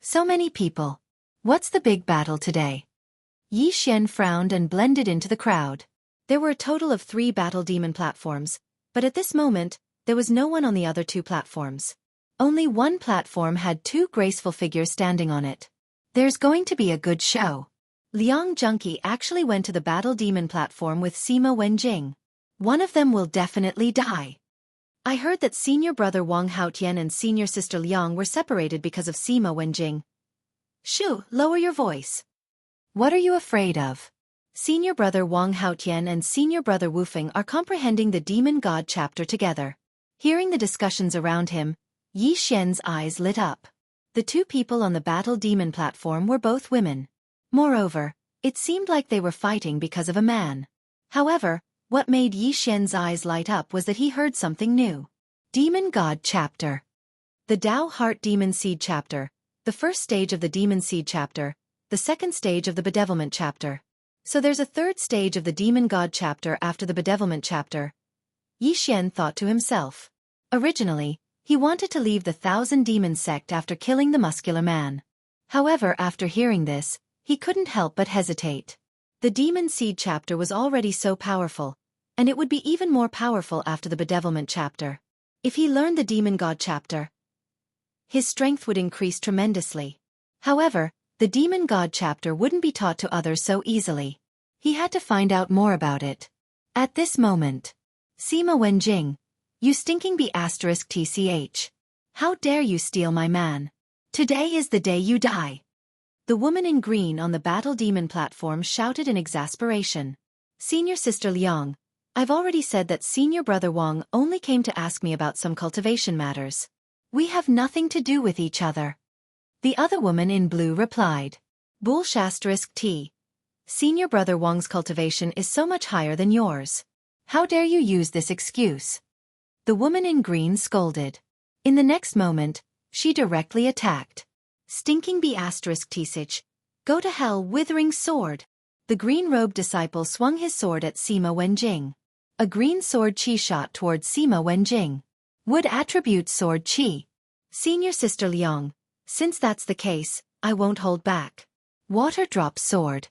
So many people. What's the big battle today? Yi Xian frowned and blended into the crowd. There were a total of 3 battle demon platforms, but at this moment, there was no one on the other 2 platforms. Only one platform had 2 graceful figures standing on it. There's going to be a good show. Liang Junqi actually went to the battle demon platform with Sima Wenjing. One of them will definitely die. I heard that senior brother Wang Haotian and senior sister Liang were separated because of Sima Wenjing. Shoo, lower your voice. What are you afraid of? Senior brother Wang Haotian and senior brother Wu Feng are comprehending the Demon God chapter together. Hearing the discussions around him, Yi Xian's eyes lit up. The 2 people on the battle demon platform were both women. Moreover, it seemed like they were fighting because of a man. However, what made Yi Xian's eyes light up was that he heard something new. Demon God chapter. The Dao Heart Demon Seed chapter, the first stage of the Demon Seed chapter, the second stage of the Bedevilment chapter. So there's a third stage of the Demon God chapter after the Bedevilment chapter. Yi Xian thought to himself. Originally, he wanted to leave the 1,000 demon sect after killing the muscular man. However, after hearing this, he couldn't help but hesitate. The Demon Seed chapter was already so powerful, and it would be even more powerful after the Bedevilment chapter. If he learned the Demon God chapter, his strength would increase tremendously. However, the Demon God chapter wouldn't be taught to others so easily. He had to find out more about it. At this moment, Sima Wenjing, you stinking B***TCH. How dare you steal my man? Today is the day you die. The woman in green on the battle demon platform shouted in exasperation. Senior sister Liang, I've already said that senior brother Wang only came to ask me about some cultivation matters. We have nothing to do with each other. The other woman in blue replied. Bull**T. Senior brother Wang's cultivation is so much higher than yours. How dare you use this excuse? The woman in green scolded. In the next moment, she directly attacked. Stinking B***TCH. Go to hell, withering sword. The green-robed disciple swung his sword at Sima Wenjing. A green sword chi shot towards Sima Wenjing. Would attribute sword chi. Senior sister Liang, since that's the case, I won't hold back. Water drop sword.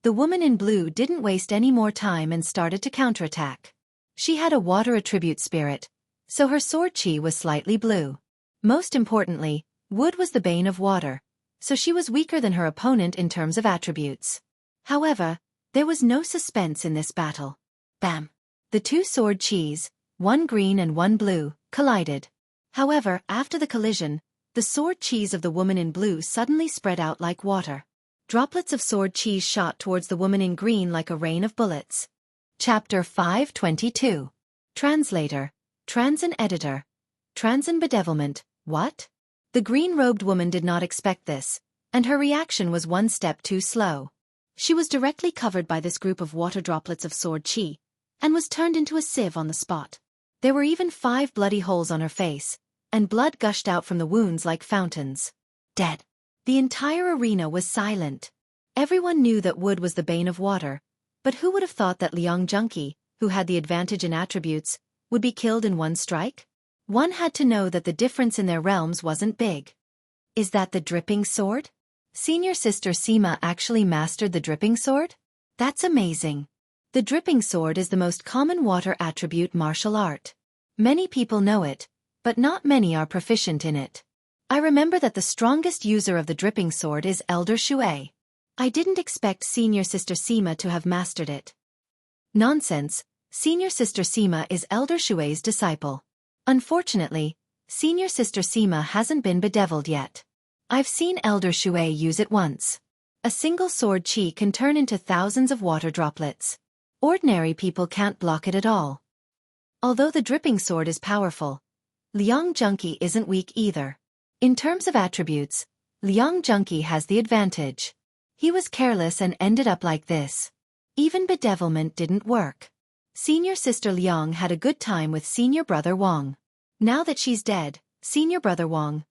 The woman in blue didn't waste any more time and started to counterattack. She had a water attribute spirit, so her sword chi was slightly blue. Most importantly, wood was the bane of water, so she was weaker than her opponent in terms of attributes. However, there was no suspense in this battle. Bam! The 2 sword chis, one green and one blue, collided. However, after the collision, the sword chis of the woman in blue suddenly spread out like water. Droplets of sword chis shot towards the woman in green like a rain of bullets. Chapter 522. Translator, Transin Editor. Transin Bedevilment, what? The green-robed woman did not expect this, and her reaction was one step too slow. She was directly covered by this group of water droplets of sword chi, and was turned into a sieve on the spot. There were even 5 bloody holes on her face, and blood gushed out from the wounds like fountains. Dead. The entire arena was silent. Everyone knew that wood was the bane of water, but who would have thought that Liang Junqi, who had the advantage in attributes, would be killed in one strike? One had to know that the difference in their realms wasn't big. Is that the dripping sword? Senior sister Sima actually mastered the dripping sword? That's amazing. The dripping sword is the most common water attribute martial art. Many people know it, but not many are proficient in it. I remember that the strongest user of the dripping sword is Elder Shui. I didn't expect senior sister Sima to have mastered it. Nonsense, senior sister Sima is Elder Shui's disciple. Unfortunately, senior sister Sima hasn't been bedeviled yet. I've seen Elder Shui use it once. A single sword chi can turn into thousands of water droplets. Ordinary people can't block it at all. Although the dripping sword is powerful, Liang Junqi isn't weak either. In terms of attributes, Liang Junqi has the advantage. He was careless and ended up like this. Even bedevilment didn't work. Senior sister Liang had a good time with senior brother Wang. Now that she's dead, senior brother Wang.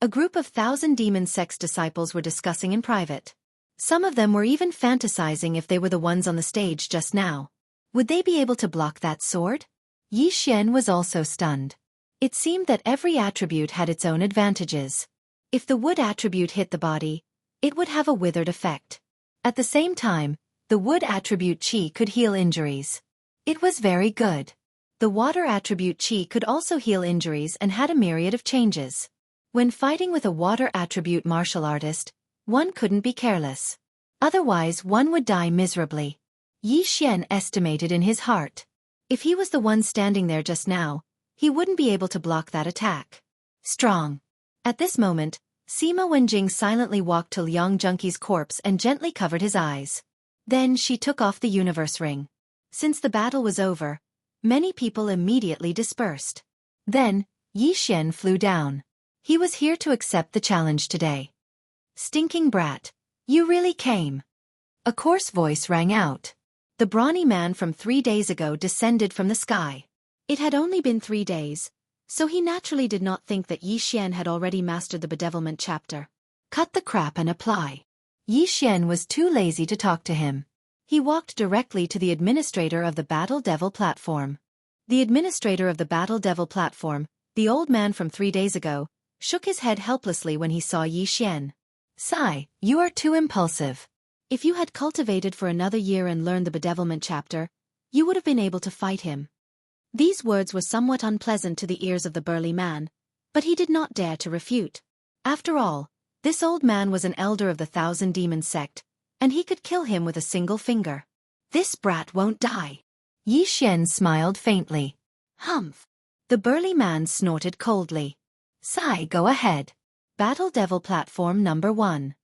A group of 1,000 demon sex disciples were discussing in private. Some of them were even fantasizing if they were the ones on the stage just now. Would they be able to block that sword? Yi Xian was also stunned. It seemed that every attribute had its own advantages. If the wood attribute hit the body, it would have a withered effect. At the same time, the wood attribute qi could heal injuries. It was very good. The water attribute qi could also heal injuries and had a myriad of changes. When fighting with a water attribute martial artist, one couldn't be careless. Otherwise one would die miserably. Yi Xian estimated in his heart. If he was the one standing there just now, he wouldn't be able to block that attack. Strong. At this moment, Sima Wenjing silently walked to Liang Junkie's corpse and gently covered his eyes. Then she took off the universe ring. Since the battle was over, many people immediately dispersed. Then, Yi Xian flew down. He was here to accept the challenge today. Stinking brat. You really came. A coarse voice rang out. The brawny man from 3 days ago descended from the sky. It had only been 3 days, so he naturally did not think that Yi Xian had already mastered the bedevilment chapter. Cut the crap and apply. Yi Xian was too lazy to talk to him. He walked directly to the administrator of the Battle Devil platform. The administrator of the Battle Devil platform, the old man from 3 days ago, shook his head helplessly when he saw Yi Xian. Sigh, you are too impulsive. If you had cultivated for another year and learned the bedevilment chapter, you would have been able to fight him. These words were somewhat unpleasant to the ears of the burly man, but he did not dare to refute. After all, this old man was an elder of the 1,000 Demon sect, and he could kill him with a single finger. This brat won't die. Yi Xian smiled faintly. Humph. The burly man snorted coldly. Sigh, go ahead. Battle Devil Platform number 1.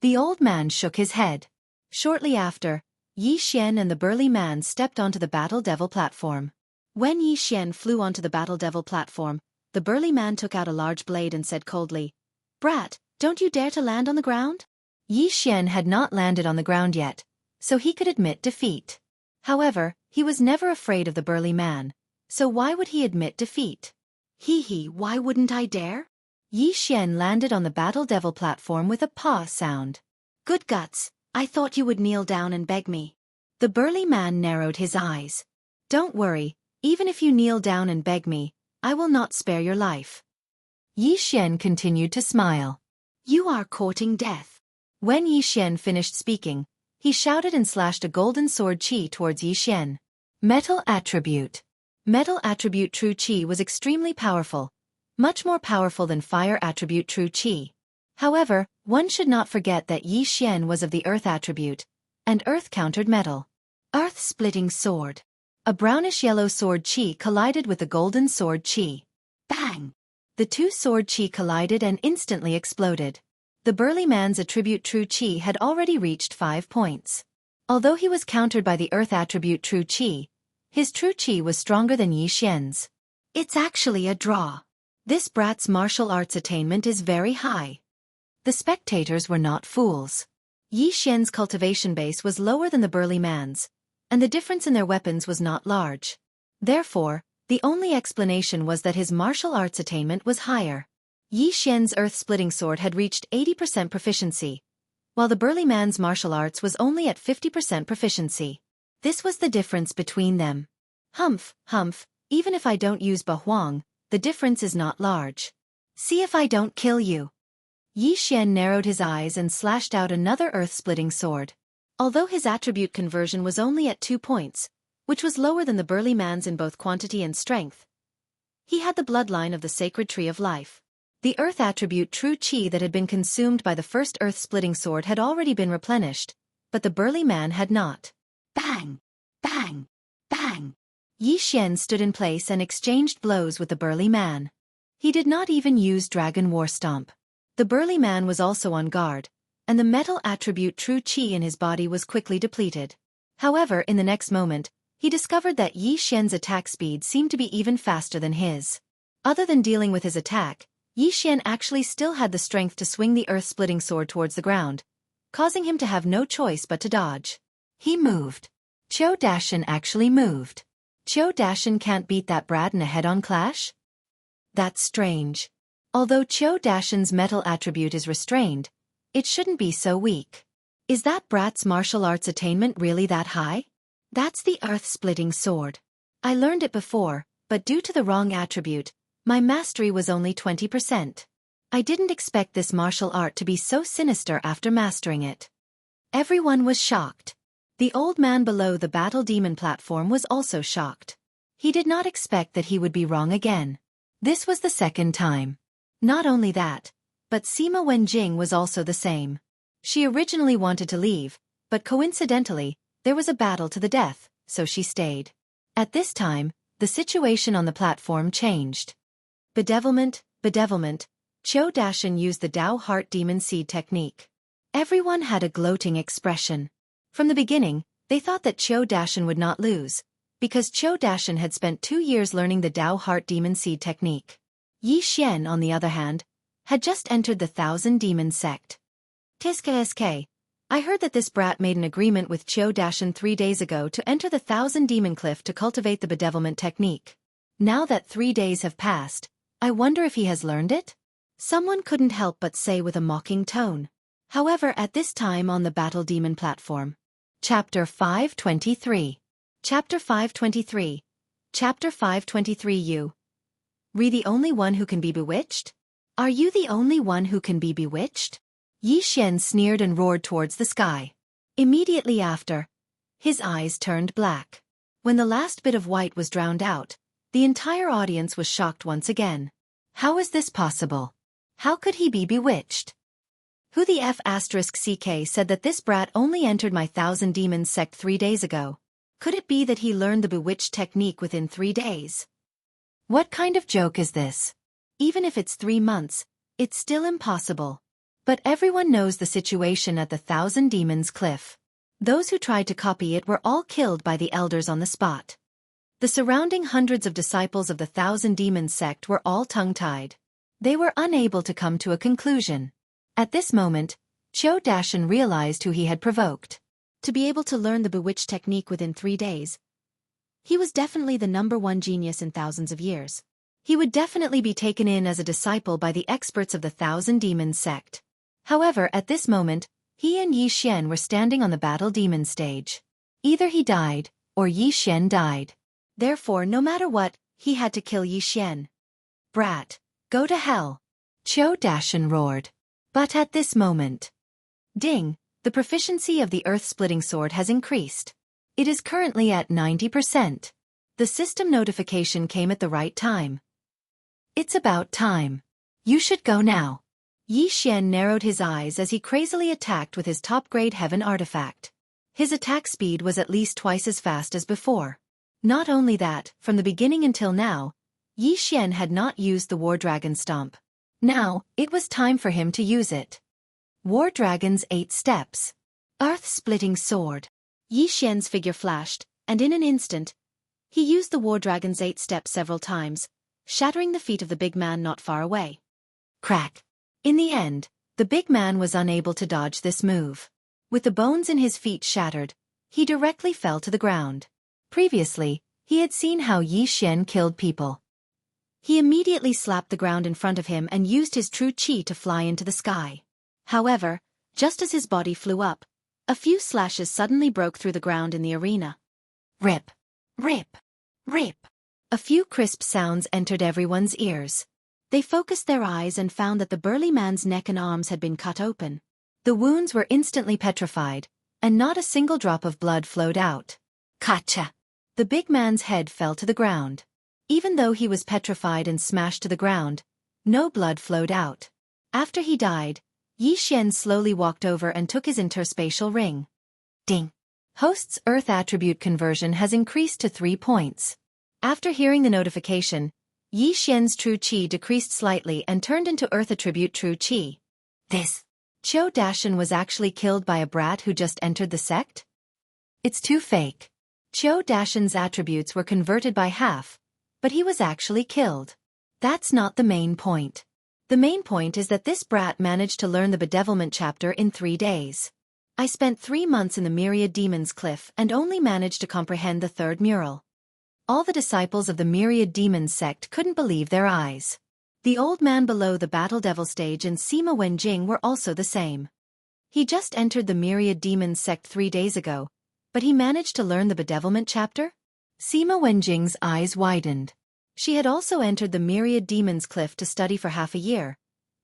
The old man shook his head. Shortly after, Yi Xian and the burly man stepped onto the Battle Devil platform. When Yi Xian flew onto the Battle Devil platform, the burly man took out a large blade and said coldly, "Brat, don't you dare to land on the ground?" Yi Xian had not landed on the ground yet, so he could admit defeat. However, he was never afraid of the burly man, so why would he admit defeat? Hee, why wouldn't I dare? Yi Xian landed on the Battle Devil platform with a paw sound. Good guts, I thought you would kneel down and beg me. The burly man narrowed his eyes. Don't worry, even if you kneel down and beg me, I will not spare your life. Yi Xian continued to smile. You are courting death. When Yi Xian finished speaking, he shouted and slashed a golden sword qi towards Yi Xian. Metal attribute. Metal attribute true qi was extremely powerful, much more powerful than fire attribute true qi. However, one should not forget that Yi Xian was of the earth attribute, and earth countered metal. Earth-splitting sword. A brownish-yellow sword qi collided with the golden sword qi. Bang! The two sword qi collided and instantly exploded. The burly man's attribute true qi had already reached 5 points. Although he was countered by the earth attribute true qi, his true qi was stronger than Yi Xian's. It's actually a draw. This brat's martial arts attainment is very high. The spectators were not fools. Yi Xian's cultivation base was lower than the burly man's, and the difference in their weapons was not large. Therefore, the only explanation was that his martial arts attainment was higher. Yi Xian's earth-splitting sword had reached 80% proficiency, while the burly man's martial arts was only at 50% proficiency. This was the difference between them. Humph, even if I don't use Bahuang, the difference is not large. See if I don't kill you. Yi Xian narrowed his eyes and slashed out another earth-splitting sword. Although his attribute conversion was only at 2 points, which was lower than the burly man's in both quantity and strength, he had the bloodline of the sacred tree of life. The earth attribute true qi that had been consumed by the first earth-splitting sword had already been replenished, but the burly man had not. Bang! Bang! Bang! Yi Xian stood in place and exchanged blows with the burly man. He did not even use Dragon War Stomp. The burly man was also on guard, and the metal attribute true qi in his body was quickly depleted. However, in the next moment, he discovered that Yi Xian's attack speed seemed to be even faster than his. Other than dealing with his attack, Yi Xian actually still had the strength to swing the earth-splitting sword towards the ground, causing him to have no choice but to dodge. He moved. Cho Dashin actually moved. Cho Dashin can't beat that brat in a head-on clash? That's strange. Although Cho Dashin's metal attribute is restrained, it shouldn't be so weak. Is that brat's martial arts attainment really that high? That's the earth-splitting sword. I learned it before, but due to the wrong attribute, my mastery was only 20%. I didn't expect this martial art to be so sinister after mastering it. Everyone was shocked. The old man below the battle demon platform was also shocked. He did not expect that he would be wrong again. This was the second time. Not only that, but Sima Wenjing was also the same. She originally wanted to leave, but coincidentally, there was a battle to the death, so she stayed. At this time, the situation on the platform changed. Bedevilment, Cho Dashin used the Dao Heart Demon Seed technique. Everyone had a gloating expression. From the beginning, they thought that Cho Dashin would not lose, because Cho Dashin had spent 2 years learning the Dao Heart Demon Seed technique. Yi Xian, on the other hand, had just entered the Thousand Demons sect. Tisk. I heard that this brat made an agreement with Cho Dashin 3 days ago to enter the Thousand Demon Cliff to cultivate the bedevilment technique. Now that 3 days have passed, I wonder if he has learned it? Someone couldn't help but say with a mocking tone. However, at this time on the Battle Demon platform. Chapter 523. Chapter 523. Chapter 523. You. Re the only one who can be bewitched? Are you the only one who can be bewitched? Yi Xian sneered and roared towards the sky. Immediately after, his eyes turned black. When the last bit of white was drowned out, the entire audience was shocked once again. How is this possible? How could he be bewitched? Who the F***CK said that this brat only entered my Thousand Demons sect 3 days ago? Could it be that he learned the bewitched technique within 3 days? What kind of joke is this? Even if it's 3 months, it's still impossible. But everyone knows the situation at the Thousand Demons Cliff. Those who tried to copy it were all killed by the elders on the spot. The surrounding hundreds of disciples of the Thousand Demons sect were all tongue-tied. They were unable to come to a conclusion. At this moment, Cho Dashin realized who he had provoked. To be able to learn the bewitched technique within 3 days, he was definitely the #1 genius in thousands of years. He would definitely be taken in as a disciple by the experts of the Thousand Demons sect. However, at this moment, he and Yi Xian were standing on the Battle Demon stage. Either he died, or Yi Xian died. Therefore, no matter what, he had to kill Yi Xian. Brat, go to hell! Cho Dashin roared. But at this moment, ding, the proficiency of the earth-splitting sword has increased. It is currently at 90%. The system notification came at the right time. It's about time. You should go now. Yi Xian narrowed his eyes as he crazily attacked with his top-grade heaven artifact. His attack speed was at least twice as fast as before. Not only that, from the beginning until now, Yi Xian had not used the War Dragon Stomp. Now, it was time for him to use it. War Dragon's 8 steps. Earth-splitting sword. Yi Xian's figure flashed, and in an instant, he used the War Dragon's 8 steps several times, shattering the feet of the big man not far away. Crack. In the end, the big man was unable to dodge this move. With the bones in his feet shattered, he directly fell to the ground. Previously, he had seen how Yi Xian killed people. He immediately slapped the ground in front of him and used his true chi to fly into the sky. However, just as his body flew up, a few slashes suddenly broke through the ground in the arena. Rip. Rip. Rip. A few crisp sounds entered everyone's ears. They focused their eyes and found that the burly man's neck and arms had been cut open. The wounds were instantly petrified, and not a single drop of blood flowed out. Kacha! The big man's head fell to the ground. Even though he was petrified and smashed to the ground, no blood flowed out. After he died, Yi Xian slowly walked over and took his interspatial ring. Ding! Host's Earth attribute conversion has increased to 3 points. After hearing the notification, Yi Xian's true chi decreased slightly and turned into Earth attribute true chi. This. Cho Dashin was actually killed by a brat who just entered the sect? It's too fake. Cho Dashin's attributes were converted by half, but he was actually killed. That's not the main point. The main point is that this brat managed to learn the bedevilment chapter in 3 days. I spent 3 months in the Myriad Demons Cliff and only managed to comprehend the third mural. All the disciples of the Myriad Demons sect couldn't believe their eyes. The old man below the Battle Devil stage and Sima Wenjing were also the same. He just entered the Myriad Demons sect 3 days ago, but he managed to learn the bedevilment chapter? Sima Wenjing's eyes widened. She had also entered the Myriad Demons Cliff to study for half a year,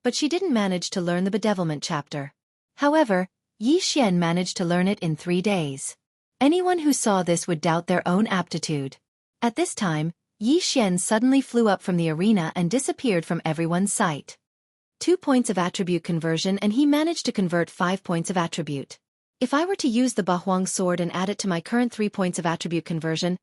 but she didn't manage to learn the bedevilment chapter. However, Yi Xian managed to learn it in 3 days. Anyone who saw this would doubt their own aptitude. At this time, Yi Xian suddenly flew up from the arena and disappeared from everyone's sight. 2 points of attribute conversion and he managed to convert 5 points of attribute. If I were to use the Bahuang sword and add it to my current 3 points of attribute conversion,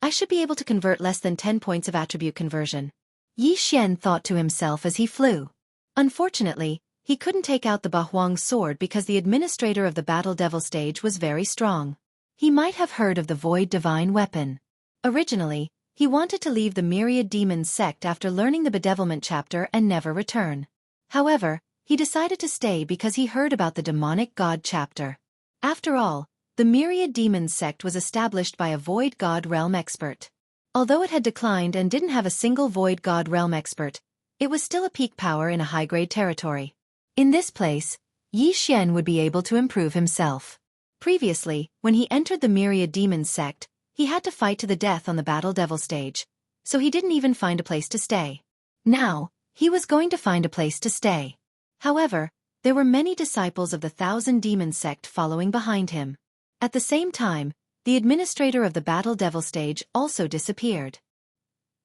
I should be able to convert less than 10 points of attribute conversion. Yi Xian thought to himself as he flew. Unfortunately, he couldn't take out the Bahuang sword because the administrator of the Battle Devil stage was very strong. He might have heard of the Void Divine weapon. Originally, he wanted to leave the Myriad Demons sect after learning the bedevilment chapter and never return. However, he decided to stay because he heard about the Demonic God chapter. After all, the Myriad Demons sect was established by a Void God realm expert. Although it had declined and didn't have a single Void God realm expert, it was still a peak power in a high-grade territory. In this place, Yi Xian would be able to improve himself. Previously, when he entered the Myriad Demons sect, he had to fight to the death on the Battle Devil stage, so he didn't even find a place to stay. Now, he was going to find a place to stay. However, there were many disciples of the Thousand Demons sect following behind him. At the same time, the administrator of the Battle Devil stage also disappeared.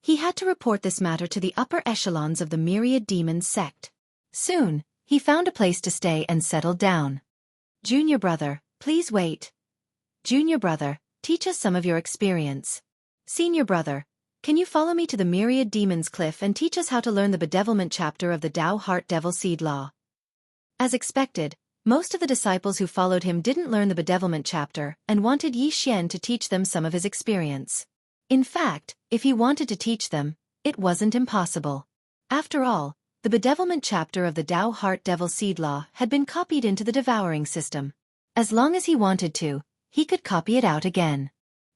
He had to report this matter to the upper echelons of the Myriad Demons sect. Soon, he found a place to stay and settled down. Junior brother, please wait. Junior brother, teach us some of your experience. Senior brother, can you follow me to the Myriad Demons Cliff and teach us how to learn the bedevilment chapter of the Dao Heart Devil Seed Law? As expected, most of the disciples who followed him didn't learn the bedevilment chapter and wanted Yi Xian to teach them some of his experience. In fact, if he wanted to teach them, it wasn't impossible. After all, the bedevilment chapter of the Dao Heart Devil Seed Law had been copied into the devouring system. As long as he wanted to, he could copy it out again.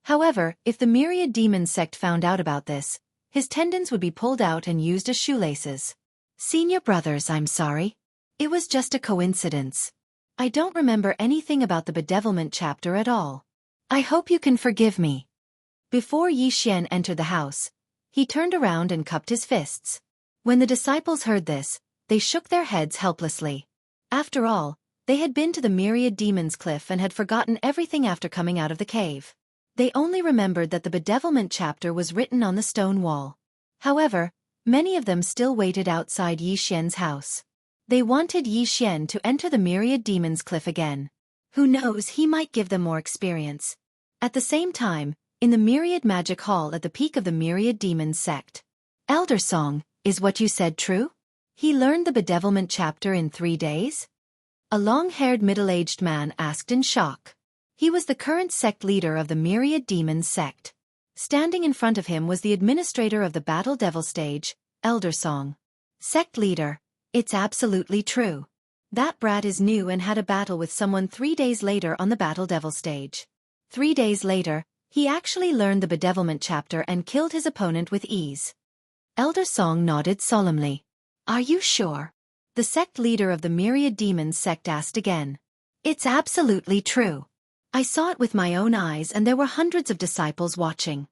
However, if the Myriad Demons sect found out about this, his tendons would be pulled out and used as shoelaces. Senior brothers, I'm sorry. It was just a coincidence. I don't remember anything about the bedevilment chapter at all. I hope you can forgive me. Before Yi Xian entered the house, he turned around and cupped his fists. When the disciples heard this, they shook their heads helplessly. After all, they had been to the Myriad Demons Cliff and had forgotten everything after coming out of the cave. They only remembered that the bedevilment chapter was written on the stone wall. However, many of them still waited outside Yi Xian's house. They wanted Yi Xian to enter the Myriad Demons Cliff again. Who knows, he might give them more experience. At the same time, in the Myriad Magic Hall at the peak of the Myriad Demons sect. Elder Song, is what you said true? He learned the bedevilment chapter in 3 days? A long-haired middle-aged man asked in shock. He was the current sect leader of the Myriad Demons sect. Standing in front of him was the administrator of the Battle Devil stage, Elder Song. Sect leader, it's absolutely true. That brat is new and had a battle with someone 3 days later on the Battle Devil stage. 3 days later, he actually learned the bedevilment chapter and killed his opponent with ease. Elder Song nodded solemnly. Are you sure? The sect leader of the Myriad Demons sect asked again. It's absolutely true. I saw it with my own eyes and there were hundreds of disciples watching.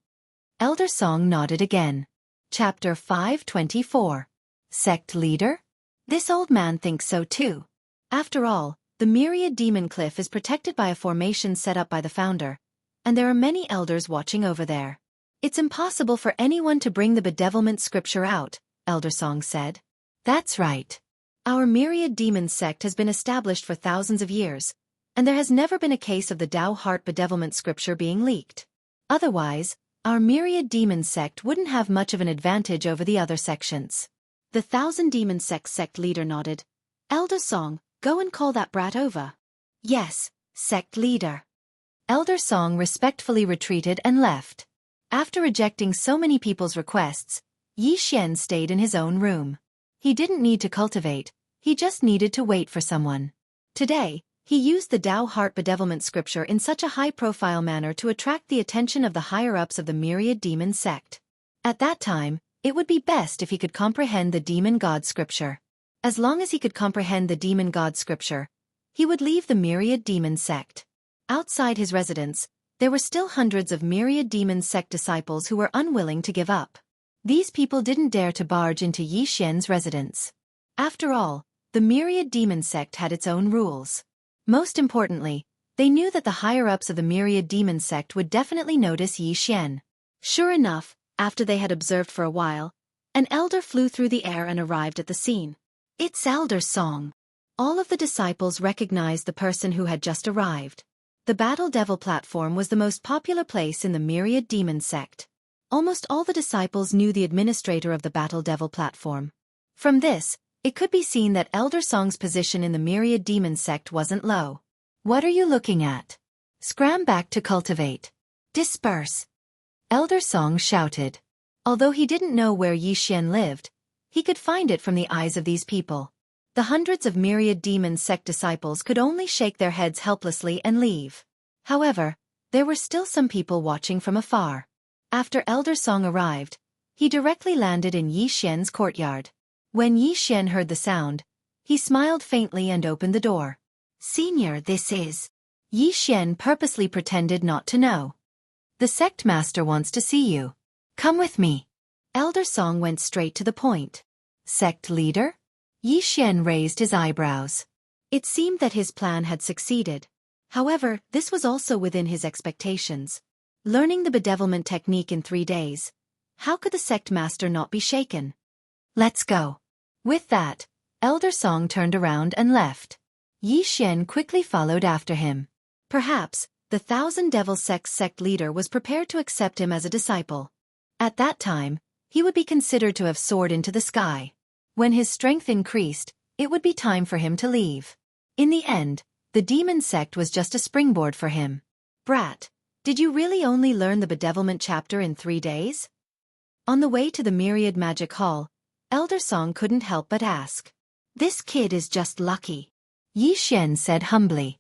Elder Song nodded again. Chapter 524. Sect leader? This old man thinks so too. After all, the Myriad Demon Cliff is protected by a formation set up by the founder, and there are many elders watching over there. It's impossible for anyone to bring the bedevilment scripture out, Elder Song said. That's right. Our Myriad Demons sect has been established for thousands of years, and there has never been a case of the Dao Heart bedevilment scripture being leaked. Otherwise, our Myriad Demons sect wouldn't have much of an advantage over the other sections. The Thousand Demons sect leader nodded. Elder Song, go and call that brat over. Yes, sect leader. Elder Song respectfully retreated and left. After rejecting so many people's requests, Yi Xian stayed in his own room. He didn't need to cultivate, he just needed to wait for someone. Today, He used the Tao Heart Bedevilment scripture in such a high-profile manner to attract the attention of the higher-ups of the myriad demon sect. At that time, it would be best if he could comprehend the demon god scripture. As long as he could comprehend the demon god scripture, he would leave the myriad demon sect. Outside his residence, there were still hundreds of myriad demon sect disciples who were unwilling to give up. These people didn't dare to barge into Yi Xian's residence. After all, the myriad demon sect had its own rules. Most importantly, they knew that the higher-ups of the myriad demon sect would definitely notice Yi Xian. Sure enough, after they had observed for a while, an elder flew through the air and arrived at the scene. It's Elder Song. All of the disciples recognized the person who had just arrived. The Battle Devil platform was the most popular place in the myriad demon sect. Almost all the disciples knew the administrator of the Battle Devil platform. From this, it could be seen that Elder Song's position in the myriad demon sect wasn't low. What are you looking at? Scram back to cultivate. Disperse. Elder Song shouted. Although he didn't know where Yi Xian lived, he could find it from the eyes of these people. The hundreds of myriad demon sect disciples could only shake their heads helplessly and leave. However, there were still some people watching from afar. After Elder Song arrived, he directly landed in Yi Xian's courtyard. When Yi Xian heard the sound, he smiled faintly and opened the door. Senior, this is... Yi Xian purposely pretended not to know. The sect master wants to see you. Come with me. Elder Song went straight to the point. Sect leader? Yi Xian raised his eyebrows. It seemed that his plan had succeeded. However, this was also within his expectations. Learning the bedevilment technique in 3 days, how could the sect master not be shaken? Let's go. With that, Elder Song turned around and left. Yi Xian quickly followed after him. Perhaps, the Thousand Devil Sect's sect leader was prepared to accept him as a disciple. At that time, he would be considered to have soared into the sky. When his strength increased, it would be time for him to leave. In the end, the demon sect was just a springboard for him. Brat, did you really only learn the bedevilment chapter in 3 days? On the way to the Myriad Magic Hall, Elder Song couldn't help but ask. This kid is just lucky. Yi Xian said humbly.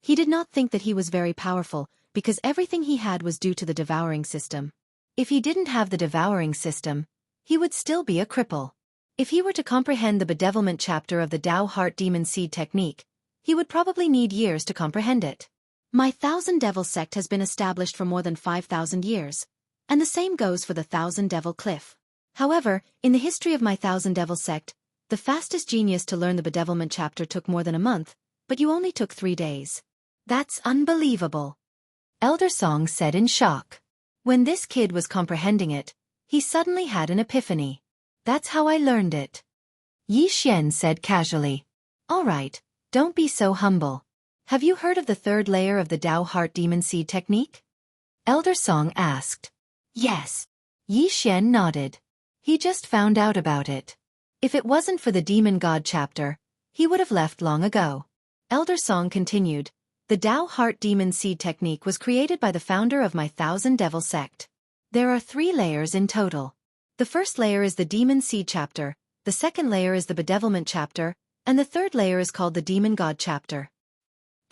He did not think that he was very powerful, because everything he had was due to the devouring system. If he didn't have the devouring system, he would still be a cripple. If he were to comprehend the bedevilment chapter of the Tao Heart Demon Seed technique, he would probably need years to comprehend it. My Thousand Devil sect has been established for more than 5,000 years, and the same goes for the Thousand Devil Cliff. However, in the history of my Thousand Devil sect, the fastest genius to learn the bedevilment chapter took more than a month, but you only took 3 days. That's unbelievable. Elder Song said in shock. When this kid was comprehending it, he suddenly had an epiphany. That's how I learned it. Yi Xian said casually. All right, don't be so humble. Have you heard of the 3rd layer of the Tao Heart Demon Seed technique? Elder Song asked. Yes. Yi Xian nodded. He just found out about it. If it wasn't for the Demon God chapter, he would have left long ago. Elder Song continued. The Tao Heart Demon Seed technique was created by the founder of my Thousand Devil sect. There are 3 layers in total. The first layer is the Demon Seed chapter, the second layer is the Bedevilment chapter, and the third layer is called the Demon God chapter.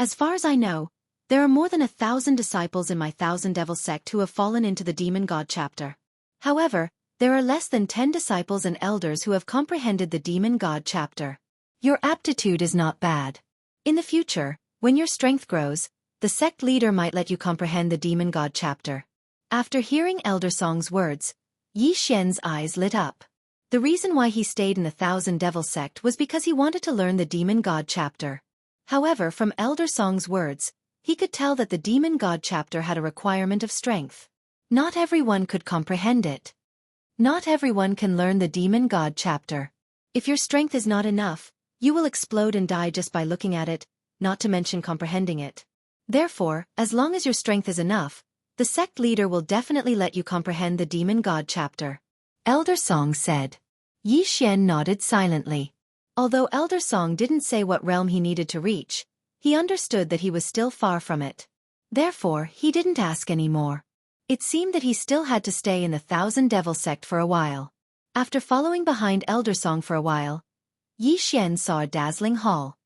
As far as I know, there are more than 1,000 disciples in my Thousand Devil sect who have fallen into the Demon God chapter. However, there are less than 10 disciples and elders who have comprehended the Demon God chapter. Your aptitude is not bad. In the future, when your strength grows, the sect leader might let you comprehend the Demon God chapter. After hearing Elder Song's words, Yi Xian's eyes lit up. The reason why he stayed in the Thousand Devil sect was because he wanted to learn the Demon God chapter. However, from Elder Song's words, he could tell that the Demon God chapter had a requirement of strength. Not everyone could comprehend it. Not everyone can learn the Demon God chapter. If your strength is not enough, you will explode and die just by looking at it, not to mention comprehending it. Therefore, as long as your strength is enough, the sect leader will definitely let you comprehend the Demon God chapter. Elder Song said. Yi Xian nodded silently. Although Elder Song didn't say what realm he needed to reach, he understood that he was still far from it. Therefore, he didn't ask any more. It seemed that he still had to stay in the Thousand Devil sect for a while. After following behind Elder Song for a while, Yi Xian saw a dazzling hall.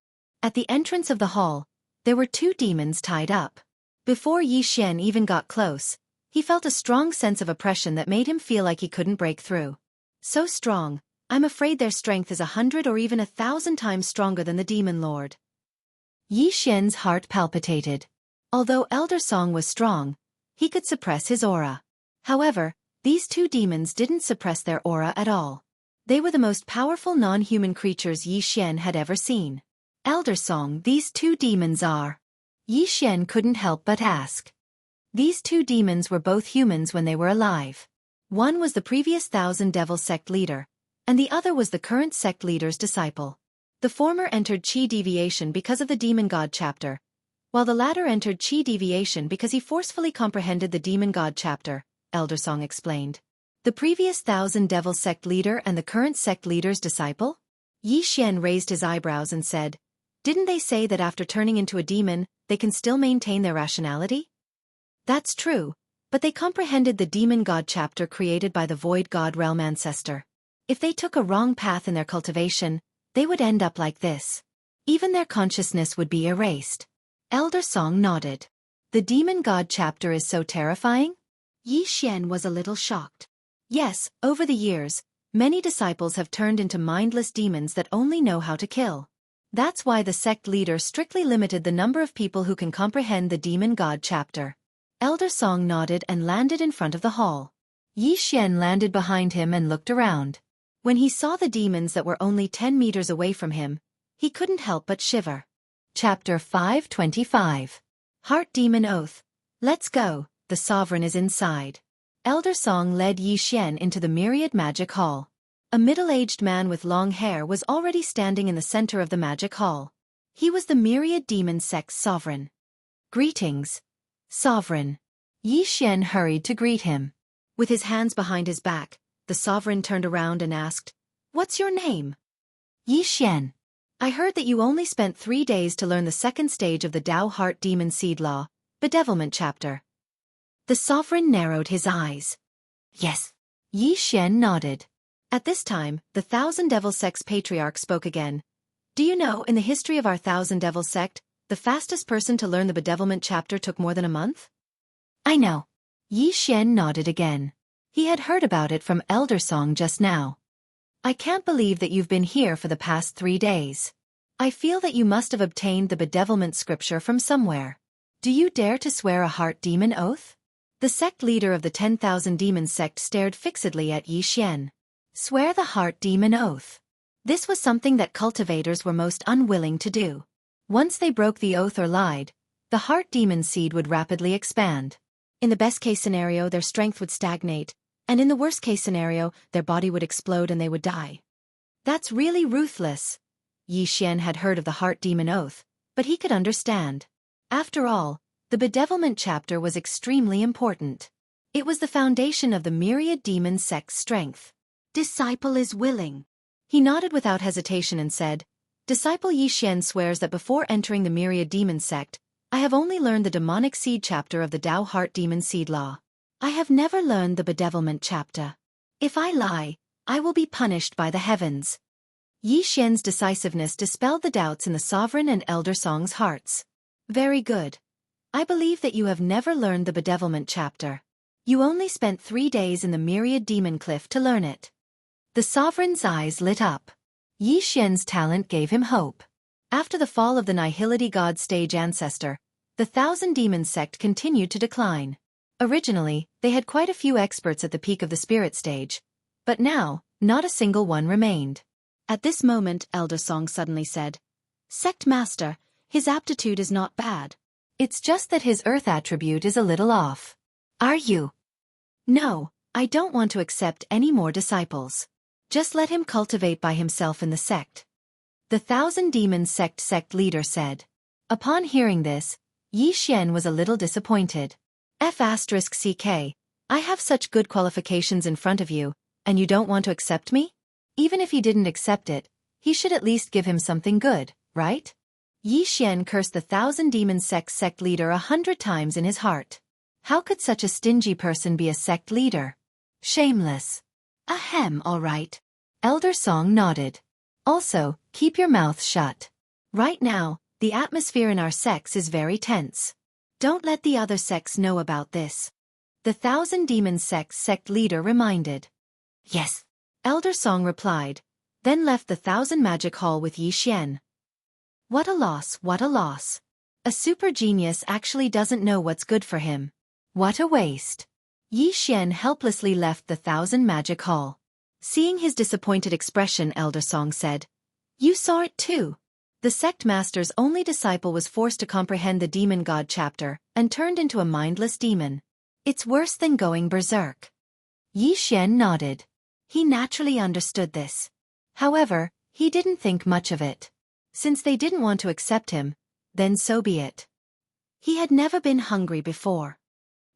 At the entrance of the hall, there were 2 demons tied up. Before Yi Xian even got close, he felt a strong sense of oppression that made him feel like he couldn't break through. So strong, I'm afraid their strength is 100 or even 1,000 times stronger than the demon lord. Yi Xian's heart palpitated. Although Elder Song was strong, he could suppress his aura. However, these 2 demons didn't suppress their aura at all. They were the most powerful non-human creatures Yi Xian had ever seen. Elder Song, these 2 demons are... Yi Xian couldn't help but ask. These 2 demons were both humans when they were alive. One was the previous Thousand Devil sect leader, and the other was the current sect leader's disciple. The former entered Qi Deviation because of the Demon God chapter, while the latter entered Qi Deviation because he forcefully comprehended the Demon God chapter, Elder Song explained. The previous Thousand Devil sect leader and the current sect leader's disciple? Yi Xian raised his eyebrows and said, "Didn't they say that after turning into a demon, they can still maintain their rationality?" That's true, but they comprehended the Demon God chapter created by the Void God Realm ancestor. If they took a wrong path in their cultivation, they would end up like this. Even their consciousness would be erased. Elder Song nodded. The Demon God chapter is so terrifying? Yi Xian was a little shocked. Yes, over the years, many disciples have turned into mindless demons that only know how to kill. That's why the sect leader strictly limited the number of people who can comprehend the Demon God chapter. Elder Song nodded and landed in front of the hall. Yi Xian landed behind him and looked around. When he saw the demons that were only 10 meters away from him, he couldn't help but shiver. Chapter 525. Heart Demon Oath. Let's go, the sovereign is inside. Elder Song led Yi Xian into the Myriad Magic Hall. A middle-aged man with long hair was already standing in the center of the magic hall. He was the Myriad Demon Sect's sovereign. Greetings, sovereign. Yi Xian hurried to greet him. With his hands behind his back, the sovereign turned around and asked, "What's your name?" Yi Xian. I heard that you only spent 3 days to learn the 2nd stage of the Tao Heart Demon Seed Law, Bedevilment Chapter. The sovereign narrowed his eyes. Yes. Yi Xian nodded. At this time, the Thousand Devil Sect's patriarch spoke again. Do you know, in the history of our Thousand Devil Sect, the fastest person to learn the Bedevilment Chapter took more than a month? I know. Yi Xian nodded again. He had heard about it from Elder Song just now. I can't believe that you've been here for the past 3 days. I feel that you must have obtained the bedevilment scripture from somewhere. Do you dare to swear a heart demon oath? The sect leader of the 10,000 Demons sect stared fixedly at Yi Xian. Swear the heart demon oath. This was something that cultivators were most unwilling to do. Once they broke the oath or lied, the heart demon seed would rapidly expand. In the best-case scenario, their strength would stagnate, and in the worst-case scenario, their body would explode and they would die. That's really ruthless. Yi Xian had heard of the heart demon oath, but he could understand. After all, the bedevilment chapter was extremely important. It was the foundation of the Myriad Demon Sect's strength. Disciple is willing. He nodded without hesitation and said, Disciple Yi Xian swears that before entering the Myriad Demon Sect, I have only learned the demonic seed chapter of the Tao Heart Demon Seed Law. I have never learned the bedevilment chapter. If I lie, I will be punished by the heavens. Yi Xian's decisiveness dispelled the doubts in the sovereign and Elder Song's hearts. Very good. I believe that you have never learned the bedevilment chapter. You only spent 3 days in the Myriad Demon Cliff to learn it. The sovereign's eyes lit up. Yi Xian's talent gave him hope. After the fall of the Nihility God stage ancestor, the Thousand Demons sect continued to decline. Originally, they had quite a few experts at the peak of the spirit stage, but now, not a single one remained. At this moment, Elder Song suddenly said, Sect Master, his aptitude is not bad. It's just that his earth attribute is a little off. Are you? No, I don't want to accept any more disciples. Just let him cultivate by himself in the sect. The Thousand Demons sect leader said. Upon hearing this, Yi Xian was a little disappointed. F***ck, I have such good qualifications in front of you, and you don't want to accept me? Even if he didn't accept it, he should at least give him something good, right? Yi Xian cursed the Thousand Demons sect leader 100 times in his heart. How could such a stingy person be a sect leader? Shameless. Ahem, all right. Elder Song nodded. Also, keep your mouth shut. Right now, the atmosphere in our sects is very tense. Don't let the other sects know about this. The Thousand Demons sect leader reminded. Yes. Elder Song replied, then left the Thousand Magic Hall with Yi Xian. What a loss, what a loss. A super genius actually doesn't know what's good for him. What a waste. Yi Xian helplessly left the Thousand Magic Hall. Seeing his disappointed expression, Elder Song said, You saw it too. The sect master's only disciple was forced to comprehend the demon god chapter and turned into a mindless demon. It's worse than going berserk. Yi Xian nodded. He naturally understood this. However, he didn't think much of it. Since they didn't want to accept him, then so be it. He had never been hungry before.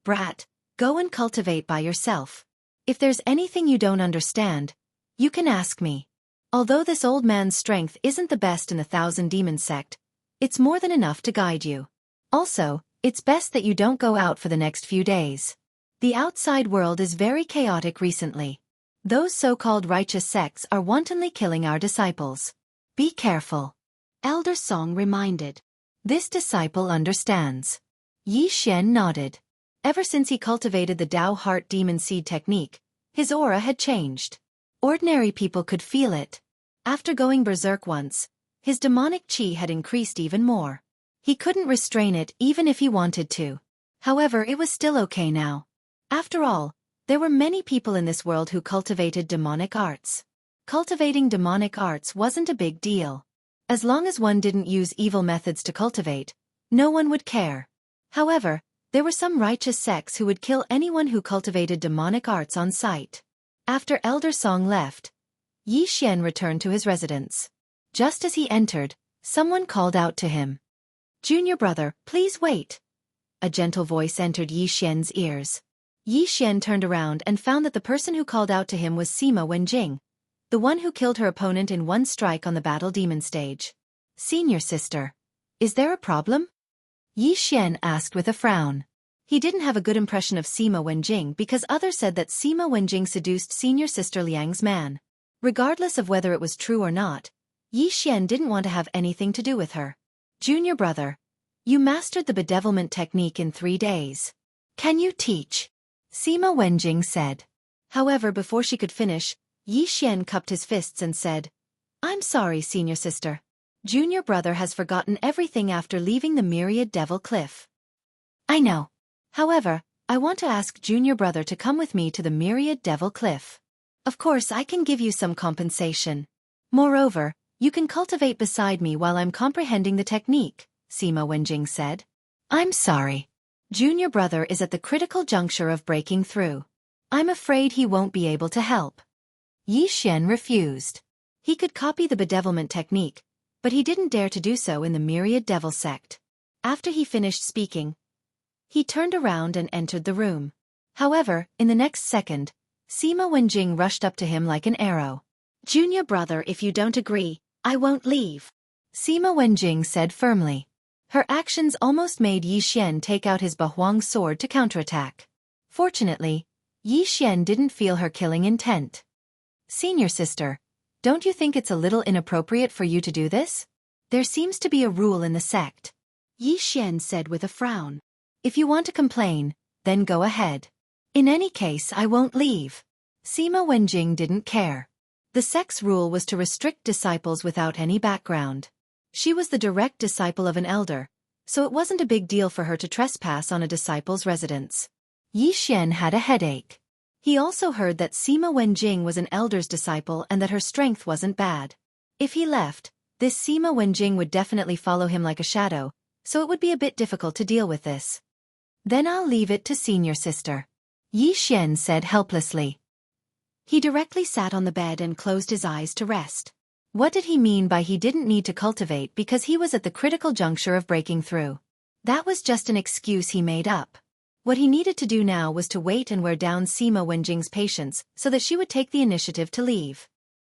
Brat, go and cultivate by yourself. If there's anything you don't understand, you can ask me. Although this old man's strength isn't the best in the Thousand Demons sect, it's more than enough to guide you. Also, it's best that you don't go out for the next few days. The outside world is very chaotic recently. Those so-called righteous sects are wantonly killing our disciples. Be careful. Elder Song reminded. This disciple understands. Yi Xian nodded. Ever since he cultivated the Dao Heart Demon Seed technique, his aura had changed. Ordinary people could feel it. After going berserk once, his demonic chi had increased even more. He couldn't restrain it even if he wanted to. However, it was still okay now. After all, there were many people in this world who cultivated demonic arts. Cultivating demonic arts wasn't a big deal. As long as one didn't use evil methods to cultivate, no one would care. However, there were some righteous sects who would kill anyone who cultivated demonic arts on sight. After Elder Song left, Yi Xian returned to his residence. Just as he entered, someone called out to him. Junior brother, please wait. A gentle voice entered Yi Xian's ears. Yi Xian turned around and found that the person who called out to him was Sima Wenjing, the one who killed her opponent in one strike on the battle demon stage. Senior sister, is there a problem? Yi Xian asked with a frown. He didn't have a good impression of Sima Wenjing because others said that Sima Wenjing seduced senior sister Liang's man. Regardless of whether it was true or not, Yi Xian didn't want to have anything to do with her. Junior brother, you mastered the bedevilment technique in 3 days. Can you teach? Sima Wenjing said. However, before she could finish, Yi Xian cupped his fists and said, I'm sorry, senior sister. Junior brother has forgotten everything after leaving the Myriad Devil Cliff. I know. However, I want to ask junior brother to come with me to the Myriad Devil Cliff. Of course, I can give you some compensation. Moreover, you can cultivate beside me while I'm comprehending the technique, Sima Wenjing said. I'm sorry. Junior brother is at the critical juncture of breaking through. I'm afraid he won't be able to help. Yi Xian refused. He could copy the bedevilment technique, but he didn't dare to do so in the Myriad Devil sect. After he finished speaking, he turned around and entered the room. However, in the next second, Sima Wenjing rushed up to him like an arrow. Junior brother, if you don't agree, I won't leave. Sima Wenjing said firmly. Her actions almost made Yi Xian take out his Bahuang sword to counterattack. Fortunately, Yi Xian didn't feel her killing intent. Senior sister, don't you think it's a little inappropriate for you to do this? There seems to be a rule in the sect. Yi Xian said with a frown. If you want to complain, then go ahead. In any case, I won't leave. Sima Wenjing didn't care. The sect's rule was to restrict disciples without any background. She was the direct disciple of an elder, so it wasn't a big deal for her to trespass on a disciple's residence. Yi Xian had a headache. He also heard that Sima Wenjing was an elder's disciple and that her strength wasn't bad. If he left, this Sima Wenjing would definitely follow him like a shadow, so it would be a bit difficult to deal with this. Then I'll leave it to senior sister. Yi Xian said helplessly. He directly sat on the bed and closed his eyes to rest. What did he mean by he didn't need to cultivate because he was at the critical juncture of breaking through? That was just an excuse he made up. What he needed to do now was to wait and wear down Sima Wenjing's patience so that she would take the initiative to leave.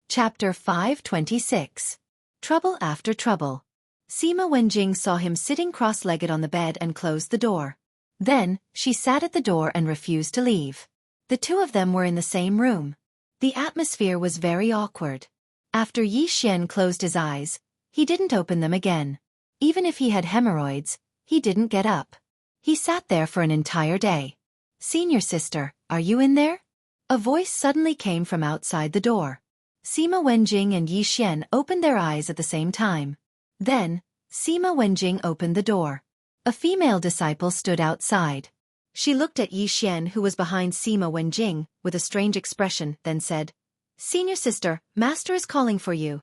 Chapter 526. Trouble After Trouble. Sima Wenjing saw him sitting cross-legged on the bed and closed the door. Then, she sat at the door and refused to leave. The two of them were in the same room. The atmosphere was very awkward. After Yi Xian closed his eyes, He didn't open them again. Even if he had hemorrhoids, he didn't get up. He sat there for an entire day. "Senior sister, are you in there?" A voice suddenly came from outside the door. Sima Wenjing and Yi Xian opened their eyes at the same time. Then, Sima Wenjing opened the door. A female disciple stood outside. She looked at Yi Xian, who was behind Sima Wenjing, with a strange expression, then said, "Senior sister, master is calling for you."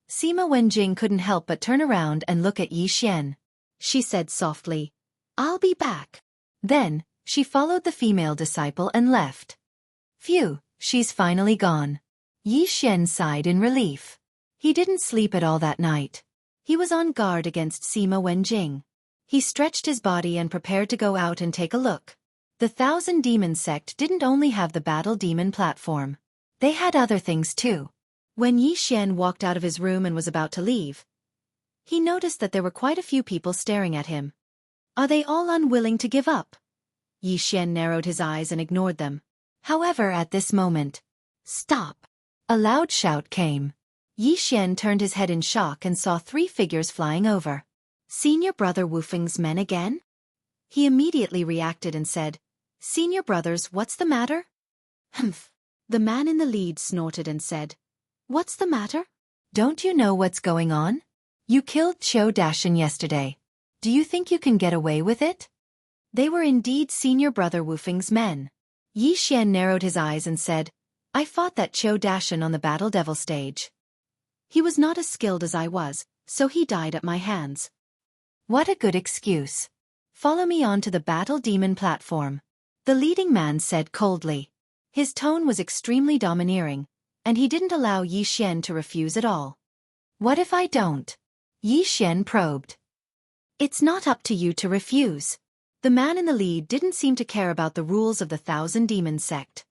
Sima Wenjing couldn't help but turn around and look at Yi Xian. She said softly, "I'll be back." Then, she followed the female disciple and left. Phew, she's finally gone. Yi Xian sighed in relief. He didn't sleep at all that night. He was on guard against Sima Wenjing. He stretched his body and prepared to go out and take a look. The Thousand Demon sect didn't only have the Battle Demon platform. They had other things too. When Yi Xian walked out of his room and was about to leave, he noticed that there were quite a few people staring at him. Are they all unwilling to give up? Yi Xian narrowed his eyes and ignored them. However, at this moment, "Stop!" A loud shout came. Yi Xian turned his head in shock and saw 3 figures flying over. Senior Brother Wufeng's men again? He immediately reacted and said, "Senior brothers, what's the matter?" "Humph." The man in the lead snorted and said, "What's the matter? Don't you know what's going on? You killed Qiu Dashan yesterday. Do you think you can get away with it?" They were indeed Senior Brother Wufeng's men. Yi Xian narrowed his eyes and said, "I fought that Qiu Dashan on the Battle Devil stage. He was not as skilled as I was, so he died at my hands." What a good excuse. "Follow me on to the Battle Demon platform," the leading man said coldly. His tone was extremely domineering, and he didn't allow Yi Xian to refuse at all. "What if I don't?" Yi Xian probed. "It's not up to you to refuse." The man in the lead didn't seem to care about the rules of the Thousand Demon sect.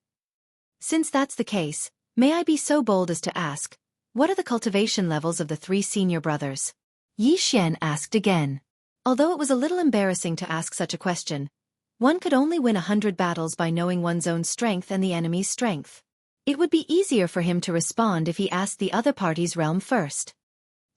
"Since that's the case, may I be so bold as to ask, what are the cultivation levels of the 3 senior brothers?" Yi Xian asked again. Although it was a little embarrassing to ask such a question, one could only win 100 battles by knowing one's own strength and the enemy's strength. It would be easier for him to respond if he asked the other party's realm first.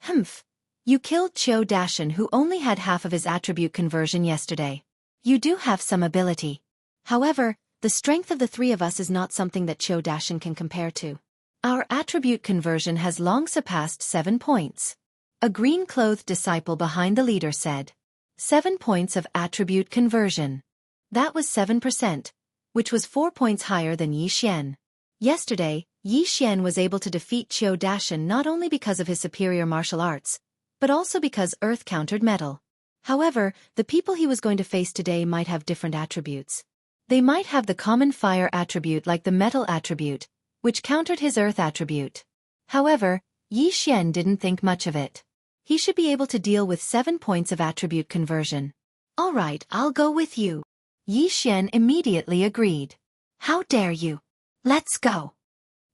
"Humph. You killed Qiu Dashan, who only had half of his attribute conversion yesterday. You do have some ability. However, the strength of the 3 of us is not something that Qiu Dashan can compare to. Our attribute conversion has long surpassed 7 points. A green-clothed disciple behind the leader said. 7 points of attribute conversion. That was 7%, which was 4 points higher than Yi Xian. Yesterday, Yi Xian was able to defeat Qiu Dashan not only because of his superior martial arts, but also because Earth countered metal. However, the people he was going to face today might have different attributes. They might have the common fire attribute like the metal attribute, which countered his Earth attribute. However, Yi Xian didn't think much of it. He should be able to deal with 7 points of attribute conversion. "All right, I'll go with you." Yi Xian immediately agreed. "How dare you? Let's go."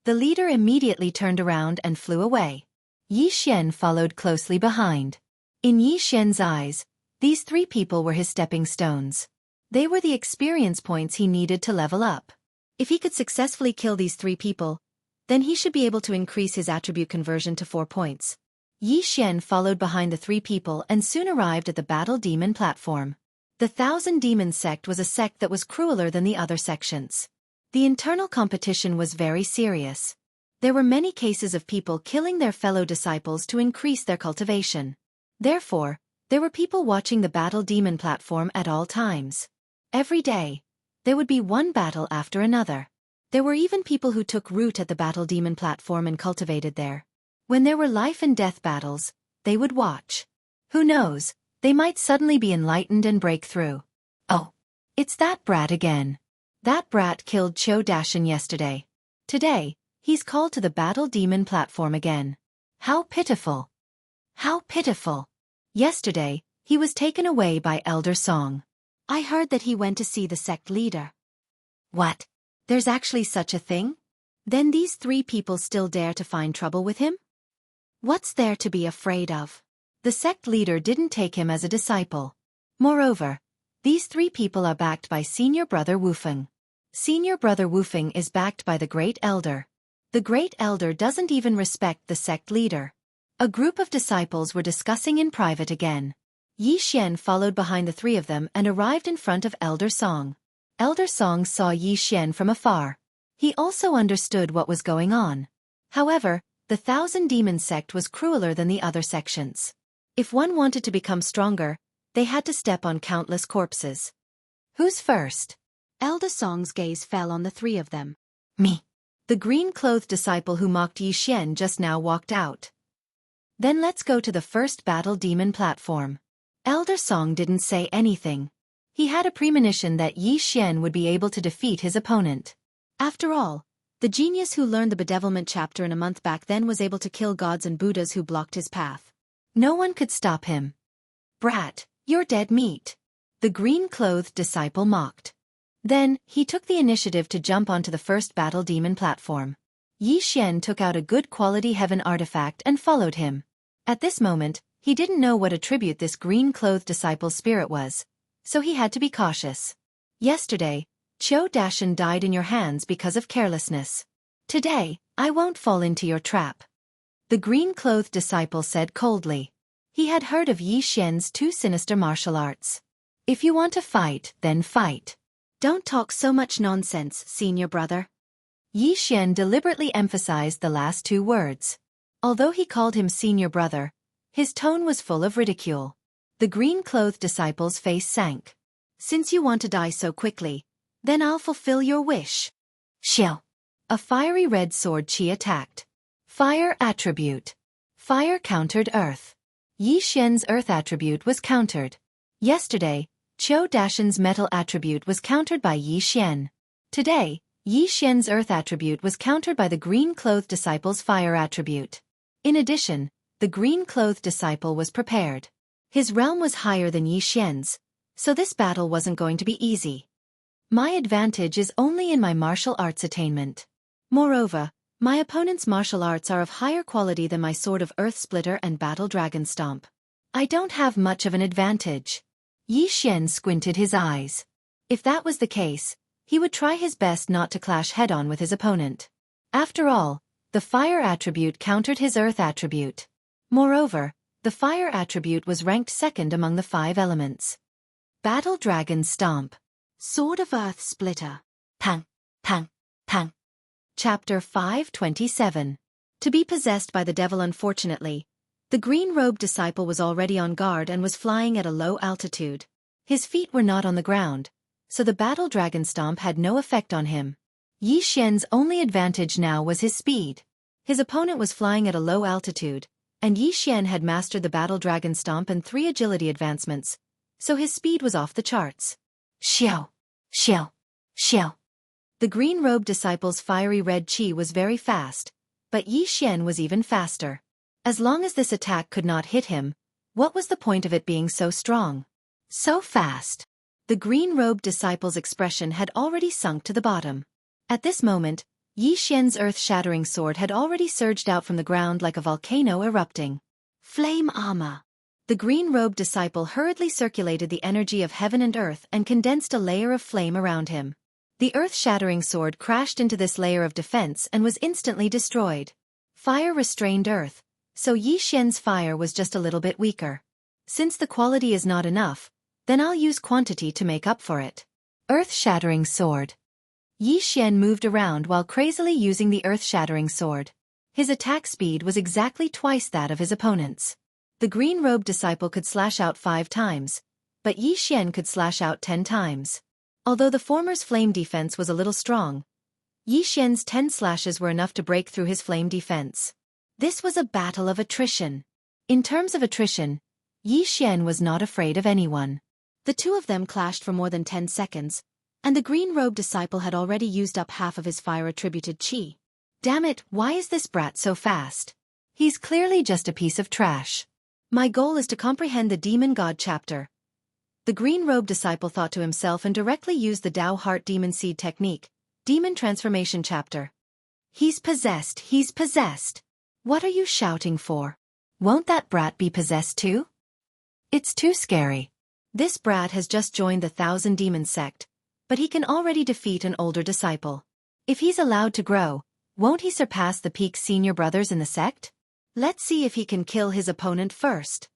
The leader immediately turned around and flew away. Yi Xian followed closely behind. In Yi Xian's eyes, these 3 people were his stepping stones. They were the experience points he needed to level up. If he could successfully kill these 3 people, then he should be able to increase his attribute conversion to 4 points. Yi Xian followed behind the 3 people and soon arrived at the Battle Demon platform. The Thousand Demon sect was a sect that was crueler than the other sections. The internal competition was very serious. There were many cases of people killing their fellow disciples to increase their cultivation. Therefore, there were people watching the Battle Demon platform at all times. Every day, there would be one battle after another. There were even people who took root at the Battle Demon platform and cultivated there. When there were life and death battles, they would watch. Who knows, they might suddenly be enlightened and break through. "Oh, it's that brat again. That brat killed Qiu Dashan yesterday. Today, he's called to the Battle Demon platform again. How pitiful. How pitiful. Yesterday, he was taken away by Elder Song. I heard that he went to see the sect leader." "What? There's actually such a thing? Then these 3 people still dare to find trouble with him? What's there to be afraid of? The sect leader didn't take him as a disciple. Moreover, these 3 people are backed by Senior Brother Wufeng. Senior Brother Wufeng is backed by the Great Elder. The Great Elder doesn't even respect the sect leader. A group of disciples were discussing in private again. Yi Xian followed behind the three of them and arrived in front of Elder Song. Elder Song saw Yi Xian from afar. He also understood what was going on. However, the Thousand Demons sect was crueler than the other sections. If one wanted to become stronger, they had to step on countless corpses. Who's first? Elder Song's gaze fell on the three of them. Me. The green-clothed disciple who mocked Yi Xian just now walked out. Then let's go to the first battle demon platform. Elder Song didn't say anything. He had a premonition that Yi Xian would be able to defeat his opponent. After all, the genius who learned the bedevilment chapter in a month back then was able to kill gods and Buddhas who blocked his path. No one could stop him. Brat, you're dead meat. The green-clothed disciple mocked. Then, he took the initiative to jump onto the first battle demon platform. Yi Xian took out a good quality heaven artifact and followed him. At this moment, he didn't know what attribute this green-clothed disciple's spirit was, so he had to be cautious. Yesterday, Qiu Dashan died in your hands because of carelessness. Today, I won't fall into your trap. The green-clothed disciple said coldly. He had heard of Yi Xian's two sinister martial arts. If you want to fight, then fight. Don't talk so much nonsense, senior brother. Yi Xian deliberately emphasized the last two words. Although he called him senior brother, his tone was full of ridicule. The green-clothed disciple's face sank. Since you want to die so quickly, then I'll fulfill your wish. Xiao. A fiery red sword chi attacked. Fire attribute. Fire countered earth. Yi Xian's earth attribute was countered. Yesterday, Qiu Dashan's metal attribute was countered by Yi Xian. Today, Yi Xian's earth attribute was countered by the green-clothed disciple's fire attribute. In addition, the green-clothed disciple was prepared. His realm was higher than Yi Xian's, so this battle wasn't going to be easy. My advantage is only in my martial arts attainment. Moreover, my opponent's martial arts are of higher quality than my Sword of Earth Splitter and Battle Dragon Stomp. I don't have much of an advantage. Yi Xian squinted his eyes. If that was the case, he would try his best not to clash head-on with his opponent. After all, the fire attribute countered his earth attribute. Moreover, the fire attribute was ranked second among the 5 elements. Battle Dragon Stomp. Sword of Earth Splitter. Pang, pang, pang. Chapter 527. To be possessed by the devil. Unfortunately, the green-robed disciple was already on guard and was flying at a low altitude. His feet were not on the ground, so the Battle Dragon Stomp had no effect on him. Yi Xian's only advantage now was his speed. His opponent was flying at a low altitude, and Yi Xian had mastered the Battle Dragon Stomp and 3 agility advancements, so his speed was off the charts. Xiao, xiao, xiao. The green-robed disciple's fiery red chi was very fast, but Yi Xian was even faster. As long as this attack could not hit him, what was the point of it being so strong? So fast. The green-robed disciple's expression had already sunk to the bottom. At this moment, Yi Xian's earth-shattering sword had already surged out from the ground like a volcano erupting. Flame armor. The green-robed disciple hurriedly circulated the energy of heaven and earth and condensed a layer of flame around him. The earth-shattering sword crashed into this layer of defense and was instantly destroyed. Fire restrained earth, so Yi Xian's fire was just a little bit weaker. Since the quality is not enough, then I'll use quantity to make up for it. Earth-shattering sword. Yi Xian moved around while crazily using the earth-shattering sword. His attack speed was exactly twice that of his opponent's. The green-robed disciple could slash out 5 times, but Yi Xian could slash out 10 times. Although the former's flame defense was a little strong, Yi Xian's 10 slashes were enough to break through his flame defense. This was a battle of attrition. In terms of attrition, Yi Xian was not afraid of anyone. The two of them clashed for more than 10 seconds, and the green-robed disciple had already used up half of his fire-attributed chi. Damn it, why is this brat so fast? He's clearly just a piece of trash. My goal is to comprehend the Demon God chapter. The green-robed disciple thought to himself and directly used the Tao Heart Demon Seed technique, Demon Transformation chapter. He's possessed, he's possessed. What are you shouting for? Won't that brat be possessed too? It's too scary. This brat has just joined the Thousand Demons sect, but he can already defeat an older disciple. If he's allowed to grow, won't he surpass the peak senior brothers in the sect? Let's see if he can kill his opponent first.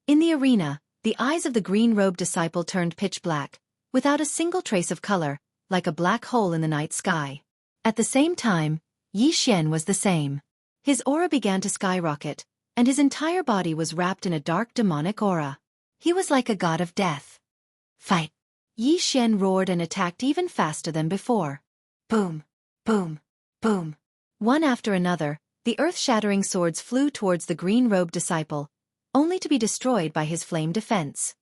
In the arena, the eyes of the green-robed disciple turned pitch black, without a single trace of color, like a black hole in the night sky. At the same time, Yi Xian was the same. His aura began to skyrocket, and his entire body was wrapped in a dark demonic aura. He was like a god of death. Fight! Yi Xian roared and attacked even faster than before. Boom! Boom! Boom! One after another, the earth-shattering swords flew towards the green-robed disciple, only to be destroyed by his flame defense.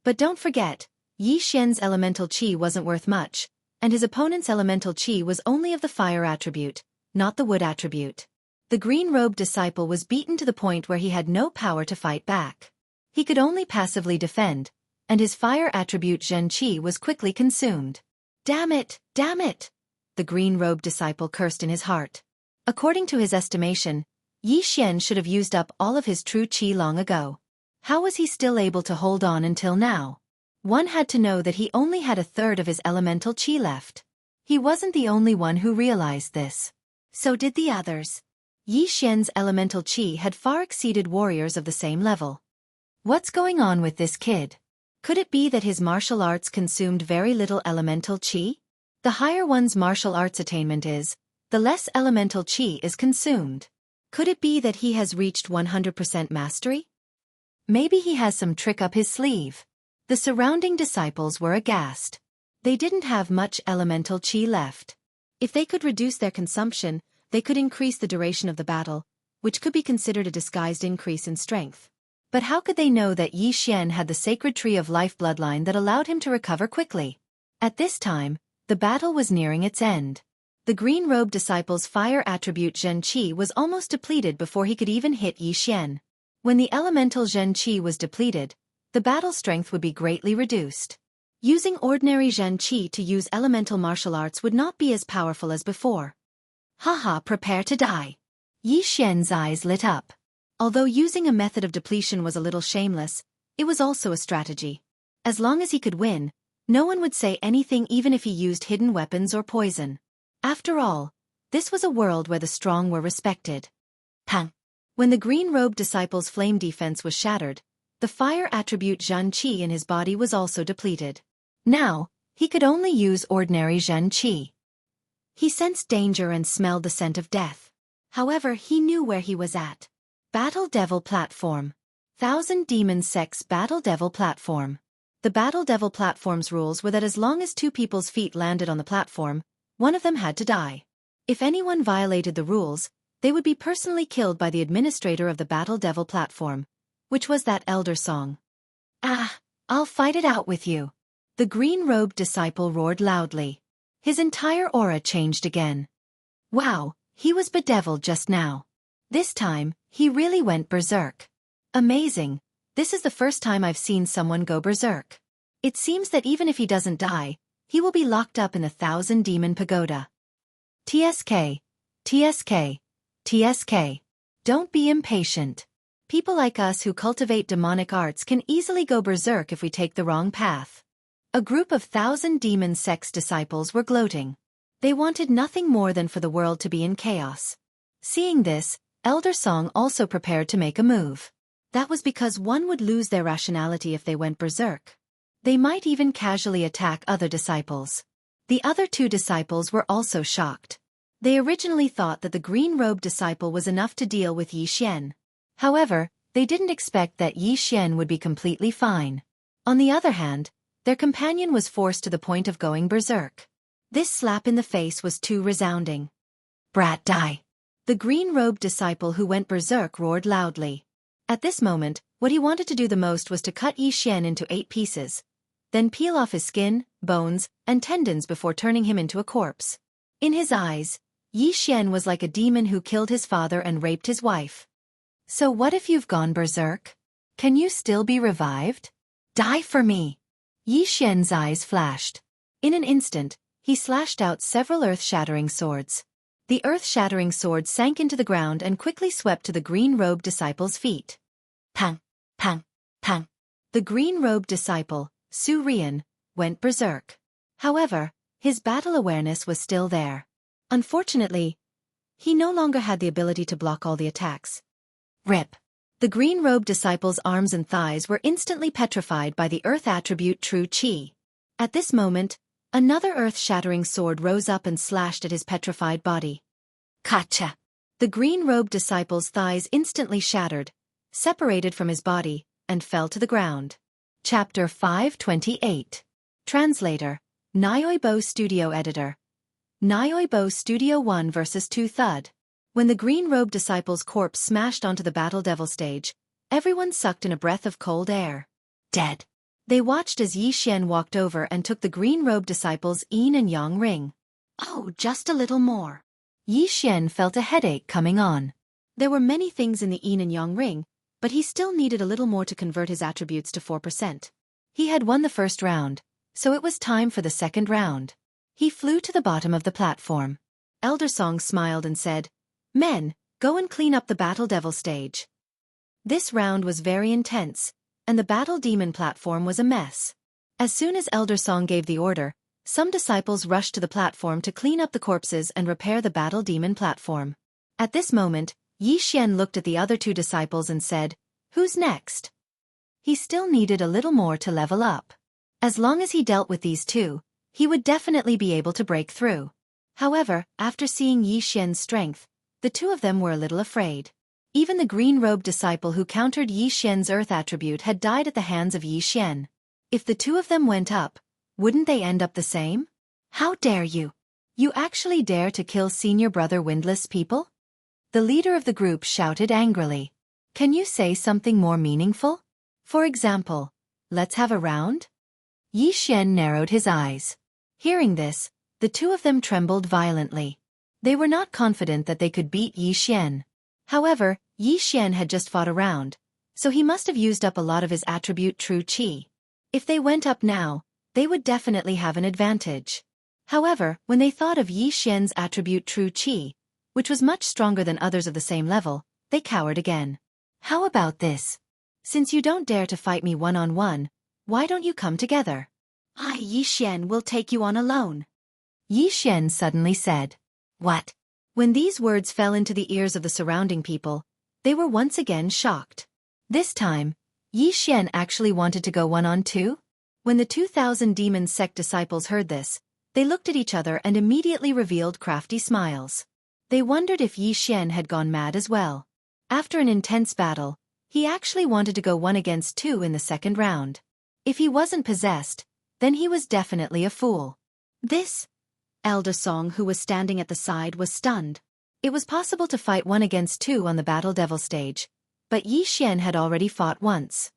But don't forget, Yi Xian's elemental qi wasn't worth much, and his opponent's elemental qi was only of the fire attribute, not the wood attribute. The green-robed disciple was beaten to the point where he had no power to fight back. He could only passively defend, and his fire attribute Zhen Qi was quickly consumed. Damn it! Damn it! The green-robed disciple cursed in his heart. According to his estimation, Yi Xian should have used up all of his true qi long ago. How was he still able to hold on until now? One had to know that he only had a third of his elemental qi left. He wasn't the only one who realized this. So did the others. Yi Xian's elemental qi had far exceeded warriors of the same level. What's going on with this kid? Could it be that his martial arts consumed very little elemental qi? The higher one's martial arts attainment is, the less elemental qi is consumed. Could it be that he has reached 100% mastery? Maybe he has some trick up his sleeve. The surrounding disciples were aghast. They didn't have much elemental qi left. If they could reduce their consumption, they could increase the duration of the battle, which could be considered a disguised increase in strength. But how could they know that Yi Xian had the sacred tree of life bloodline that allowed him to recover quickly? At this time, the battle was nearing its end. The green-robed disciple's fire attribute Zhen Qi was almost depleted before he could even hit Yi Xian. When the elemental Zhen Qi was depleted, the battle strength would be greatly reduced. Using ordinary Zhen Qi to use elemental martial arts would not be as powerful as before. Haha, prepare to die. Yi Xian's eyes lit up. Although using a method of depletion was a little shameless, it was also a strategy. As long as he could win, no one would say anything even if he used hidden weapons or poison. After all, this was a world where the strong were respected. Pang! When the green-robed disciple's flame defense was shattered, the fire attribute Zhen Qi in his body was also depleted. Now, he could only use ordinary Zhen Qi. He sensed danger and smelled the scent of death. However, he knew where he was at. Battle Devil Platform. Thousand Demon Sects Battle Devil Platform. The Battle Devil Platform's rules were that as long as two people's feet landed on the platform, one of them had to die. If anyone violated the rules, they would be personally killed by the administrator of the Battle Devil Platform, which was that elder song. Ah, I'll fight it out with you. The green-robed disciple roared loudly. His entire aura changed again. Wow, he was bedeviled just now. This time, he really went berserk. Amazing, this is the first time I've seen someone go berserk. It seems that even if he doesn't die, he will be locked up in the Thousand Demon Pagoda. TSK, TSK, TSK. Don't be impatient. People like us who cultivate demonic arts can easily go berserk if we take the wrong path. A group of Thousand Demon Sects disciples were gloating. They wanted nothing more than for the world to be in chaos. Seeing this, Elder Song also prepared to make a move. That was because one would lose their rationality if they went berserk. They might even casually attack other disciples. The other two disciples were also shocked. They originally thought that the green-robed disciple was enough to deal with Yi Xian. However, they didn't expect that Yi Xian would be completely fine. On the other hand, their companion was forced to the point of going berserk. This slap in the face was too resounding. Brat, die! The green-robed disciple who went berserk roared loudly. At this moment, what he wanted to do the most was to cut Yi Xian into 8 pieces, then peel off his skin, bones, and tendons before turning him into a corpse. In his eyes, Yi Xian was like a demon who killed his father and raped his wife. So what if you've gone berserk? Can you still be revived? Die for me! Yi Xian's eyes flashed. In an instant, he slashed out several earth-shattering swords. The earth-shattering sword sank into the ground and quickly swept to the green-robed disciple's feet. Pang! Pang! Pang! The green-robed disciple, Su Rian, went berserk. However, his battle awareness was still there. Unfortunately, he no longer had the ability to block all the attacks. Rip. The green-robed disciple's arms and thighs were instantly petrified by the earth attribute true chi. At this moment, another earth-shattering sword rose up and slashed at his petrified body. Kacha! The green-robed disciple's thighs instantly shattered, separated from his body, and fell to the ground. Chapter 528. Translator, Nyoibo Studio Editor. Nyoibo Studio 1 vs 2 Thud. When the green-robed disciple's corpse smashed onto the Battle Devil stage, everyone sucked in a breath of cold air. Dead. They watched as Yi Xian walked over and took the green-robed disciple's yin and yang ring. Oh, just a little more. Yi Xian felt a headache coming on. There were many things in the yin and yang ring, but he still needed a little more to convert his attributes to 4%. He had won the first round, so it was time for the second round. He flew to the bottom of the platform. Elder Song smiled and said, "Men, go and clean up the Battle Devil stage." This round was very intense, and the Battle Demon platform was a mess. As soon as Elder Song gave the order, some disciples rushed to the platform to clean up the corpses and repair the Battle Demon platform. At this moment, Yi Xian looked at the other two disciples and said, "Who's next?" He still needed a little more to level up. As long as he dealt with these two, he would definitely be able to break through. However, after seeing Yi Xian's strength, the two of them were a little afraid. Even the green-robed disciple who countered Yi Xian's earth attribute had died at the hands of Yi Xian. If the two of them went up, wouldn't they end up the same? How dare you? You actually dare to kill senior brother Windless people? The leader of the group shouted angrily. Can you say something more meaningful? For example, let's have a round? Yi Xian narrowed his eyes. Hearing this, the two of them trembled violently. They were not confident that they could beat Yi Xian. However, Yi Xian had just fought a round, so he must have used up a lot of his attribute true chi. If they went up now, they would definitely have an advantage. However, when they thought of Yi Xian's attribute true chi, which was much stronger than others of the same level, they cowered again. How about this? Since you don't dare to fight me one-on-one, why don't you come together? I, Yi Xian, will take you on alone. Yi Xian suddenly said. What? When these words fell into the ears of the surrounding people, they were once again shocked. This time, Yi Xian actually wanted to go one-on-two? When the 2,000 demon sect disciples heard this, they looked at each other and immediately revealed crafty smiles. They wondered if Yi Xian had gone mad as well. After an intense battle, he actually wanted to go 1-against-2 in the second round. If he wasn't possessed, then he was definitely a fool. This Elder Song, who was standing at the side, was stunned. It was possible to fight 1-against-2 on the Battle Devil stage, but Yi Xian had already fought once.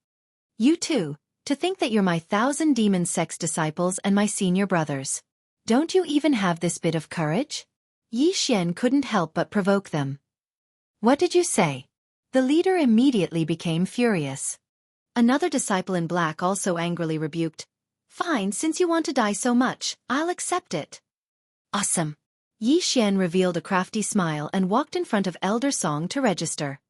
You two, to think that you're my 1,000 demon sex disciples and my senior brothers. Don't you even have this bit of courage? Yi Xian couldn't help but provoke them. What did you say? The leader immediately became furious. Another disciple in black also angrily rebuked. Fine, since you want to die so much, I'll accept it. Awesome. Yi Xian revealed a crafty smile and walked in front of Elder Song to register.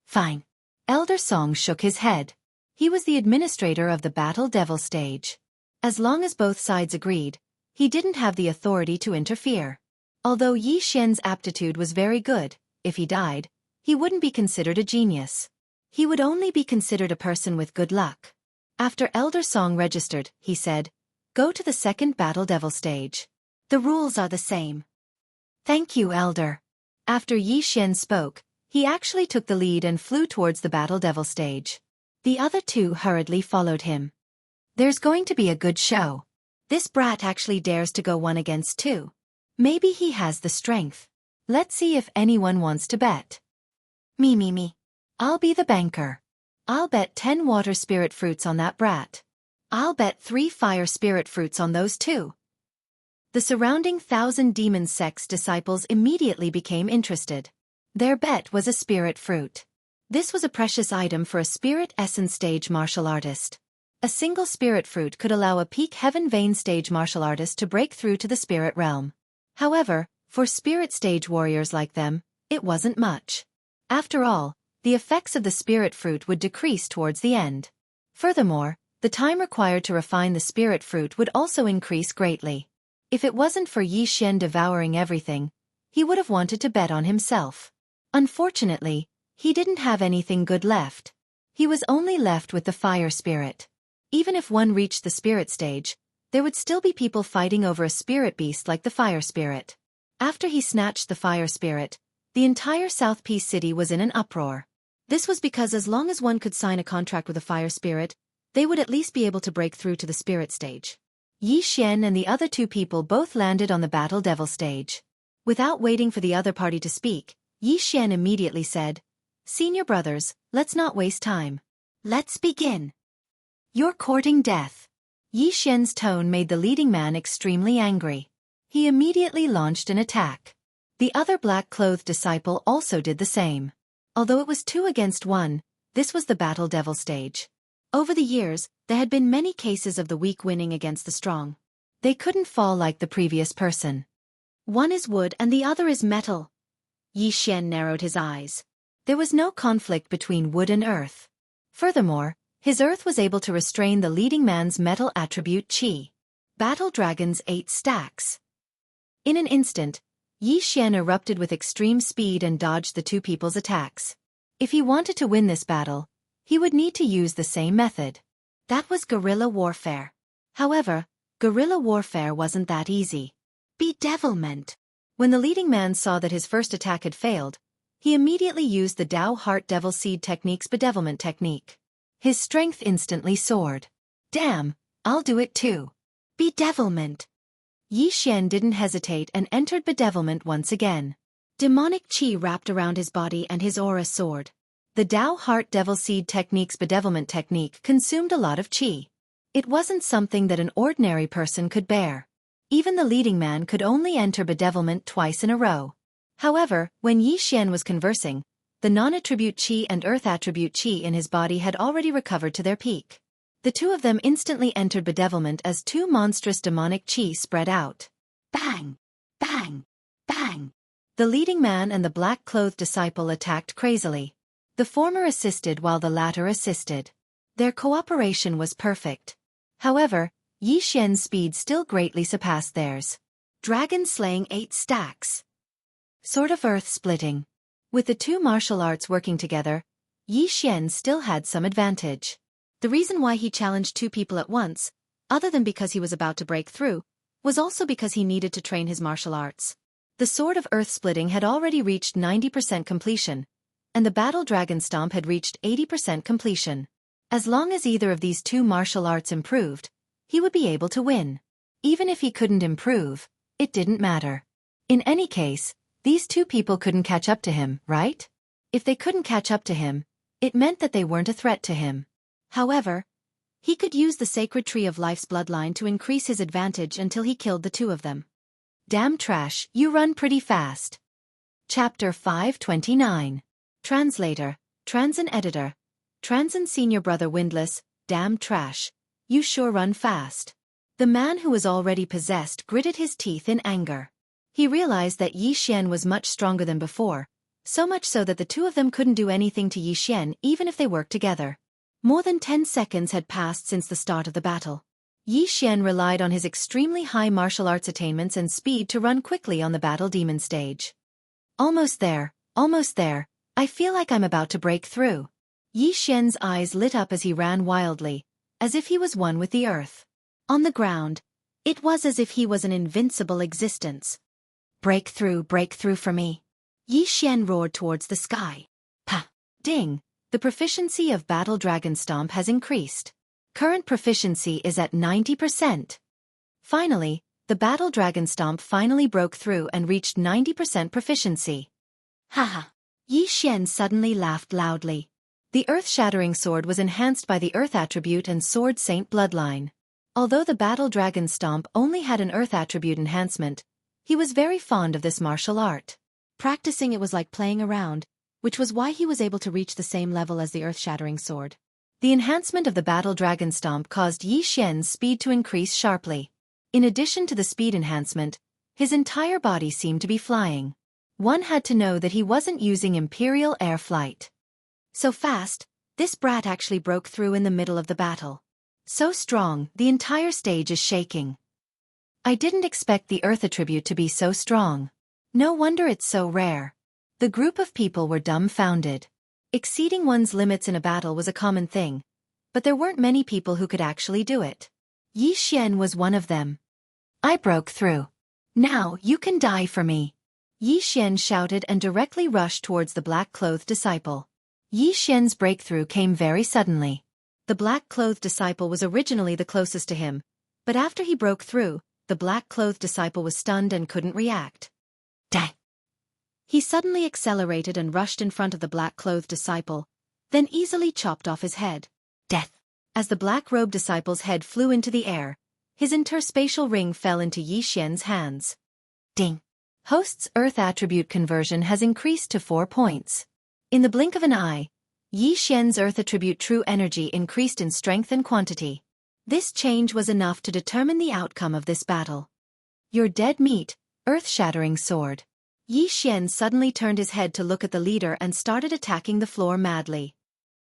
Fine. Elder Song shook his head. He was the administrator of the Battle Devil stage. As long as both sides agreed, he didn't have the authority to interfere. Although Yi Xian's aptitude was very good, if he died, he wouldn't be considered a genius. He would only be considered a person with good luck. After Elder Song registered, he said, "Go to the second Battle Devil stage. The rules are the same." Thank you, Elder. After Yi Xian spoke, he actually took the lead and flew towards the Battle Devil stage. The other two hurriedly followed him. There's going to be a good show. This brat actually dares to go 1-against-2. Maybe he has the strength. Let's see if anyone wants to bet. Me. I'll be the banker. I'll bet 10 water spirit fruits on that brat. I'll bet 3 fire spirit fruits on those two. The surrounding 1,000 demon sex disciples immediately became interested. Their bet was a spirit fruit. This was a precious item for a spirit essence stage martial artist. A single spirit fruit could allow a peak heaven vein stage martial artist to break through to the spirit realm. However, for spirit stage warriors like them, it wasn't much. After all, the effects of the spirit fruit would decrease towards the end. Furthermore, the time required to refine the spirit fruit would also increase greatly. If it wasn't for Yi Xian devouring everything, he would have wanted to bet on himself. Unfortunately, He didn't have anything good left. He was only left with the fire spirit. Even if one reached the spirit stage, there would still be people fighting over a spirit beast like the fire spirit. After he snatched the fire spirit, the entire South Peace City was in an uproar. This was because as long as one could sign a contract with a fire spirit, they would at least be able to break through to the spirit stage. Yi Xian and the other two people both landed on the Battle Devil stage. Without waiting for the other party to speak, Yi Xian immediately said, "Senior brothers, let's not waste time. Let's begin. You're courting death." Yi Xian's tone made the leading man extremely angry. He immediately launched an attack. The other black-clothed disciple also did the same. Although it was 2 against 1, this was the Battle Devil stage. Over the years, there had been many cases of the weak winning against the strong. They couldn't fall like the previous person. One is wood and the other is metal. Yi Xian narrowed his eyes. There was no conflict between wood and earth. Furthermore, his earth was able to restrain the leading man's metal attribute qi. Battle Dragon's 8 stacks. In an instant, Yi Xian erupted with extreme speed and dodged the two people's attacks. If he wanted to win this battle, he would need to use the same method. That was guerrilla warfare. However, guerrilla warfare wasn't that easy. Bedevilment. When the leading man saw that his first attack had failed, he immediately used the Dao Heart Devil Seed Technique's bedevilment technique. His strength instantly soared. Damn, I'll do it too. Bedevilment. Yi Xian didn't hesitate and entered bedevilment once again. Demonic qi wrapped around his body and his aura soared. The Dao Heart Devil Seed Technique's bedevilment technique consumed a lot of qi. It wasn't something that an ordinary person could bear. Even the leading man could only enter bedevilment twice in a row. However, when Yi Xian was conversing, the non-attribute qi and earth attribute qi in his body had already recovered to their peak. The two of them instantly entered bedevilment as 2 monstrous demonic qi spread out. Bang! Bang! Bang! The leading man and the black-clothed disciple attacked crazily. The former assisted while the latter assisted. Their cooperation was perfect. However, Yi Xian's speed still greatly surpassed theirs. Dragon slaying 8 stacks. Sort of earth splitting. With the two martial arts working together, Yi Xian still had some advantage. The reason why he challenged 2 people at once, other than because he was about to break through, was also because he needed to train his martial arts. The Sword of Earth Splitting had already reached 90% completion, and the Battle Dragon Stomp had reached 80% completion. As long as either of these 2 martial arts improved, he would be able to win. Even if he couldn't improve, it didn't matter. In any case, these 2 people couldn't catch up to him, right? If they couldn't catch up to him, it meant that they weren't a threat to him. However, he could use the Sacred Tree of Life's bloodline to increase his advantage until he killed the 2 of them. Damn trash, you run pretty fast. Chapter 529. Translator, Transin Editor, Transin Senior Brother Windless, damn trash, you sure run fast. The man who was already possessed gritted his teeth in anger. He realized that Yi Xian was much stronger than before, so much so that the 2 of them couldn't do anything to Yi Xian even if they worked together. More than 10 seconds had passed since the start of the battle. Yi Xian relied on his extremely high martial arts attainments and speed to run quickly on the Battle Demon stage. Almost there, I feel like I'm about to break through. Yi Xian's eyes lit up as he ran wildly, as if he was one with the earth. On the ground, it was as if he was an invincible existence. Break through for me. Yi Xian roared towards the sky. Pa! Ding! The proficiency of Battle Dragon Stomp has increased. Current proficiency is at 90%. Finally, the Battle Dragon Stomp finally broke through and reached 90% proficiency. Haha! Yi Xian suddenly laughed loudly. The earth-shattering sword was enhanced by the Earth attribute and Sword Saint bloodline. Although the Battle Dragon Stomp only had an Earth attribute enhancement, he was very fond of this martial art. Practicing it was like playing around, which was why he was able to reach the same level as the earth-shattering sword. The enhancement of the Battle Dragon Stomp caused Yi Xian's speed to increase sharply. In addition to the speed enhancement, his entire body seemed to be flying. One had to know that he wasn't using Imperial air flight. So fast, this brat actually broke through in the middle of the battle. So strong, the entire stage is shaking. I didn't expect the Earth attribute to be so strong. No wonder it's so rare. The group of people were dumbfounded. Exceeding one's limits in a battle was a common thing, but there weren't many people who could actually do it. Yi Xian was one of them. I broke through. Now you can die for me. Yi Xian shouted and directly rushed towards the black-clothed disciple. Yi Xian's breakthrough came very suddenly. The black-clothed disciple was originally the closest to him, but after he broke through, the black-clothed disciple was stunned and couldn't react. Dang! He suddenly accelerated and rushed in front of the black-clothed disciple, then easily chopped off his head. Death! As the black-robed disciple's head flew into the air, his interspatial ring fell into Yi Xian's hands. Ding! Host's Earth attribute conversion has increased to 4 points. In the blink of an eye, Yi Xian's Earth attribute true energy increased in strength and quantity. This change was enough to determine the outcome of this battle. Your dead meat, earth-shattering sword. Yi Xian suddenly turned his head to look at the leader and started attacking the floor madly.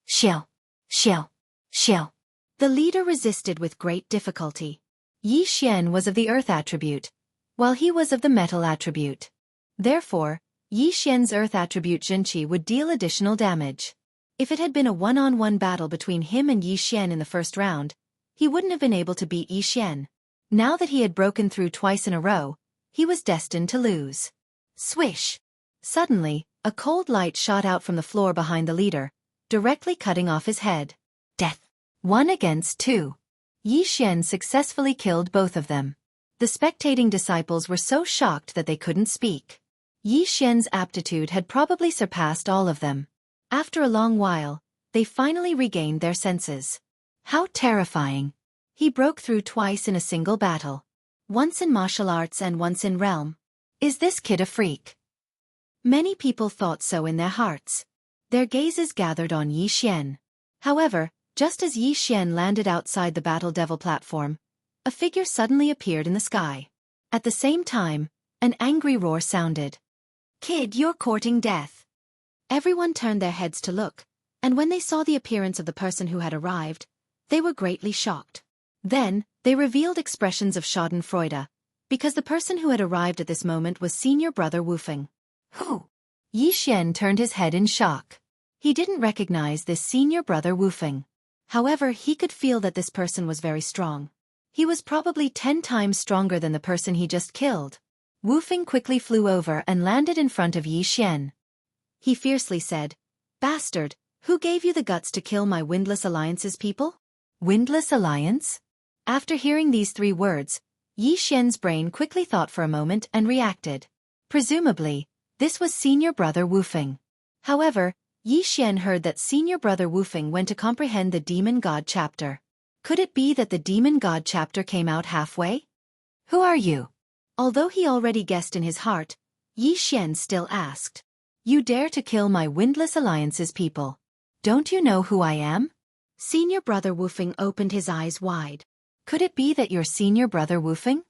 Shill! Shill! Shill! The leader resisted with great difficulty. Yi Xian was of the Earth attribute, while he was of the Metal attribute. Therefore, Yi Xian's Earth attribute Jinqi would deal additional damage. If it had been a one-on-one battle between him and Yi Xian in the first round, he wouldn't have been able to beat Yi Xian. Now that he had broken through twice in a row, he was destined to lose. Swish! Suddenly, a cold light shot out from the floor behind the leader, directly cutting off his head. Death! 1 against 2. Yi Xian successfully killed both of them. The spectating disciples were so shocked that they couldn't speak. Yi Xian's aptitude had probably surpassed all of them. After a long while, they finally regained their senses. How terrifying! He broke through twice in a single battle. Once in martial arts and once in realm. Is this kid a freak? Many people thought so in their hearts. Their gazes gathered on Yi Xian. However, just as Yi Xian landed outside the Battle Devil platform, a figure suddenly appeared in the sky. At the same time, an angry roar sounded. Kid, you're courting death. Everyone turned their heads to look, and when they saw the appearance of the person who had arrived, they were greatly shocked. Then, they revealed expressions of schadenfreude, because the person who had arrived at this moment was senior brother Wufeng. Who? Yi Xian turned his head in shock. He didn't recognize this senior brother Wufeng. However, he could feel that this person was very strong. He was probably 10 times stronger than the person he just killed. Wufeng quickly flew over and landed in front of Yi Xian. He fiercely said, Bastard, who gave you the guts to kill my Windless Alliance's people? Windless Alliance? After hearing these 3 words, Yi Xian's brain quickly thought for a moment and reacted. Presumably, this was senior brother Wufeng. However, Yi Xian heard that senior brother Wufeng went to comprehend the Demon God chapter. Could it be that the Demon God chapter came out halfway? Who are you? Although he already guessed in his heart, Yi Xian still asked. You dare to kill my Windless Alliance's people. Don't you know who I am? Senior brother Wufeng opened his eyes wide. Could it be that you're senior brother Wufeng?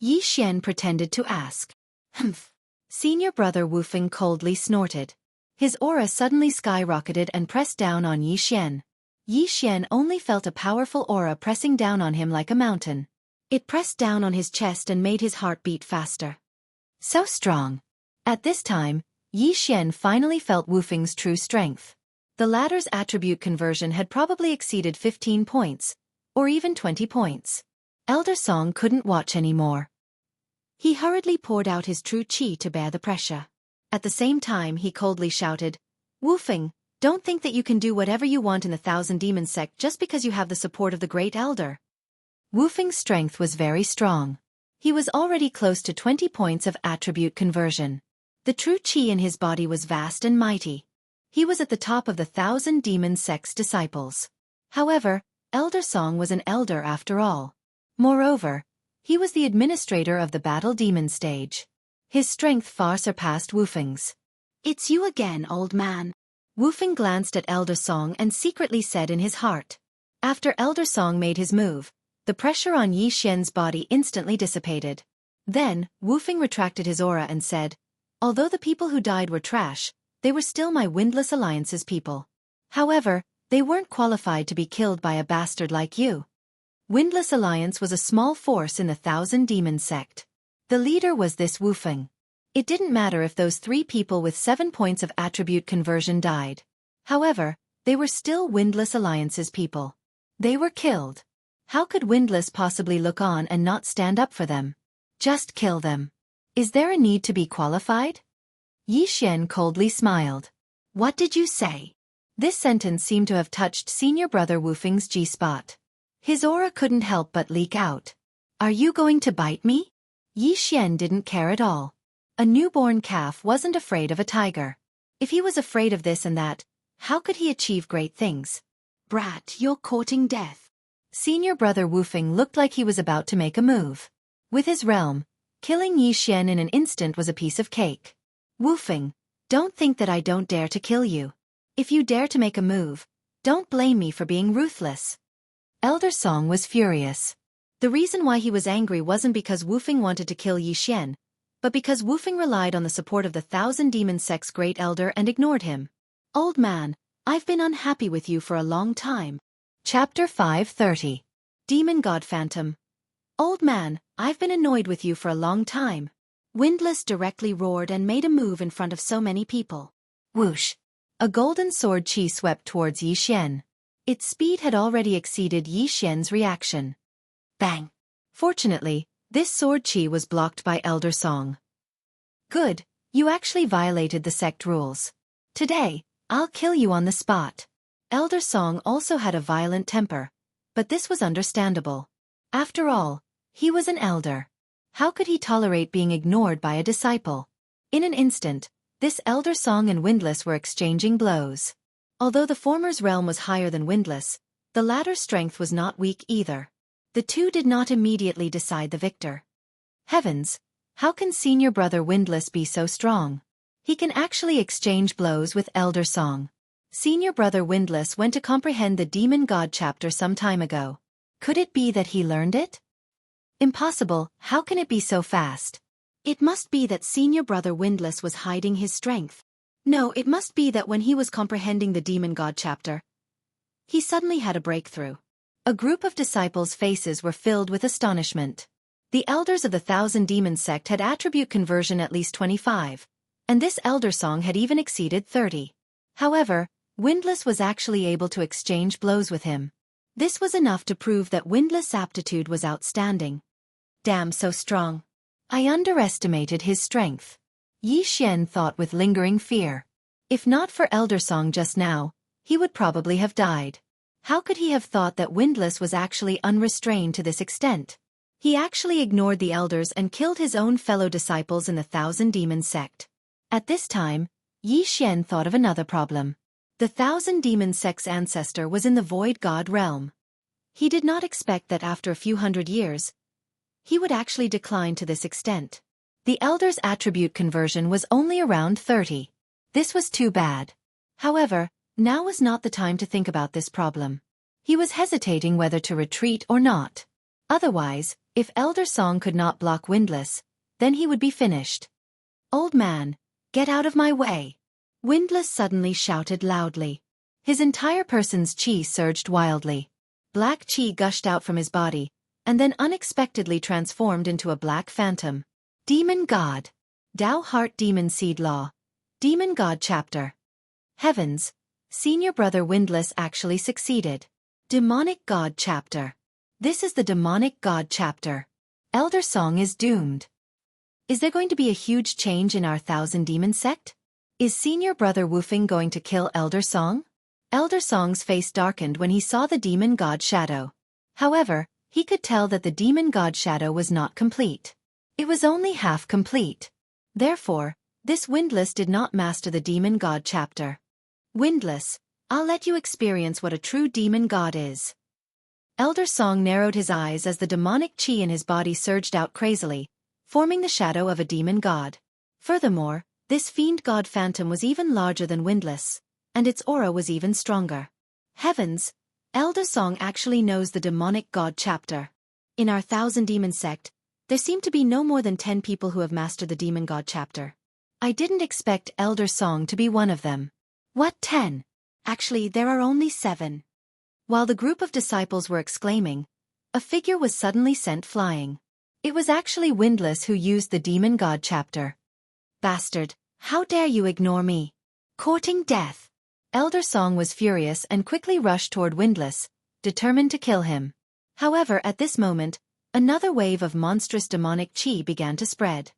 Yi Xian pretended to ask. Humph. Senior brother Wufeng coldly snorted. His aura suddenly skyrocketed and pressed down on Yi Xian. Yi Xian only felt a powerful aura pressing down on him like a mountain. It pressed down on his chest and made his heart beat faster. So strong. At this time, Yi Xian finally felt Wufeng's true strength. The latter's attribute conversion had probably exceeded 15 points, or even 20 points. Elder Song couldn't watch anymore. He hurriedly poured out his true qi to bear the pressure. At the same time he coldly shouted, Wufeng, don't think that you can do whatever you want in the Thousand Demon sect just because you have the support of the Great Elder. Wufeng's strength was very strong. He was already close to 20 points of attribute conversion. The true qi in his body was vast and mighty. He was at the top of the Thousand Demon sect's disciples. However, Elder Song was an elder after all. Moreover, he was the administrator of the Battle Demon stage. His strength far surpassed Wufeng's. It's you again, old man. Wufeng glanced at Elder Song and secretly said in his heart. After Elder Song made his move, the pressure on Yi Xian's body instantly dissipated. Then, Wufeng retracted his aura and said, Although the people who died were trash, they were still my Windless Alliance's people. However, they weren't qualified to be killed by a bastard like you. Windless Alliance was a small force in the Thousand Demon sect. The leader was this Wufeng. It didn't matter if those 3 people with 7 points of attribute conversion died. However, they were still Windless Alliance's people. They were killed. How could Windless possibly look on and not stand up for them? Just kill them. Is there a need to be qualified? Yi Xian coldly smiled. What did you say? This sentence seemed to have touched senior brother Wu Feng's G-spot. His aura couldn't help but leak out. Are you going to bite me? Yi Xian didn't care at all. A newborn calf wasn't afraid of a tiger. If he was afraid of this and that, how could he achieve great things? Brat, you're courting death. Senior brother Wu Feng looked like he was about to make a move. With his realm, killing Yi Xian in an instant was a piece of cake. Wu Feng, don't think that I don't dare to kill you. If you dare to make a move, don't blame me for being ruthless. Elder Song was furious. The reason why he was angry wasn't because Wu Feng wanted to kill Yi Xian, but because Wu Feng relied on the support of the Thousand Demon Sect's Great Elder and ignored him. Old man, I've been unhappy with you for a long time. Chapter 530. Demon God Phantom. Old man, I've been annoyed with you for a long time. Windless directly roared and made a move in front of so many people. Whoosh! A golden sword chi swept towards Yi Xian. Its speed had already exceeded Yi Xian's reaction. Bang! Fortunately, this sword chi was blocked by Elder Song. Good, you actually violated the sect rules. Today, I'll kill you on the spot. Elder Song also had a violent temper, but this was understandable. After all, he was an elder. How could he tolerate being ignored by a disciple? In an instant, this Elder Song and Windless were exchanging blows. Although the former's realm was higher than Windless, the latter's strength was not weak either. The two did not immediately decide the victor. Heavens! How can senior brother Windless be so strong? He can actually exchange blows with Elder Song. Senior brother Windless went to comprehend the Demon God chapter some time ago. Could it be that he learned it? Impossible, how can it be so fast? It must be that senior brother Windless was hiding his strength. No, it must be that when he was comprehending the Demon God chapter, he suddenly had a breakthrough. A group of disciples' faces were filled with astonishment. The elders of the Thousand Demon sect had attribute conversion at least 25, and this Elder Song had even exceeded 30. However, Windless was actually able to exchange blows with him. This was enough to prove that Windless' aptitude was outstanding. Damn, so strong. I underestimated his strength. Yi Xian thought with lingering fear. If not for Elder Song just now, he would probably have died. How could he have thought that Windless was actually unrestrained to this extent? He actually ignored the elders and killed his own fellow disciples in the Thousand Demon sect. At this time, Yi Xian thought of another problem. The Thousand Demon sect's ancestor was in the Void God realm. He did not expect that after a few hundred years, he would actually decline to this extent. The elder's attribute conversion was only around 30. This was too bad. However, now was not the time to think about this problem. He was hesitating whether to retreat or not. Otherwise, if Elder Song could not block Windless, then he would be finished. Old man, get out of my way! Windless suddenly shouted loudly. His entire person's chi surged wildly. Black chi gushed out from his body, and then unexpectedly transformed into a black phantom. Demon God. Dao Heart Demon Seed Law. Demon God Chapter. Heavens! Senior brother Windless actually succeeded. Demonic God Chapter. This is the Demonic God Chapter. Elder Song is doomed. Is there going to be a huge change in our Thousand Demon sect? Is senior brother Wu Feng going to kill Elder Song? Elder Song's face darkened when he saw the Demon God Shadow. However, he could tell that the Demon God Shadow was not complete. It was only half complete. Therefore, this Windless did not master the Demon God chapter. Windless, I'll let you experience what a true Demon God is. Elder Song narrowed his eyes as the demonic chi in his body surged out crazily, forming the shadow of a Demon God. Furthermore, this Fiend God Phantom was even larger than Windless, and its aura was even stronger. Heavens! Elder Song actually knows the Demonic God chapter. In our Thousand Demon sect, there seem to be no more than 10 people who have mastered the Demon God chapter. I didn't expect Elder Song to be one of them. What 10? Actually, there are only 7. While the group of disciples were exclaiming, a figure was suddenly sent flying. It was actually Windless who used the Demon God chapter. Bastard, how dare you ignore me? Courting death. Elder Song was furious and quickly rushed toward Windless, determined to kill him. However, at this moment, another wave of monstrous demonic chi began to spread.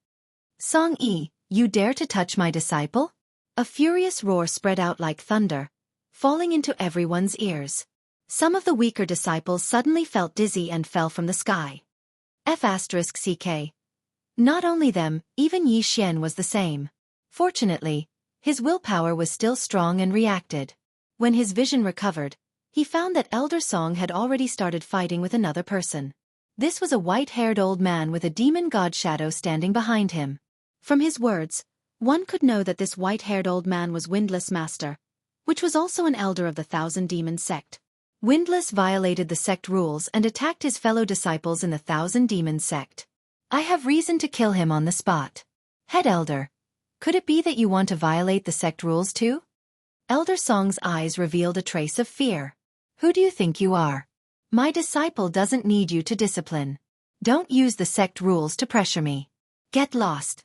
Song-yi, you dare to touch my disciple? A furious roar spread out like thunder, falling into everyone's ears. Some of the weaker disciples suddenly felt dizzy and fell from the sky. F***CK. Not only them, even Yi Xian was the same. Fortunately, his willpower was still strong and reacted. When his vision recovered, he found that Elder Song had already started fighting with another person. This was a white-haired old man with a demon god shadow standing behind him. From his words, one could know that this white-haired old man was Windless Master, which was also an elder of the Thousand Demons sect. Windless violated the sect rules and attacked his fellow disciples in the Thousand Demons sect. I have reason to kill him on the spot. Head Elder, could it be that you want to violate the sect rules too? Elder Song's eyes revealed a trace of fear. Who do you think you are? My disciple doesn't need you to discipline. Don't use the sect rules to pressure me. Get lost.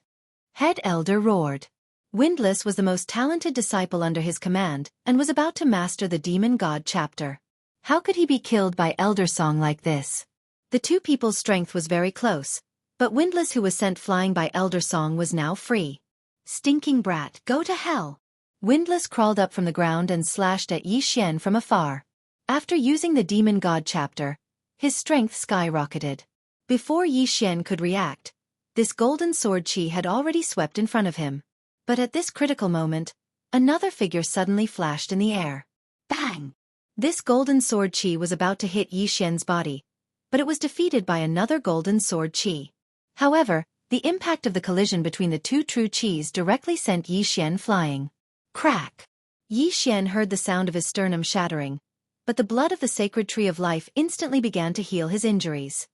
Head Elder roared. Windless was the most talented disciple under his command and was about to master the Demon God chapter. How could he be killed by Elder Song like this? The two people's strength was very close, but Windless, who was sent flying by Elder Song, was now free. Stinking brat, go to hell! Windless crawled up from the ground and slashed at Yi Xian from afar. After using the Demon God chapter, his strength skyrocketed. Before Yi Xian could react, this golden sword chi had already swept in front of him. But at this critical moment, another figure suddenly flashed in the air. Bang! This golden sword chi was about to hit Yi Xian's body, but it was defeated by another golden sword chi. However, the impact of the collision between the two true chis directly sent Yi Xian flying. Crack! Yi Xian heard the sound of his sternum shattering, but the blood of the sacred tree of life instantly began to heal his injuries.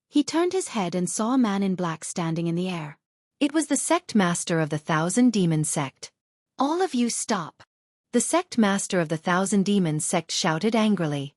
He turned his head and saw a man in black standing in the air. It was the sect master of the Thousand Demons sect. All of you stop! The sect master of the Thousand Demons sect shouted angrily.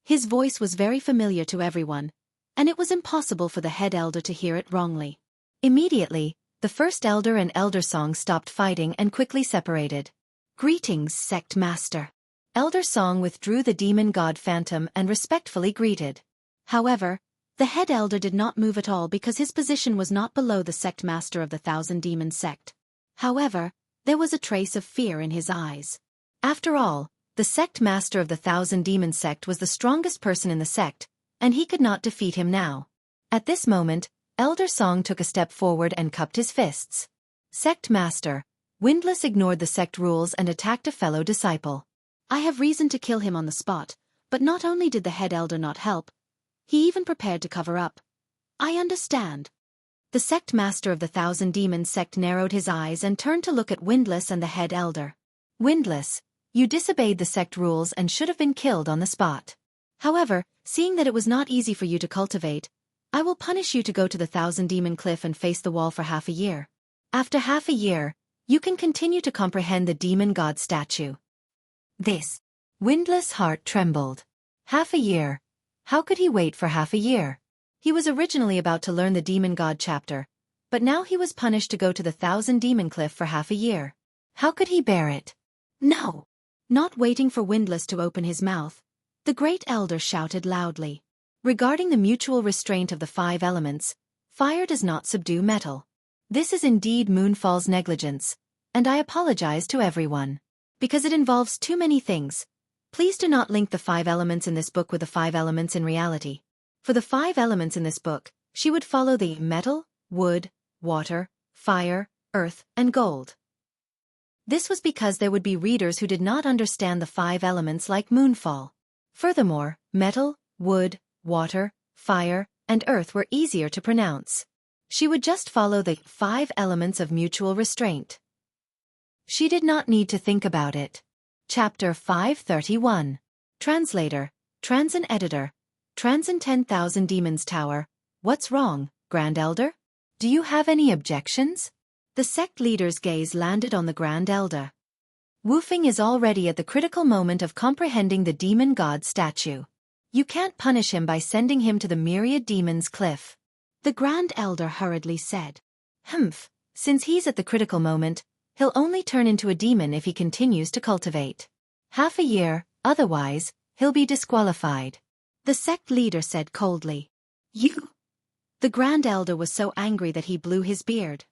His voice was very familiar to everyone, and it was impossible for the head elder to hear it wrongly. Immediately, the first elder and Elder Song stopped fighting and quickly separated. Greetings, sect master. Elder Song withdrew the demon god phantom and respectfully greeted. However, the head elder did not move at all because his position was not below the sect master of the Thousand Demons sect. However, there was a trace of fear in his eyes. After all, the sect master of the Thousand Demons sect was the strongest person in the sect, and he could not defeat him now. At this moment, Elder Song took a step forward and cupped his fists. Sect master, Windless ignored the sect rules and attacked a fellow disciple. I have reason to kill him on the spot, but not only did the head elder not help, he even prepared to cover up. I understand. The sect master of the Thousand Demons sect narrowed his eyes and turned to look at Windless and the head elder. Windless, you disobeyed the sect rules and should have been killed on the spot. However, seeing that it was not easy for you to cultivate, I will punish you to go to the Thousand Demon Cliff and face the wall for half a year. After half a year, you can continue to comprehend the demon god statue. This. Windless' heart trembled. Half a year. How could he wait for half a year? He was originally about to learn the demon god chapter, but now he was punished to go to the Thousand Demon Cliff for half a year. How could he bear it? No! Not waiting for Windless to open his mouth, the great elder shouted loudly. Regarding the mutual restraint of the 5 elements, fire does not subdue metal. This is indeed Moonfall's negligence, and I apologize to everyone. Because it involves too many things. Please do not link the 5 elements in this book with the 5 elements in reality. For the 5 elements in this book, she would follow the metal, wood, water, fire, earth, and gold. This was because there would be readers who did not understand the 5 elements like Moonfall. Furthermore, metal, wood, water, fire, and earth were easier to pronounce. She would just follow the 5 elements of mutual restraint. She did not need to think about it. Chapter 531. Translator, Transin Editor, Transin 10,000 Demons Tower. What's wrong, Grand Elder? Do you have any objections? The sect leader's gaze landed on the Grand Elder. Woofing is already at the critical moment of comprehending the demon god statue. You can't punish him by sending him to the Myriad Demons Cliff. The Grand Elder hurriedly said. Since he's at the critical moment, he'll only turn into a demon if he continues to cultivate. Half a year, otherwise, he'll be disqualified. The sect leader said coldly. You! The Grand Elder was so angry that he blew his beard.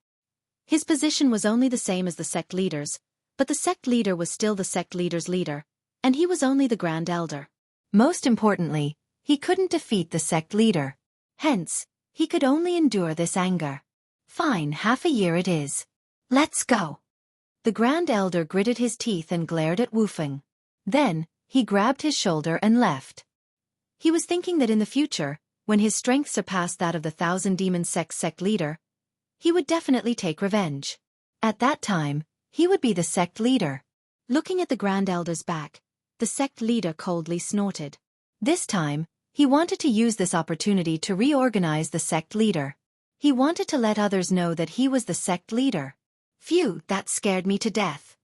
His position was only the same as the sect leader's, but the sect leader was still the sect leader's leader, and he was only the Grand Elder. Most importantly, he couldn't defeat the sect leader. Hence, he could only endure this anger. Fine, half a year it is. Let's go. The Grand Elder gritted his teeth and glared at Wufeng. Then, he grabbed his shoulder and left. He was thinking that in the future, when his strength surpassed that of the Thousand Demon Sect's sect leader, he would definitely take revenge. At that time, he would be the sect leader. Looking at the Grand Elder's back, the sect leader coldly snorted. This time, he wanted to use this opportunity to reorganize the sect leader. He wanted to let others know that he was the sect leader. Phew, that scared me to death.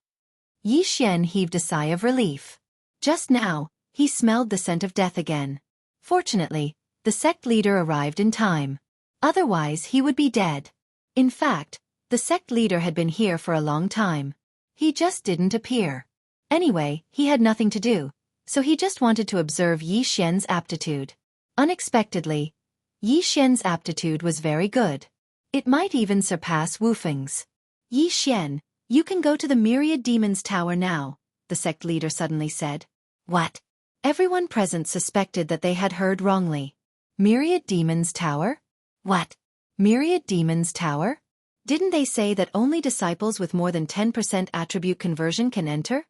Yi Xian heaved a sigh of relief. Just now, he smelled the scent of death again. Fortunately, the sect leader arrived in time. Otherwise, he would be dead. In fact, the sect leader had been here for a long time. He just didn't appear. Anyway, he had nothing to do, so he just wanted to observe Yi Xian's aptitude. Unexpectedly, Yi Xian's aptitude was very good. It might even surpass Wufeng's. Yi Xian, you can go to the Myriad Demons Tower now, the sect leader suddenly said. What? Everyone present suspected that they had heard wrongly. Myriad Demons Tower? What? Myriad Demons Tower? Didn't they say that only disciples with more than 10% attribute conversion can enter?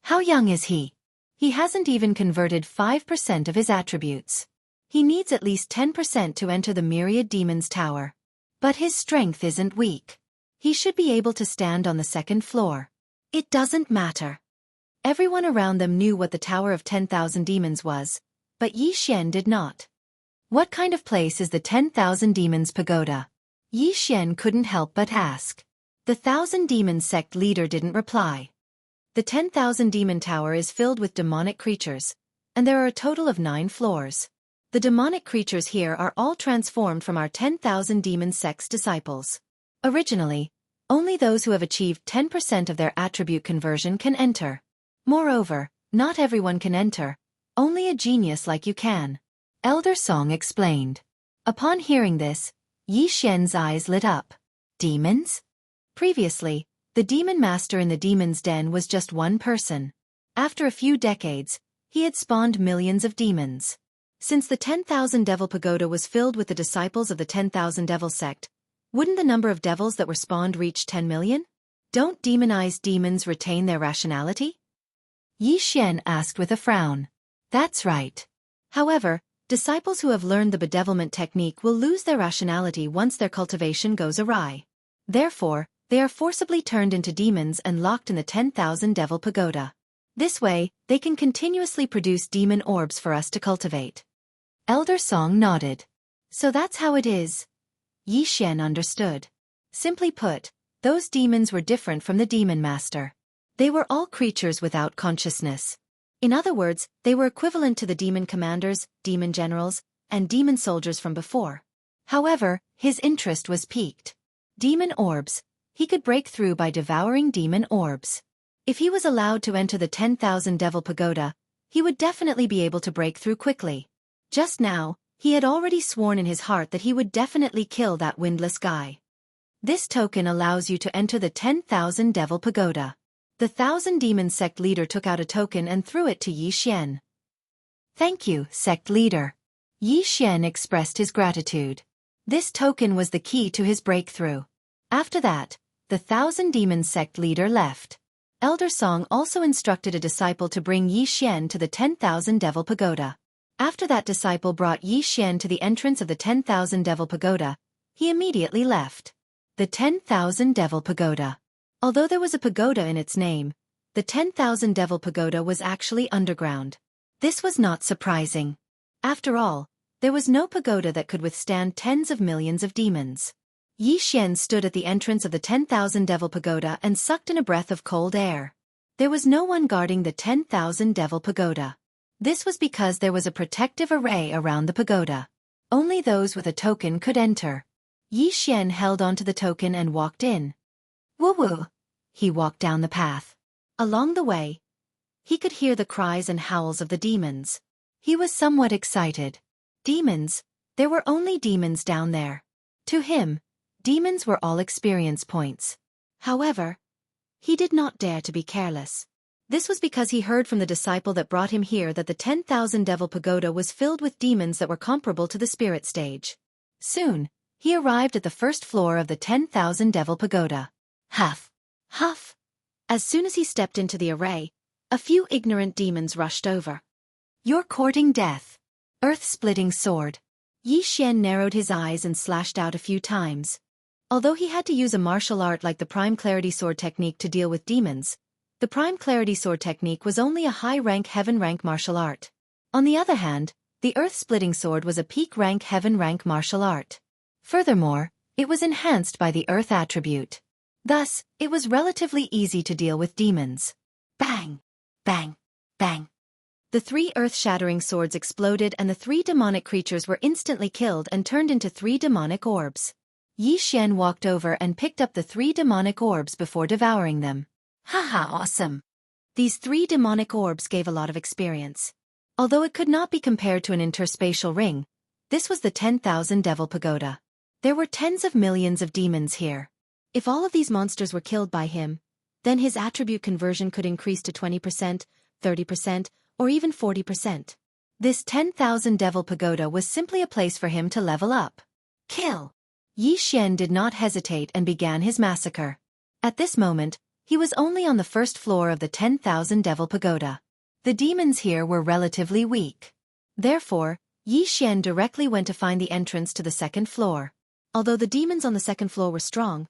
How young is he? He hasn't even converted 5% of his attributes. He needs at least 10% to enter the Myriad Demons Tower. But his strength isn't weak. He should be able to stand on the second floor. It doesn't matter. Everyone around them knew what the Tower of 10,000 Demons was, but Yi Xian did not. What kind of place is the 10,000 Demons Pagoda? Yi Xian couldn't help but ask. The Thousand Demons sect leader didn't reply. The 10,000 Demon Tower is filled with demonic creatures, and there are a total of 9 floors. The demonic creatures here are all transformed from our 10,000 Demon sect's disciples. Originally, only those who have achieved 10% of their attribute conversion can enter. Moreover, not everyone can enter, only a genius like you can. Elder Song explained. Upon hearing this, Yi Xian's eyes lit up. Demons? Previously, the demon master in the demon's den was just one person. After a few decades, he had spawned millions of demons. Since the 10,000 Devil Pagoda was filled with the disciples of the 10,000 Devil sect, wouldn't the number of devils that were spawned reach 10 million? Don't demonized demons retain their rationality? Yi Xian asked with a frown. That's right. However, disciples who have learned the bedevilment technique will lose their rationality once their cultivation goes awry. Therefore, they are forcibly turned into demons and locked in the 10,000 Devil Pagoda. This way, they can continuously produce demon orbs for us to cultivate. Elder Song nodded. So that's how it is. Yi Xian understood. Simply put, those demons were different from the demon master. They were all creatures without consciousness. In other words, they were equivalent to the demon commanders, demon generals, and demon soldiers from before. However, his interest was piqued. Demon orbs. He could break through by devouring demon orbs. If he was allowed to enter the 10,000 Devil Pagoda, he would definitely be able to break through quickly. Just now, he had already sworn in his heart that he would definitely kill that windless guy. This token allows you to enter the 10,000 Devil Pagoda. The 1,000 Demon sect leader took out a token and threw it to Yi Xian. Thank you, sect leader. Yi Xian expressed his gratitude. This token was the key to his breakthrough. After that, the 1,000 Demon sect leader left. Elder Song also instructed a disciple to bring Yi Xian to the 10,000 Devil Pagoda. After that disciple brought Yi Xian to the entrance of the 10,000 Devil Pagoda, he immediately left. The 10,000 Devil Pagoda. Although there was a pagoda in its name, the 10,000 Devil Pagoda was actually underground. This was not surprising. After all, there was no pagoda that could withstand tens of millions of demons. Yi Xian stood at the entrance of the 10,000 Devil Pagoda and sucked in a breath of cold air. There was no one guarding the 10,000 Devil Pagoda. This was because there was a protective array around the pagoda. Only those with a token could enter. Yi Xian held onto the token and walked in. Woo-woo! he walked down the path. Along the way, he could hear the cries and howls of the demons. He was somewhat excited. Demons? There were only demons down there. To him, demons were all experience points. However, he did not dare to be careless. This was because he heard from the disciple that brought him here that the 10,000 Devil Pagoda was filled with demons that were comparable to the spirit stage. Soon, he arrived at the first floor of the 10,000 Devil Pagoda. Huff! Huff! As soon as he stepped into the array, a few ignorant demons rushed over. You're courting death. Earth-splitting sword. Yi Xian narrowed his eyes and slashed out a few times. Although he had to use a martial art like the Prime Clarity Sword technique to deal with demons, the Prime Clarity Sword technique was only a high-rank heaven-rank martial art. On the other hand, the Earth-splitting sword was a peak-rank heaven-rank martial art. Furthermore, it was enhanced by the Earth attribute. Thus, it was relatively easy to deal with demons. Bang! Bang! Bang! The 3 earth-shattering swords exploded and the 3 demonic creatures were instantly killed and turned into 3 demonic orbs. Yi Xian walked over and picked up the 3 demonic orbs before devouring them. Haha, awesome! These 3 demonic orbs gave a lot of experience. Although it could not be compared to an interspatial ring, this was the 10,000 Devil Pagoda. There were tens of millions of demons here. If all of these monsters were killed by him, then his attribute conversion could increase to 20%, 30%, or even 40%. This 10,000 Devil Pagoda was simply a place for him to level up. Kill! Yi Xian did not hesitate and began his massacre. At this moment, he was only on the first floor of the 10,000 Devil Pagoda. The demons here were relatively weak. Therefore, Yi Xian directly went to find the entrance to the second floor. Although the demons on the second floor were strong,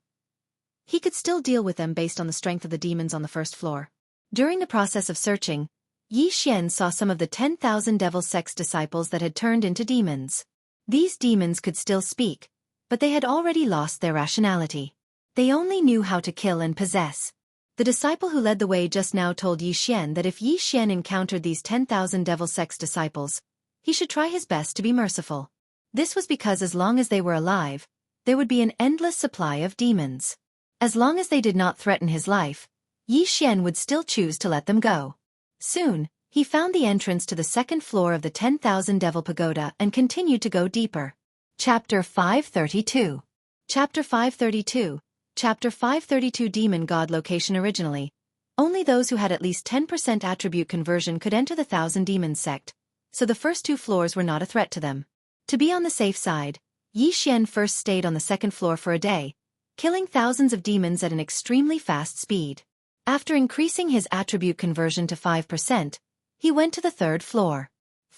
he could still deal with them based on the strength of the demons on the first floor. During the process of searching, Yi Xian saw some of the 10,000 Devil Sect's disciples that had turned into demons. These demons could still speak, but they had already lost their rationality. They only knew how to kill and possess. The disciple who led the way just now told Yi Xian that if Yi Xian encountered these 10,000 Devil Sect's disciples, he should try his best to be merciful. This was because as long as they were alive, there would be an endless supply of demons. As long as they did not threaten his life, Yi Xian would still choose to let them go. Soon, he found the entrance to the second floor of the 10,000 Devil Pagoda and continued to go deeper. Chapter 532. Chapter 532. Chapter 532 Demon God Location. Originally, only those who had at least 10% attribute conversion could enter the 1,000 Demons sect, so the first 2 floors were not a threat to them. To be on the safe side, Yi Xian first stayed on the second floor for a day, killing thousands of demons at an extremely fast speed. After increasing his attribute conversion to 5%, he went to the third floor.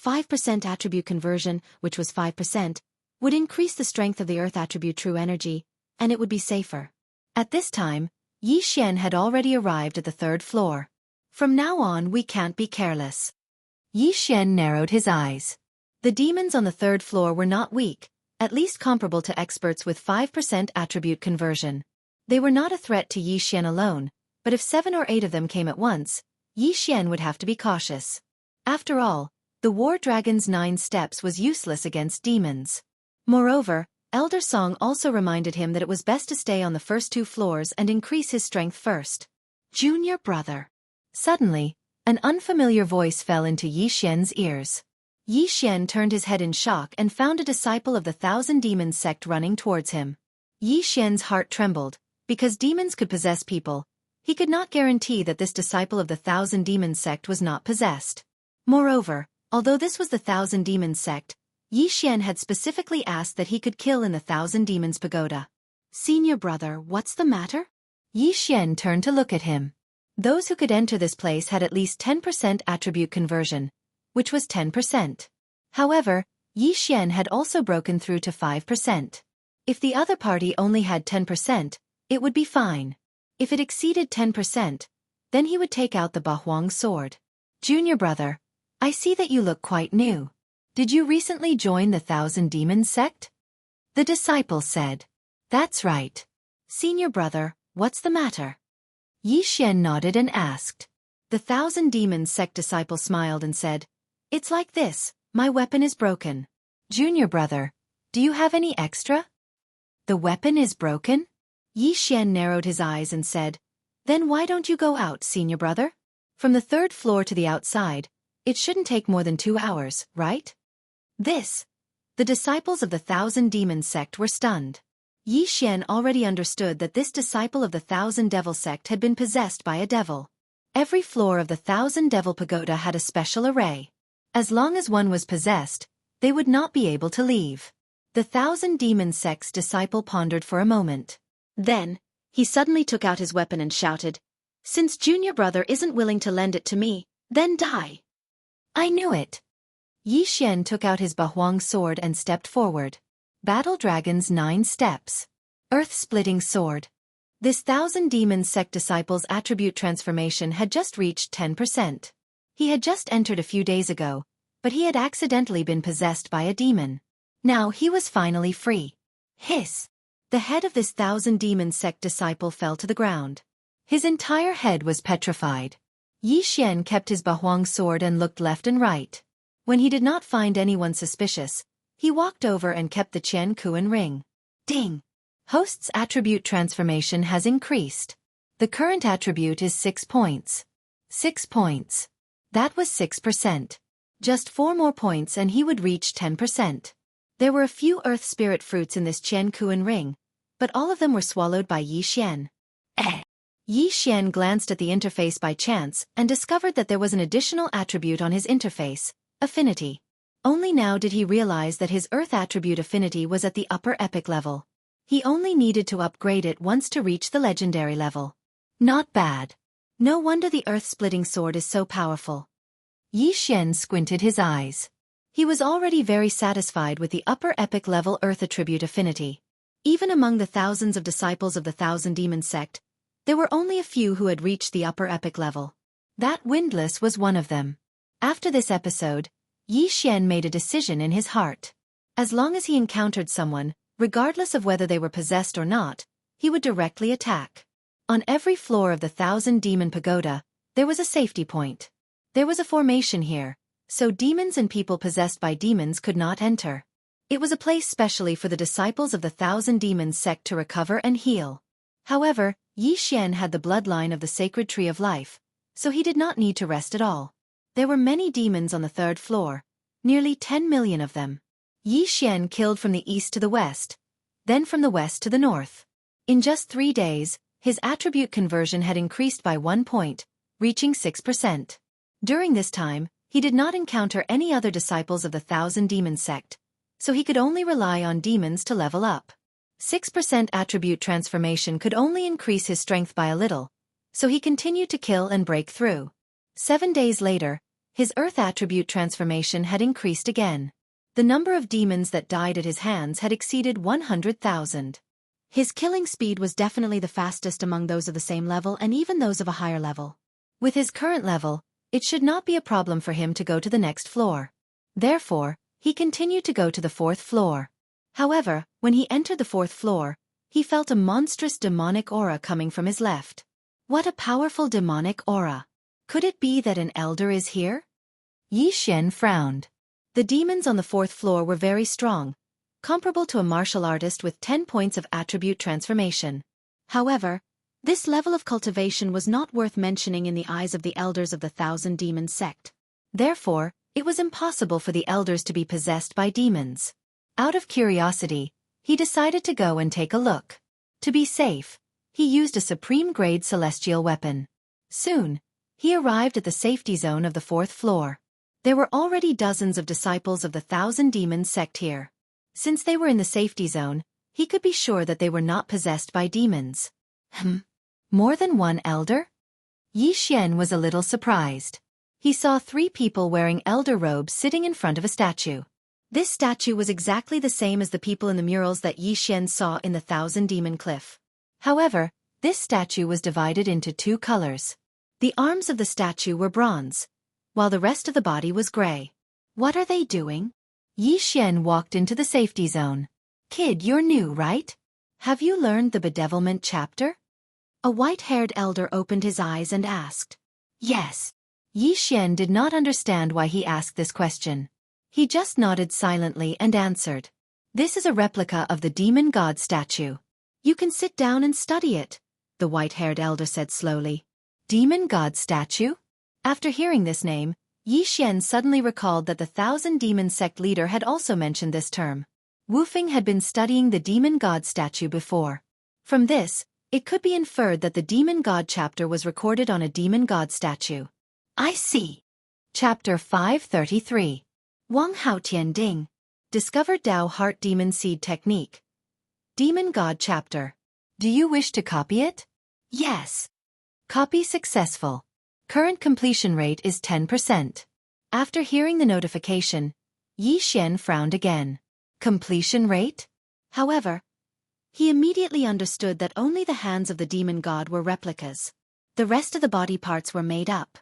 5% attribute conversion, which was 5%, would increase the strength of the earth attribute true energy, and it would be safer. At this time, Yi Xian had already arrived at the third floor. From now on we can't be careless. Yi Xian narrowed his eyes. The demons on the third floor were not weak, at least comparable to experts with 5% attribute conversion. They were not a threat to Yi Xian alone, but if 7 or 8 of them came at once, Yi Xian would have to be cautious. After all, the War Dragon's 9 steps was useless against demons. Moreover, Elder Song also reminded him that it was best to stay on the first 2 floors and increase his strength first. Junior brother. Suddenly, an unfamiliar voice fell into Yi Xian's ears. Yi Xian turned his head in shock and found a disciple of the 1,000 Demons sect running towards him. Yi Xian's heart trembled, because demons could possess people. He could not guarantee that this disciple of the 1,000 Demons sect was not possessed. Moreover, although this was the 1,000 Demons sect, Yi Xian had specifically asked that he could kill in the 1,000 Demons Pagoda. Senior brother, what's the matter? Yi Xian turned to look at him. Those who could enter this place had at least 10% attribute conversion, which was 10%. However, Yi Xian had also broken through to 5%. If the other party only had 10%, it would be fine. If it exceeded 10%, then he would take out the Bahuang sword. Junior brother, I see that you look quite new. Did you recently join the 1,000 Demons sect? The disciple said. That's right. Senior brother, what's the matter? Yi Xian nodded and asked. The 1,000 Demons sect disciple smiled and said, It's like this, my weapon is broken. Junior brother, do you have any extra? The weapon is broken? Yi Xian narrowed his eyes and said, Then why don't you go out, senior brother? From the third floor to the outside, it shouldn't take more than 2 hours, right? The disciples of the Thousand Demons sect were stunned. Yi Xian already understood that this disciple of the Thousand Devil sect had been possessed by a devil. Every floor of the Thousand Devil Pagoda had a special array. As long as one was possessed, they would not be able to leave. The Thousand Demons sect's disciple pondered for a moment. Then, he suddenly took out his weapon and shouted, "Since junior brother isn't willing to lend it to me, then die." I knew it. Yi Xian took out his Bahuang sword and stepped forward. Battle Dragon's 9 steps. Earth-splitting sword. This Thousand Demons sect disciple's attribute transformation had just reached 10%. He had just entered a few days ago, but he had accidentally been possessed by a demon. Now he was finally free. Hiss! The head of this Thousand Demons sect disciple fell to the ground. His entire head was petrified. Yi Xian kept his Bahuang sword and looked left and right. When he did not find anyone suspicious, he walked over and kept the Qian Kuan ring. Ding! Host's attribute transformation has increased. The current attribute is 6 points. 6 points. That was 6%. Just 4 more points and he would reach 10%. There were a few earth spirit fruits in this Qian Kuan ring, but all of them were swallowed by Yi Xian. Yi Xian glanced at the interface by chance and discovered that there was an additional attribute on his interface, affinity. Only now did he realize that his earth attribute affinity was at the upper epic level. He only needed to upgrade it once to reach the legendary level. Not bad. No wonder the earth-splitting sword is so powerful. Yi Xian squinted his eyes. He was already very satisfied with the upper epic level earth attribute affinity. Even among the thousands of disciples of the Thousand Demons sect, there were only a few who had reached the upper epic level. That Windless was one of them. After this episode, Yi Xian made a decision in his heart. As long as he encountered someone, regardless of whether they were possessed or not, he would directly attack. On every floor of the Thousand Demon Pagoda, there was a safety point. There was a formation here, so demons and people possessed by demons could not enter. It was a place specially for the disciples of the Thousand Demons sect to recover and heal. However, Yi Xian had the bloodline of the sacred tree of life, so he did not need to rest at all. There were many demons on the 3rd floor, nearly 10 million of them. Yi Xian killed from the east to the west, then from the west to the north. In just 3 days, his attribute conversion had increased by 1 point, reaching 6%. During this time, he did not encounter any other disciples of the Thousand Demons sect, so he could only rely on demons to level up. 6% attribute transformation could only increase his strength by a little, so he continued to kill and break through. 7 days later, his earth attribute transformation had increased again. The number of demons that died at his hands had exceeded 100,000. His killing speed was definitely the fastest among those of the same level and even those of a higher level. With his current level, it should not be a problem for him to go to the next floor. Therefore, he continued to go to the 4th floor. However, when he entered the 4th floor, he felt a monstrous demonic aura coming from his left. What a powerful demonic aura! Could it be that an elder is here? Yi Xian frowned. The demons on the 4th floor were very strong, comparable to a martial artist with 10 points of attribute transformation. However, this level of cultivation was not worth mentioning in the eyes of the elders of the Thousand Demons sect. Therefore, it was impossible for the elders to be possessed by demons. Out of curiosity, he decided to go and take a look. To be safe, he used a supreme-grade celestial weapon. Soon, he arrived at the safety zone of the 4th floor. There were already dozens of disciples of the Thousand Demons sect here. Since they were in the safety zone, he could be sure that they were not possessed by demons. More than one elder? Yi Xian was a little surprised. He saw 3 people wearing elder robes sitting in front of a statue. This statue was exactly the same as the people in the murals that Yi Xian saw in the Thousand Demon Cliff. However, this statue was divided into 2 colors. The arms of the statue were bronze, while the rest of the body was gray. What are they doing? Yi Xian walked into the safety zone. Kid, you're new, right? Have you learned the bedevilment chapter? A white-haired elder opened his eyes and asked. Yes. Yi Xian did not understand why he asked this question. He just nodded silently and answered. This is a replica of the demon god statue. You can sit down and study it. the white-haired elder said slowly. Demon God statue? After hearing this name, Yi Xian suddenly recalled that the Thousand Demon sect leader had also mentioned this term. Wu Feng had been studying the demon god statue before. From this, it could be inferred that the demon god chapter was recorded on a demon god statue. I see. Chapter 533. Wang Hao Tian Ding. Discovered Dao Heart Demon Seed Technique. Demon God Chapter. Do you wish to copy it? Yes. Copy successful. Current completion rate is 10%. After hearing the notification, Yi Xian frowned again. Completion rate? However, he immediately understood that only the hands of the demon god were replicas. The rest of the body parts were made up.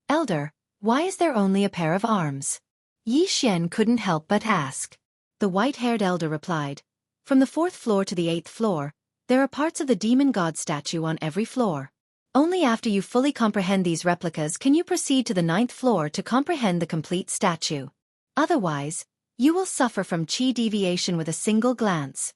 Elder, why is there only a pair of arms? Yi Xian couldn't help but ask. The white-haired elder replied, From the 4th floor to the 8th floor, there are parts of the demon god statue on every floor. Only after you fully comprehend these replicas can you proceed to the 9th floor to comprehend the complete statue. Otherwise, you will suffer from chi deviation with a single glance.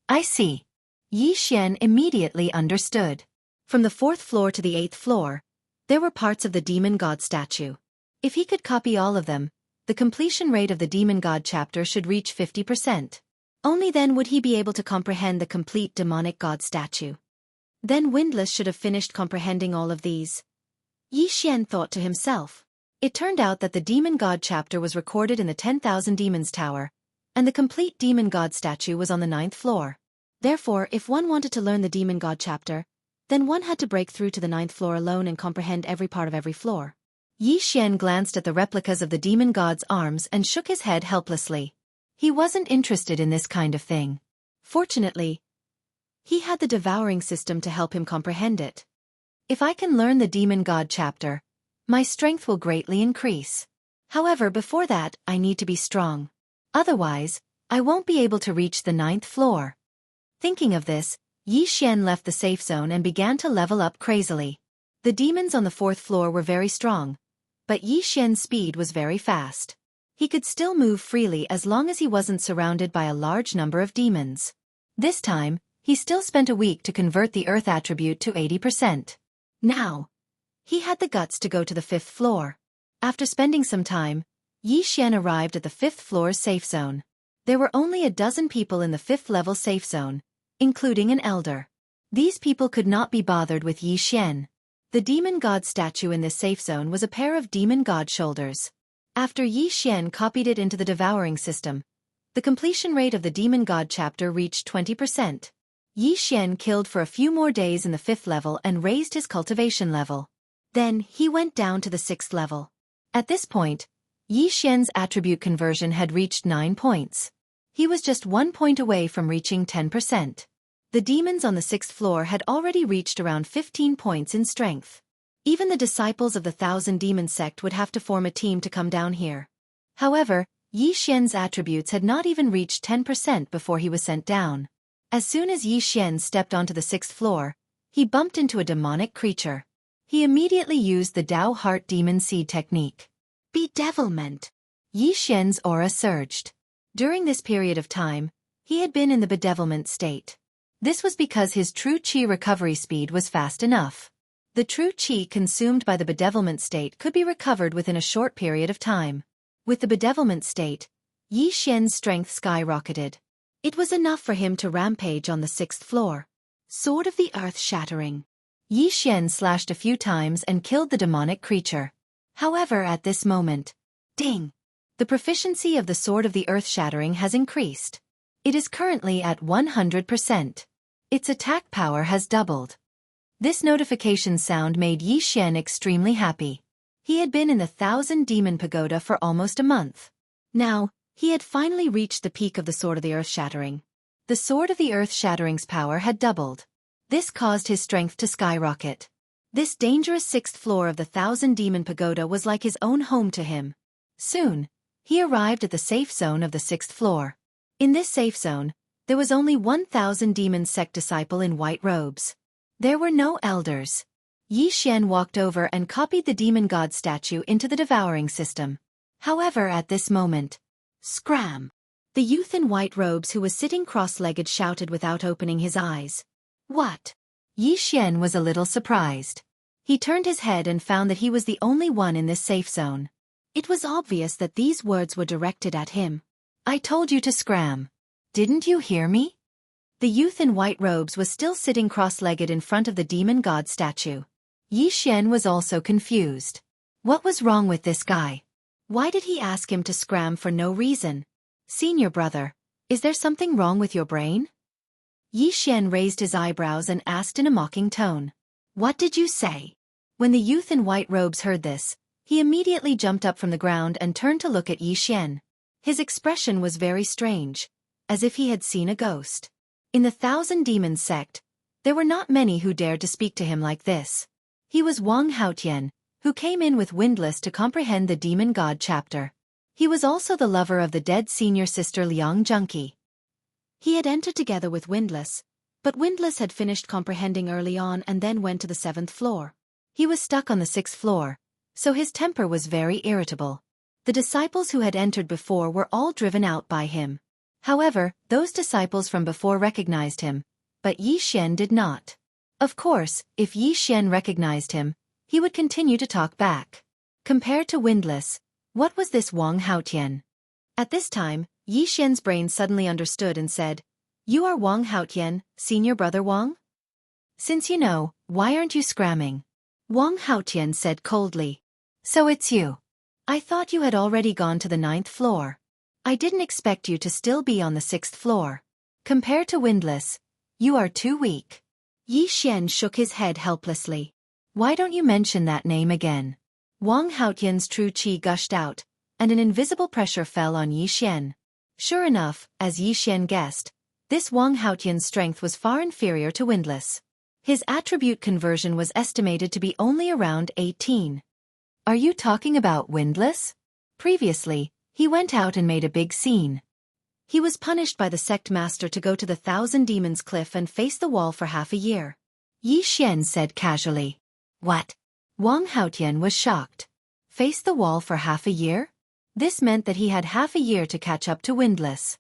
I see. Yi Xian immediately understood. From the 4th floor to the 8th floor, there were parts of the demon god statue. If he could copy all of them, the completion rate of the demon god chapter should reach 50%. Only then would he be able to comprehend the complete demonic god statue. Then Windless should have finished comprehending all of these. Yi Xian thought to himself. It turned out that the demon god chapter was recorded in the 10,000 Demons Tower, and the complete demon god statue was on the 9th floor. Therefore, if one wanted to learn the demon god chapter, then one had to break through to the 9th floor alone and comprehend every part of every floor. Yi Xian glanced at the replicas of the demon god's arms and shook his head helplessly. He wasn't interested in this kind of thing. Fortunately, he had the devouring system to help him comprehend it. If I can learn the demon god chapter, my strength will greatly increase. However, before that, I need to be strong. Otherwise, I won't be able to reach the 9th floor. Thinking of this, Yi Xian left the safe zone and began to level up crazily. The demons on the 4th floor were very strong, but Yi Xian's speed was very fast. He could still move freely as long as he wasn't surrounded by a large number of demons. This time, he still spent a week to convert the earth attribute to 80%. Now, he had the guts to go to the 5th floor. After spending some time, Yi Xian arrived at the 5th floor's safe zone. There were only a dozen people in the 5th level safe zone, including an elder. These people could not be bothered with Yi Xian. The demon god statue in this safe zone was a pair of demon god shoulders. After Yi Xian copied it into the devouring system, the completion rate of the demon god chapter reached 20%. Yi Xian killed for a few more days in the 5th level and raised his cultivation level. Then, he went down to the 6th level. At this point, Yi Xian's attribute conversion had reached 9 points. He was just 1 point away from reaching 10%. The demons on the 6th floor had already reached around 15 points in strength. Even the disciples of the Thousand Demon sect would have to form a team to come down here. However, Yi Xian's attributes had not even reached 10% before he was sent down. As soon as Yi Xian stepped onto the 6th floor, he bumped into a demonic creature. He immediately used the Dao Heart Demon Seed technique. Bedevilment. Yi Xian's aura surged. During this period of time, he had been in the bedevilment state. This was because his true chi recovery speed was fast enough. The true chi consumed by the bedevilment state could be recovered within a short period of time. With the bedevilment state, Yi Xian's strength skyrocketed. It was enough for him to rampage on the 6th floor. Sword of the Earth Shattering. Yi Xian slashed a few times and killed the demonic creature. However, at this moment, ding! The proficiency of the Sword of the Earth Shattering has increased. It is currently at 100%. Its attack power has doubled. This notification sound made Yi Xian extremely happy. He had been in the 1000 Demon Pagoda for almost a month. Now, he had finally reached the peak of the Sword of the Earth Shattering. The Sword of the Earth Shattering's power had doubled. This caused his strength to skyrocket. This dangerous 6th floor of the 1000 Demon Pagoda was like his own home to him. Soon, he arrived at the safe zone of the 6th floor. In this safe zone, there was only 1000 Demon sect disciple in white robes. There were no elders. Yi Xian walked over and copied the demon god statue into the devouring system. However, at this moment, scram! The youth in white robes who was sitting cross-legged shouted without opening his eyes. What? Yi Xian was a little surprised. He turned his head and found that he was the only one in this safe zone. It was obvious that these words were directed at him. I told you to scram. Didn't you hear me? The youth in white robes was still sitting cross-legged in front of the demon god statue. Yi Xian was also confused. What was wrong with this guy? Why did he ask him to scram for no reason? Senior brother, is there something wrong with your brain? Yi Xian raised his eyebrows and asked in a mocking tone. What did you say? When the youth in white robes heard this, he immediately jumped up from the ground and turned to look at Yi Xian. His expression was very strange, as if he had seen a ghost. In the Thousand Demons sect, there were not many who dared to speak to him like this. He was Wang Haotian, who came in with Windless to comprehend the Demon God chapter. He was also the lover of the dead senior sister Liang Junqi. He had entered together with Windless, but Windless had finished comprehending early on and then went to the 7th floor. He was stuck on the 6th floor, so his temper was very irritable. The disciples who had entered before were all driven out by him. However, those disciples from before recognized him, but Yi Xian did not. Of course, if Yi Xian recognized him, he would continue to talk back. Compared to Windless, what was this Wang Haotian? At this time, Yi Xian's brain suddenly understood and said, You are Wang Haotian, senior brother Wang? Since you know, why aren't you scramming? Wang Haotian said coldly. So it's you. I thought you had already gone to the 9th floor. I didn't expect you to still be on the 6th floor. Compared to Windless, you are too weak. Yi Xian shook his head helplessly. Why don't you mention that name again? Wang Haotian's true qi gushed out, and an invisible pressure fell on Yi Xian. Sure enough, as Yi Xian guessed, this Wang Haotian's strength was far inferior to Windless. His attribute conversion was estimated to be only around 18. Are you talking about Windless? Previously, he went out and made a big scene. He was punished by the sect master to go to the Thousand Demons Cliff and face the wall for half a year. Yi Xian said casually. What? Wang Haotian was shocked. Face the wall for half a year? This meant that he had half a year to catch up to Windless.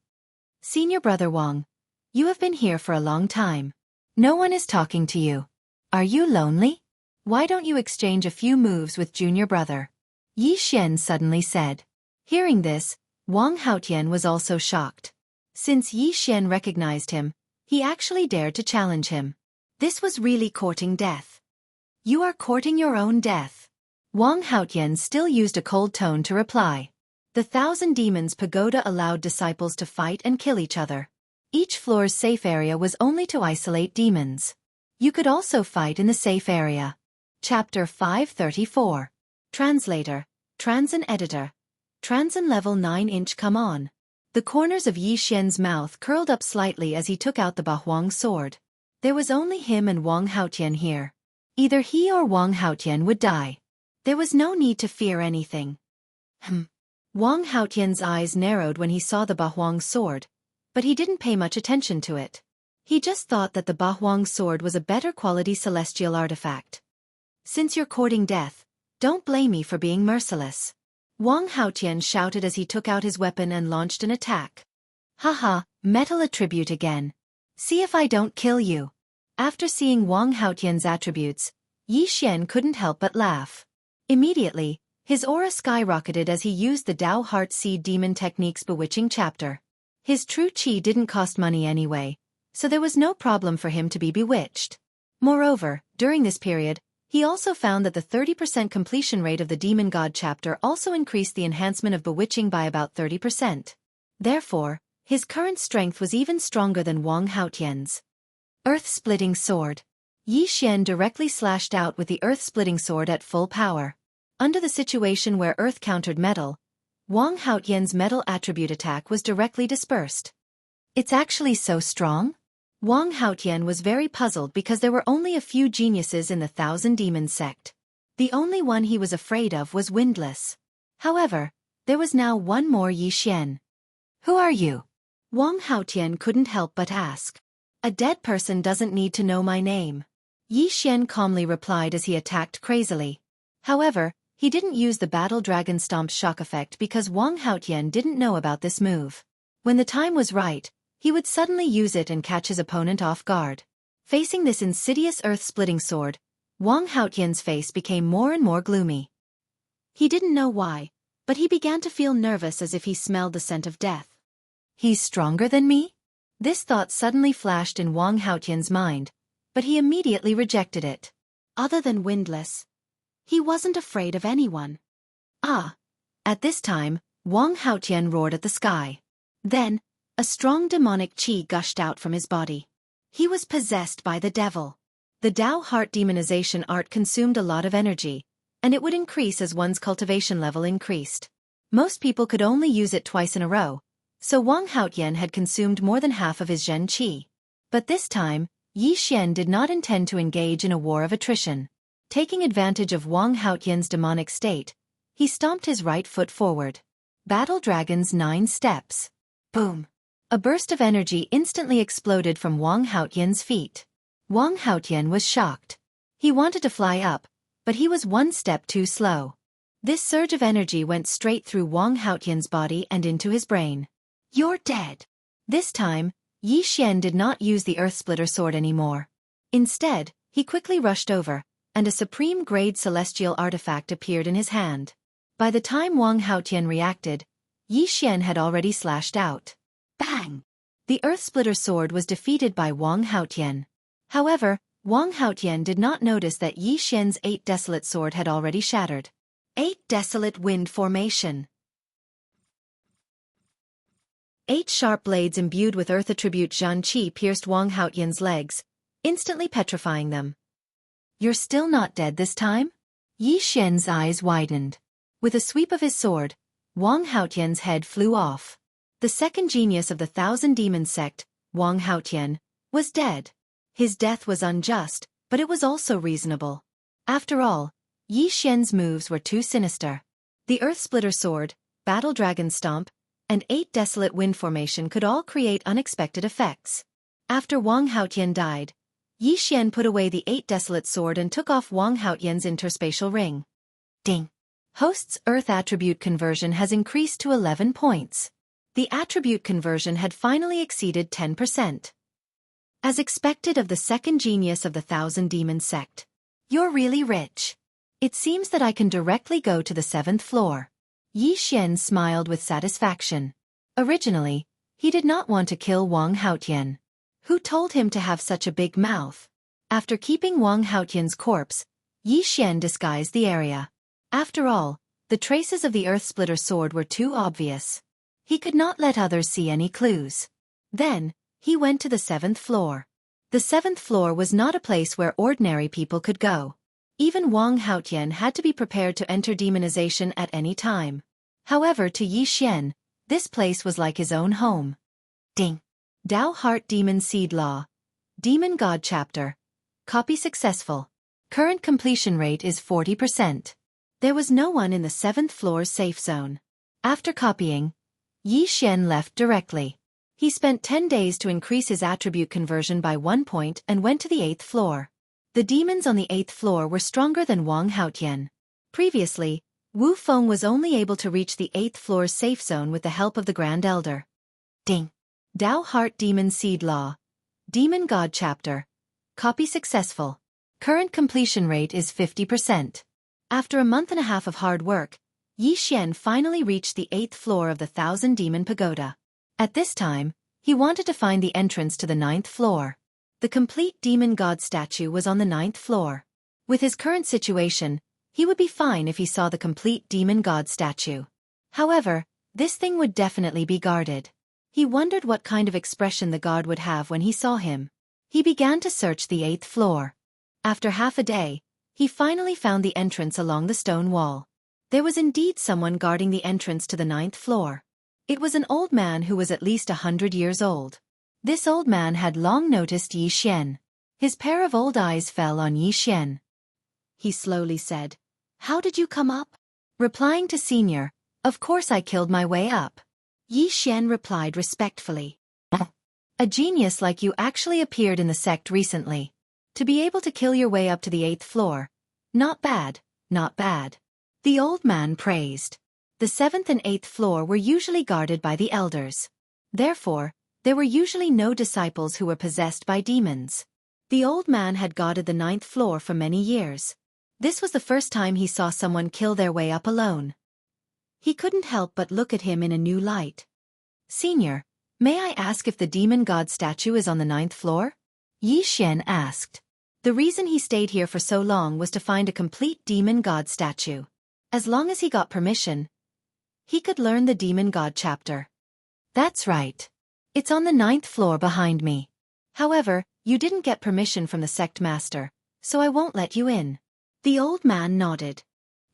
Senior brother Wang, you have been here for a long time. No one is talking to you. Are you lonely? Why don't you exchange a few moves with junior brother? Yi Xian suddenly said. Hearing this, Wang Haotian was also shocked. Since Yi Xian recognized him, he actually dared to challenge him. This was really courting death. You are courting your own death. Wang Haotian still used a cold tone to reply. The Thousand Demons Pagoda allowed disciples to fight and kill each other. Each floor's safe area was only to isolate demons. You could also fight in the safe area. Chapter 534. Translator, Transin Editor. Transin Level 9 Come on. The corners of Yi Xian's mouth curled up slightly as he took out the Bahuang sword. There was only him and Wang Haotian here. Either he or Wang Haotian would die. There was no need to fear anything. Wang Haotian's eyes narrowed when he saw the Bahuang sword, but he didn't pay much attention to it. He just thought that the Bahuang sword was a better quality celestial artifact. Since you're courting death, don't blame me for being merciless. Wang Haotian shouted as he took out his weapon and launched an attack. Haha, metal attribute again. See if I don't kill you. After seeing Wang Haotian's attributes, Yi Xian couldn't help but laugh. Immediately, his aura skyrocketed as he used the Dao Heart Seed Demon Technique's bewitching chapter. His true qi didn't cost money anyway, so there was no problem for him to be bewitched. Moreover, during this period, he also found that the 30% completion rate of the Demon God chapter also increased the enhancement of bewitching by about 30%. Therefore, his current strength was even stronger than Wang Haotian's. Earth-splitting sword. Yi Xian directly slashed out with the earth-splitting sword at full power. Under the situation where earth countered metal, Wang Haotian's metal attribute attack was directly dispersed. It's actually so strong? Wang Haotian was very puzzled because there were only a few geniuses in the Thousand Demons sect. The only one he was afraid of was Windless. However, there was now one more Yi Xian. Who are you? Wang Haotian couldn't help but ask. A dead person doesn't need to know my name. Yi Xian calmly replied as he attacked crazily. However, he didn't use the Battle Dragon Stomp's shock effect because Wang Haotian didn't know about this move. When the time was right, he would suddenly use it and catch his opponent off guard. Facing this insidious earth-splitting sword, Wang Haotian's face became more and more gloomy. He didn't know why, but he began to feel nervous as if he smelled the scent of death. He's stronger than me? This thought suddenly flashed in Wang Haotian's mind, but he immediately rejected it. Other than windless, he wasn't afraid of anyone. Ah! At this time, Wang Haotian roared at the sky. Then, a strong demonic qi gushed out from his body. He was possessed by the devil. The Dao heart demonization art consumed a lot of energy, and it would increase as one's cultivation level increased. Most people could only use it twice in a row, so Wang Haotian had consumed more than half of his Zhen qi. But this time, Yi Xian did not intend to engage in a war of attrition. Taking advantage of Wang Haotian's demonic state, he stomped his right foot forward. Battle Dragon's 9 steps. Boom! A burst of energy instantly exploded from Wang Haotian's feet. Wang Haotian was shocked. He wanted to fly up, but he was one step too slow. This surge of energy went straight through Wang Haotian's body and into his brain. You're dead. This time, Yi Xian did not use the Earth-Splitter sword anymore. Instead, he quickly rushed over, and a supreme-grade celestial artifact appeared in his hand. By the time Wang Haotian reacted, Yi Xian had already slashed out. Bang! The Earth-Splitter sword was defeated by Wang Haotian. However, Wang Haotian did not notice that Yi Xian's 8 desolate sword had already shattered. 8 desolate wind formation. 8 sharp blades imbued with earth attribute Zhan qi pierced Wang Haotian's legs, instantly petrifying them. You're still not dead this time? Yi Xian's eyes widened. With a sweep of his sword, Wang Haotian's head flew off. The second genius of the Thousand Demon sect, Wang Haotian, was dead. His death was unjust, but it was also reasonable. After all, Yi Xian's moves were too sinister. The Earth-Splitter sword, Battle Dragon Stomp, and 8 desolate wind formation could all create unexpected effects. After Wang Haotian died, Yi Xian put away the 8 desolate sword and took off Wang Haotian's interspatial ring. Ding! Host's Earth attribute conversion has increased to 11 points. The attribute conversion had finally exceeded 10%. As expected of the second genius of the Thousand Demon sect. You're really rich. It seems that I can directly go to the 7th floor. Yi Xian smiled with satisfaction. Originally, he did not want to kill Wang Haotian. Who told him to have such a big mouth? After keeping Wang Haotian's corpse, Yi Xian disguised the area. After all, the traces of the Earth-Splitter sword were too obvious. He could not let others see any clues. Then, he went to the 7th floor. The 7th floor was not a place where ordinary people could go. Even Wang Haotian had to be prepared to enter demonization at any time. However, to Yi Xian, this place was like his own home. Ding! Dao Heart Demon Seed Law. Demon God Chapter. Copy successful. Current completion rate is 40%. There was no one in the 7th floor's safe zone. After copying, Yi Xian left directly. He spent 10 days to increase his attribute conversion by 1 point and went to the 8th floor. The demons on the 8th floor were stronger than Wang Haotian. Previously, Wu Feng was only able to reach the 8th floor's safe zone with the help of the Grand Elder. Ding! Dao Heart Demon Seed Law. Demon God Chapter. Copy successful. Current completion rate is 50%. After a month and a half of hard work, Yi Xian finally reached the 8th floor of the Thousand Demon Pagoda. At this time, he wanted to find the entrance to the 9th floor. The complete demon god statue was on the 9th floor. With his current situation, he would be fine if he saw the complete demon god statue. However, this thing would definitely be guarded. He wondered what kind of expression the god would have when he saw him. He began to search the 8th floor. After half a day, he finally found the entrance along the stone wall. There was indeed someone guarding the entrance to the 9th floor. It was an old man who was at least 100 years old. This old man had long noticed Yi Xian. His pair of old eyes fell on Yi Xian. He slowly said, "How did you come up?" Replying to Senior, "Of course I killed my way up." Yi Xian replied respectfully, "A genius like you actually appeared in the sect recently. To be able to kill your way up to the 8th floor. Not bad, not bad." The old man praised. The 7th and 8th floor were usually guarded by the elders. Therefore, there were usually no disciples who were possessed by demons. The old man had guarded the 9th floor for many years. This was the first time he saw someone kill their way up alone. He couldn't help but look at him in a new light. Senior, may I ask if the demon god statue is on the 9th floor? Yi Xian asked. The reason he stayed here for so long was to find a complete demon god statue. As long as he got permission, he could learn the demon god chapter. That's right. It's on the 9th floor behind me. However, you didn't get permission from the sect master, so I won't let you in. The old man nodded.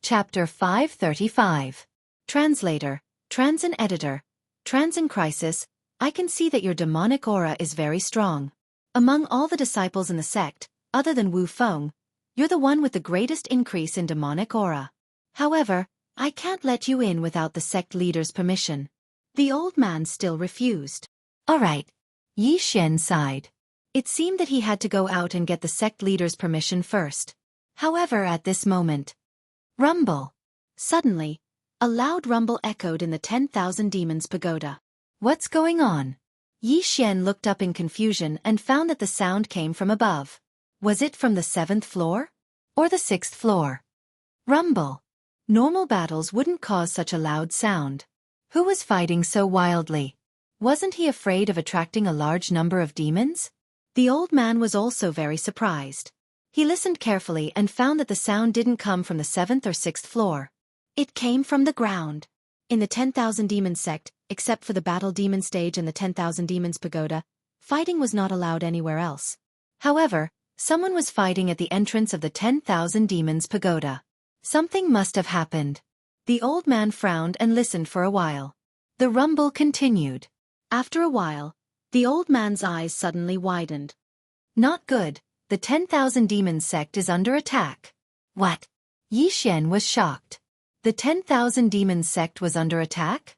Chapter 535. Translator, Transin Editor, Transin Crisis, I can see that your demonic aura is very strong. Among all the disciples in the sect, other than Wu Feng, you're the one with the greatest increase in demonic aura. However, I can't let you in without the sect leader's permission. The old man still refused. All right. Yi Xian sighed. It seemed that he had to go out and get the sect leader's permission first. However, at this moment, rumble. Suddenly, a loud rumble echoed in the 10,000 Demons Pagoda. What's going on? Yi Xian looked up in confusion and found that the sound came from above. Was it from the 7th floor? Or the 6th floor? Rumble. Normal battles wouldn't cause such a loud sound. Who was fighting so wildly? Wasn't he afraid of attracting a large number of demons? The old man was also very surprised. He listened carefully and found that the sound didn't come from the 7th or 6th floor. It came from the ground. In the 10,000 Demons sect, except for the Battle Demon stage and the 10,000 Demons Pagoda, fighting was not allowed anywhere else. However, someone was fighting at the entrance of the 10,000 Demons Pagoda. Something must have happened. The old man frowned and listened for a while. The rumble continued. After a while, the old man's eyes suddenly widened. Not good. The 10,000 Demons sect is under attack. What? Yi Xian was shocked. The 10,000 Demons sect was under attack?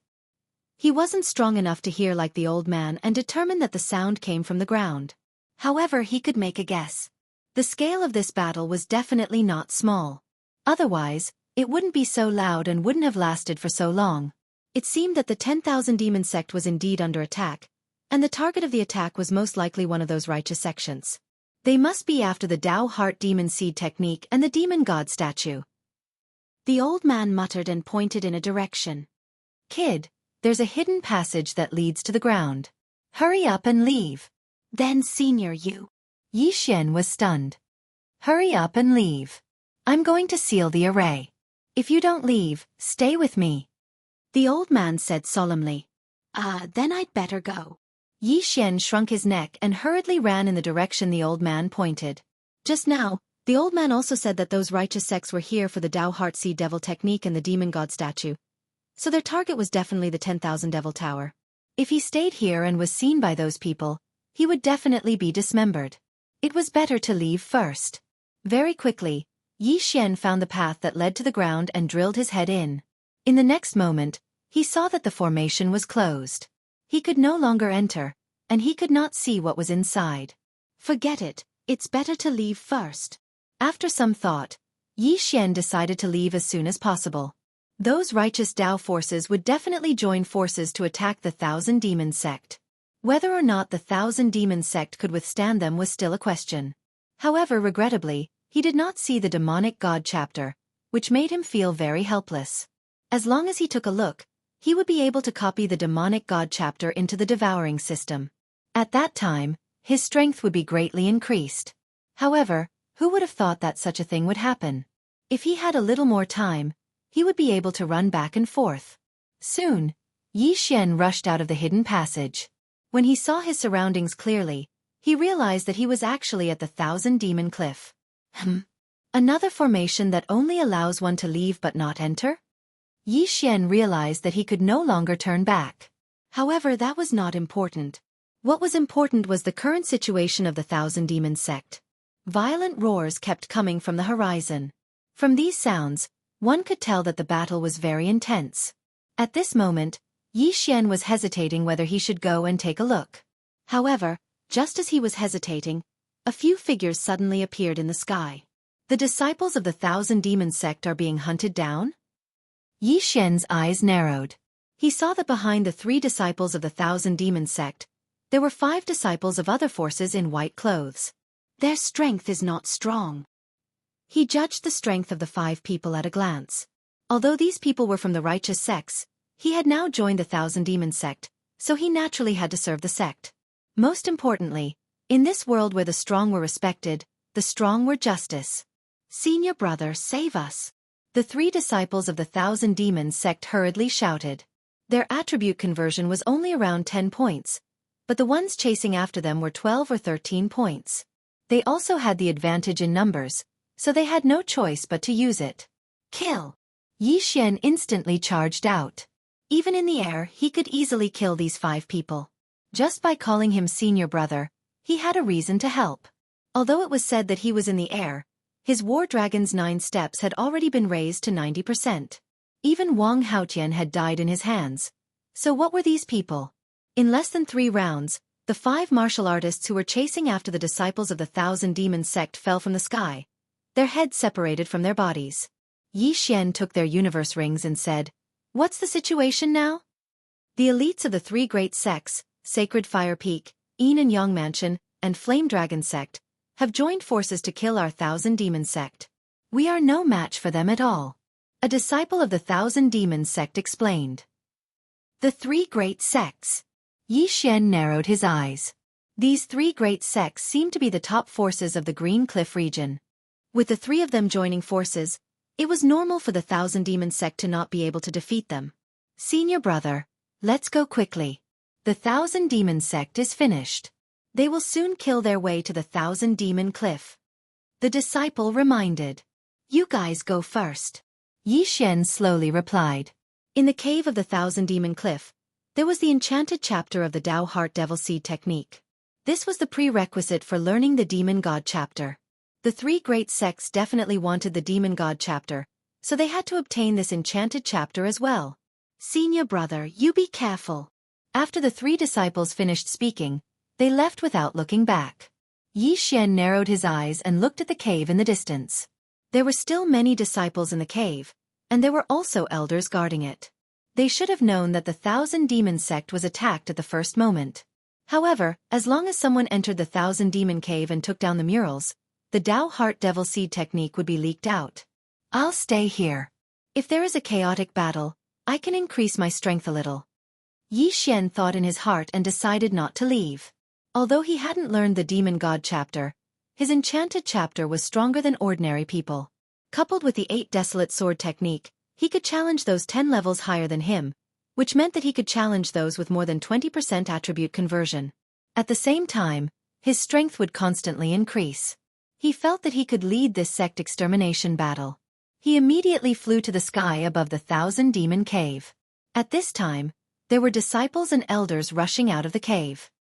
He wasn't strong enough to hear like the old man and determined that the sound came from the ground. However, he could make a guess. The scale of this battle was definitely not small. Otherwise, it wouldn't be so loud and wouldn't have lasted for so long. It seemed that the 10,000 Demon sect was indeed under attack, and the target of the attack was most likely one of those righteous sections. They must be after the Tao Heart Demon Seed technique and the Demon God statue. The old man muttered and pointed in a direction. Kid, there's a hidden passage that leads to the ground. Hurry up and leave. Then Senior Yi Xian was stunned. Hurry up and leave. I'm going to seal the array. If you don't leave, stay with me. The old man said solemnly. Then I'd better go. Yi Xian shrunk his neck and hurriedly ran in the direction the old man pointed. Just now, the old man also said that those righteous sects were here for the Tao Heart Seed Devil technique and the Demon God statue. So their target was definitely the 10,000 Devil Tower. If he stayed here and was seen by those people, he would definitely be dismembered. It was better to leave first. Very quickly, Yi Xian found the path that led to the ground and drilled his head in. In the next moment, he saw that the formation was closed. He could no longer enter, and he could not see what was inside. Forget it, it's better to leave first. After some thought, Yi Xian decided to leave as soon as possible. Those righteous Tao forces would definitely join forces to attack the 1,000 Demons sect. Whether or not the 1,000 Demons sect could withstand them was still a question. However, regrettably, he did not see the demonic god chapter, which made him feel very helpless. As long as he took a look, he would be able to copy the demonic god chapter into the devouring system. At that time, his strength would be greatly increased. However, who would have thought that such a thing would happen? If he had a little more time, he would be able to run back and forth. Soon, Yi Xian rushed out of the hidden passage. When he saw his surroundings clearly, he realized that he was actually at the 1,000 Demon Cliff. Another formation that only allows one to leave but not enter? Yi Xian realized that he could no longer turn back. However, that was not important. What was important was the current situation of the 1,000 Demons sect. Violent roars kept coming from the horizon. From these sounds, one could tell that the battle was very intense. At this moment, Yi Xian was hesitating whether he should go and take a look. However, just as he was hesitating, a few figures suddenly appeared in the sky. The disciples of the 1,000 Demons sect are being hunted down? Yi Xian's eyes narrowed. He saw that behind the 3 disciples of the 1,000 Demons sect, there were 5 disciples of other forces in white clothes. Their strength is not strong. He judged the strength of the 5 people at a glance. Although these people were from the righteous sects, he had now joined the Thousand Demon sect, so he naturally had to serve the sect. Most importantly, in this world where the strong were respected, the strong were justice. Senior brother, save us! The 3 disciples of the Thousand Demons sect hurriedly shouted. Their attribute conversion was only around 10 points, but the ones chasing after them were 12 or 13 points. They also had the advantage in numbers, so they had no choice but to use it. Kill! Yi Xian instantly charged out. Even in the air, he could easily kill these 5 people. Just by calling him senior brother, he had a reason to help. Although it was said that he was in the air, his War Dragon's 9 steps had already been raised to 90%. Even Wang Haotian had died in his hands. So what were these people? In less than 3 rounds, the 5 martial artists who were chasing after the disciples of the Thousand Demons sect fell from the sky, their heads separated from their bodies. Yi Xian took their universe rings and said, "What's the situation now?" The elites of the 3 great sects, Sacred Fire Peak, Yin and Yang Mansion, and Flame Dragon sect, have joined forces to kill our Thousand Demon sect. We are no match for them at all. A disciple of the Thousand Demons sect explained. The 3 great sects. Yi Xian narrowed his eyes. These 3 great sects seemed to be the top forces of the Green Cliff region. With the 3 of them joining forces, it was normal for the Thousand Demon sect to not be able to defeat them. Senior brother, let's go quickly. The Thousand Demon sect is finished. They will soon kill their way to the Thousand Demon Cliff. The disciple reminded. You guys go first. Yi Xian slowly replied. In the cave of the Thousand Demon Cliff, there was the enchanted chapter of the Tao Heart Devil Seed technique. This was the prerequisite for learning the Demon God chapter. The 3 great sects definitely wanted the Demon God chapter, so they had to obtain this enchanted chapter as well. Senior brother, you be careful. After the 3 disciples finished speaking, they left without looking back. Yi Xian narrowed his eyes and looked at the cave in the distance. There were still many disciples in the cave, and there were also elders guarding it. They should have known that the Thousand Demon sect was attacked at the first moment. However, as long as someone entered the Thousand Demon cave and took down the murals, the Tao Heart Devil Seed technique would be leaked out. I'll stay here. If there is a chaotic battle, I can increase my strength a little. Yi Xian thought in his heart and decided not to leave. Although he hadn't learned the Demon God chapter, his enchanted chapter was stronger than ordinary people. Coupled with the 8 Desolate Sword technique, he could challenge those 10 levels higher than him, which meant that he could challenge those with more than 20% attribute conversion. At the same time, his strength would constantly increase. He felt that he could lead this sect extermination battle. He immediately flew to the sky above the Thousand Demon cave. At this time, there were disciples and elders rushing out of the cave.